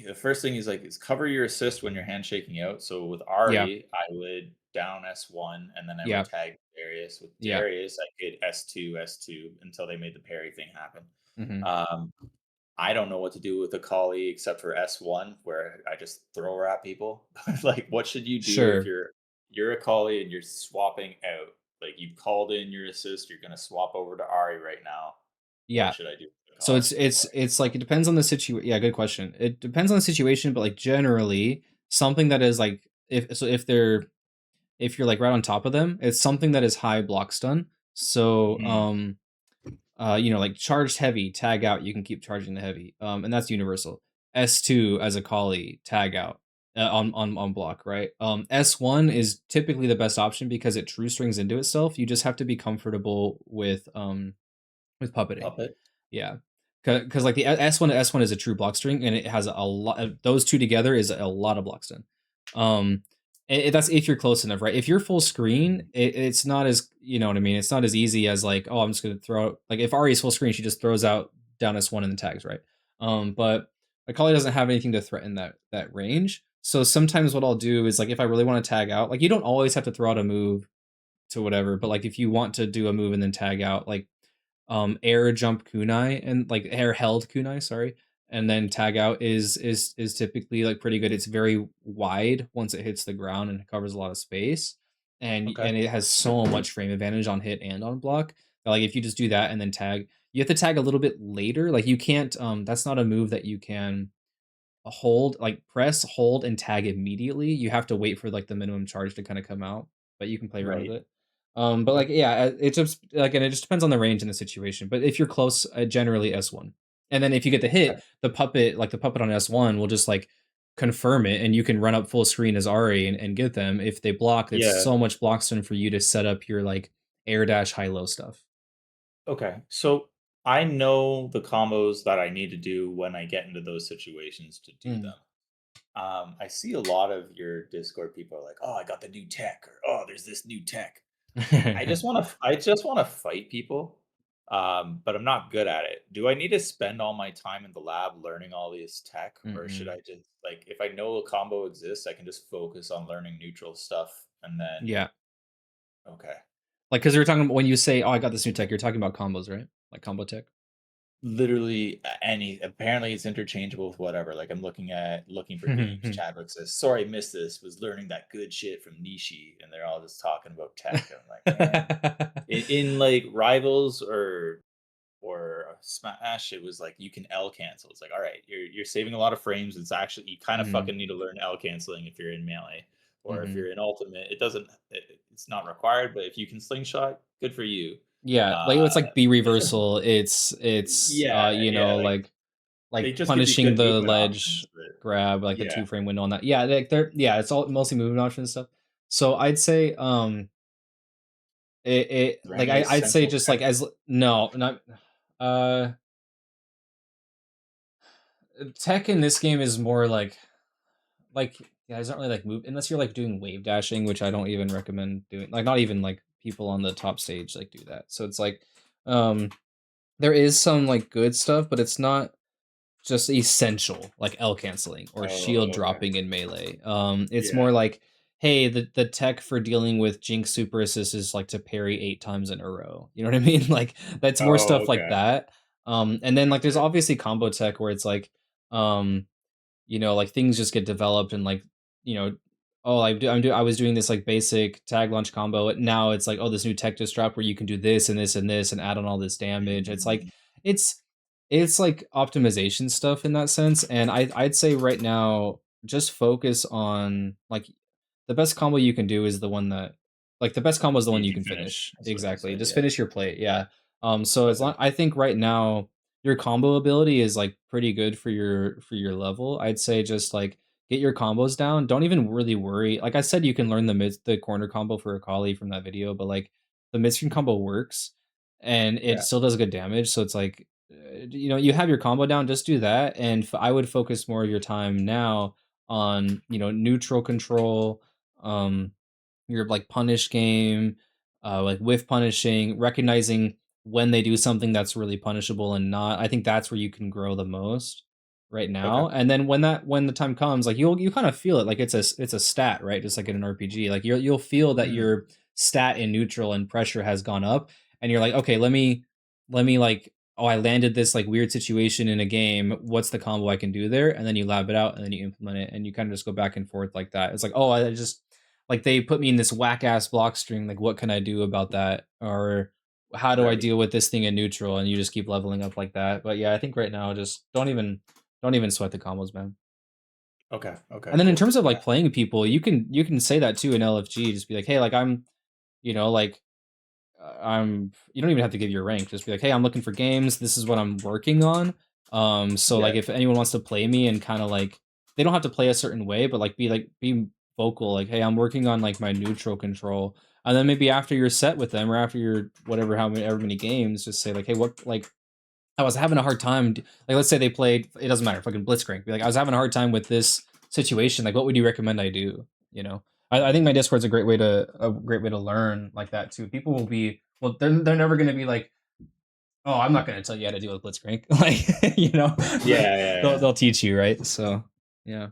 the first thing he's like is cover your assist when you're handshaking out. So with Yeah, Ari, I would down S1 and then I would yeah, tag Darius. With yeah. Darius, I could S2 until they made the parry thing happen. Mhm. Um, I don't know what to do with a collie except for S1, where I just throw her at people. Like, what should you do if Sure. you're a collie and you're swapping out? Like, you've called in your assist, you're gonna swap over to Ari right now. What Yeah. should I do with a So collie? it's like it depends on the situation. Yeah, good question. It depends on the situation, but like generally something that is like if you're like right on top of them, it's something that is high block stun. So Mhm. like charged heavy, tag out, you can keep charging the heavy. And that's universal. S2 as a collie, tag out on block, right? S1 is typically the best option because it true strings into itself. You just have to be comfortable with puppeting. Puppet. Yeah. Because like the S1 is a true block string and it has a lot of those two together is a lot of block stun. Um that's if you're close enough, right? If you're full screen, it's not as you know what I mean. It's not as easy as like, oh, I'm just gonna throw out like if Ari is full screen, she just throws out down S1 in the tags, right? But Akali doesn't have anything to threaten that range. So sometimes what I'll do is like if I really want to tag out, like you don't always have to throw out a move to whatever, but like if you want to do a move and then tag out, like air jump kunai and like air held kunai, sorry, and then tag out is typically like pretty good. It's very wide once it hits the ground and it covers a lot of space, Okay. and it has so much frame advantage on hit and on block. That, like if you just do that and then tag, you have to tag a little bit later. Like you can't that's not a move that you can hold like press hold and tag immediately. You have to wait for like the minimum charge to kind of come out, but you can play around with Right. it. But like, yeah, it just like, and it just depends on the range and the situation. But if you're close, generally S1. And then if you get the hit, Okay. the puppet on S1 will just like confirm it, and you can run up full screen as Ari and get them. If they block, it's Yeah. so much block stun for you to set up your like air dash high low stuff. Okay. So I know the combos that I need to do when I get into those situations to do Mm. them. I see a lot of your Discord people are like, "Oh, I got the new tech," or "Oh, there's this new tech." I just want to fight people, but I'm not good at it. Do I need to spend all my time in the lab learning all this tech, or should Mm-mm. I just like if I know a combo exists, I can just focus on learning neutral stuff and then Yeah, okay. like because we were talking about when you say, "Oh, I got this new tech," you're talking about combos, right? Like combo tech. Literally any apparently it's interchangeable with whatever. Like I'm looking for games. Chadwick says, "Sorry, I missed this. Was learning that good shit from Nishi," and they're all just talking about tech. I'm like, man, in like rivals or Smash, it was like you can L cancel. It's like, all right, you're saving a lot of frames. It's actually you kind of Mhm, fucking need to learn L canceling if you're in melee, or if mhm. you're in ultimate. It doesn't. It's not required, but if you can slingshot, good for you. Yeah, like, Uh, it's like B reversal, it's, yeah, you yeah, know, they like just give you punishing good the movement ledge options, but grab, like the yeah, 2 frame window on that. Yeah, like, they're yeah, it's all mostly movement options and stuff. So, I'd say, it is there like, any I'd say essential just, tech? like, as no, not uh, tech in this game is more like, yeah, it's not really, like, move unless you're, like, doing wave dashing, which I don't even recommend doing, like, not even, like, people on the top stage, like, do that. So, it's like, um, there is some, like, good stuff, but it's not just essential, like L canceling or shield Oh, okay. dropping in melee. It's Yeah. more like, hey, the tech for dealing with Jinx super assist is like to parry 8 times in a row. You know what I mean? Like that's more Oh, stuff like okay. that. And then like there's Gotcha. obviously combo tech where it's like, um, like things just get developed and like, you know, oh, I was doing this like basic tag launch combo. Now it's like, oh, this new tech just dropped where you can do this and this and this and add on all this damage. It's like Mm, it's it's like optimization stuff in that sense. And I'd say right now, just focus on like the best combo you can do is the one that like the best combo is the one you you can can finish. finish. That's what you Exactly. said. Just Yeah. finish your plate. Yeah. So as Okay. long I think right now your combo ability is like pretty good for your level. I'd say just like get your combos down. Don't even really worry. Like I said, you can learn the corner combo for Akali from that video, but like the mid-screen combo works and it Yeah. still does good damage. So it's like, you have your combo down, just do that. And I would focus more of your time now on, neutral control, um, your like punish game, like whiff punishing, recognizing when they do something that's really punishable and not. I think that's where you can grow the most right Okay. now. And then when the time comes, like you kind of feel it, like it's a stat, right? Just like in an RPG, like you'll feel that Mm, your stat in neutral and pressure has gone up, and you're like, okay, let me like, oh, I landed this like weird situation in a game. What's the combo I can do there? And then you lab it out and then you implement it and you kind of just go back and forth like that. It's like, oh, I just like they put me in this whack ass block string. Like, what can I do about that? Or how do I right. deal with this thing in neutral? And you just keep leveling up like that. But yeah, I think right now just don't even sweat the combos, man. Okay. Okay. And then in Cool. terms of Yeah. like playing people, you can say that too in LFG. Just be like, hey, like like you don't even have to give your rank. Just be like, hey, I'm looking for games. This is what I'm working on. So Yeah. like if anyone wants to play me and kind of like they don't have to play a certain way, but be vocal, like, hey, I'm working on like my neutral control. And then maybe after you're set with them or after your whatever however many games, just say like, hey, what like I was having a hard time. Like, let's say they played, it doesn't matter, fucking Blitzcrank. Be like, I was having a hard time with this situation. Like, what would you recommend I do? I think my Mm, Discord's a great way to learn like that too. People will be, well, they're never gonna be like, oh, I'm not gonna tell you how to deal with Blitzcrank. Like, yeah. Yeah. they'll Yeah. they'll teach you, right? So, yeah.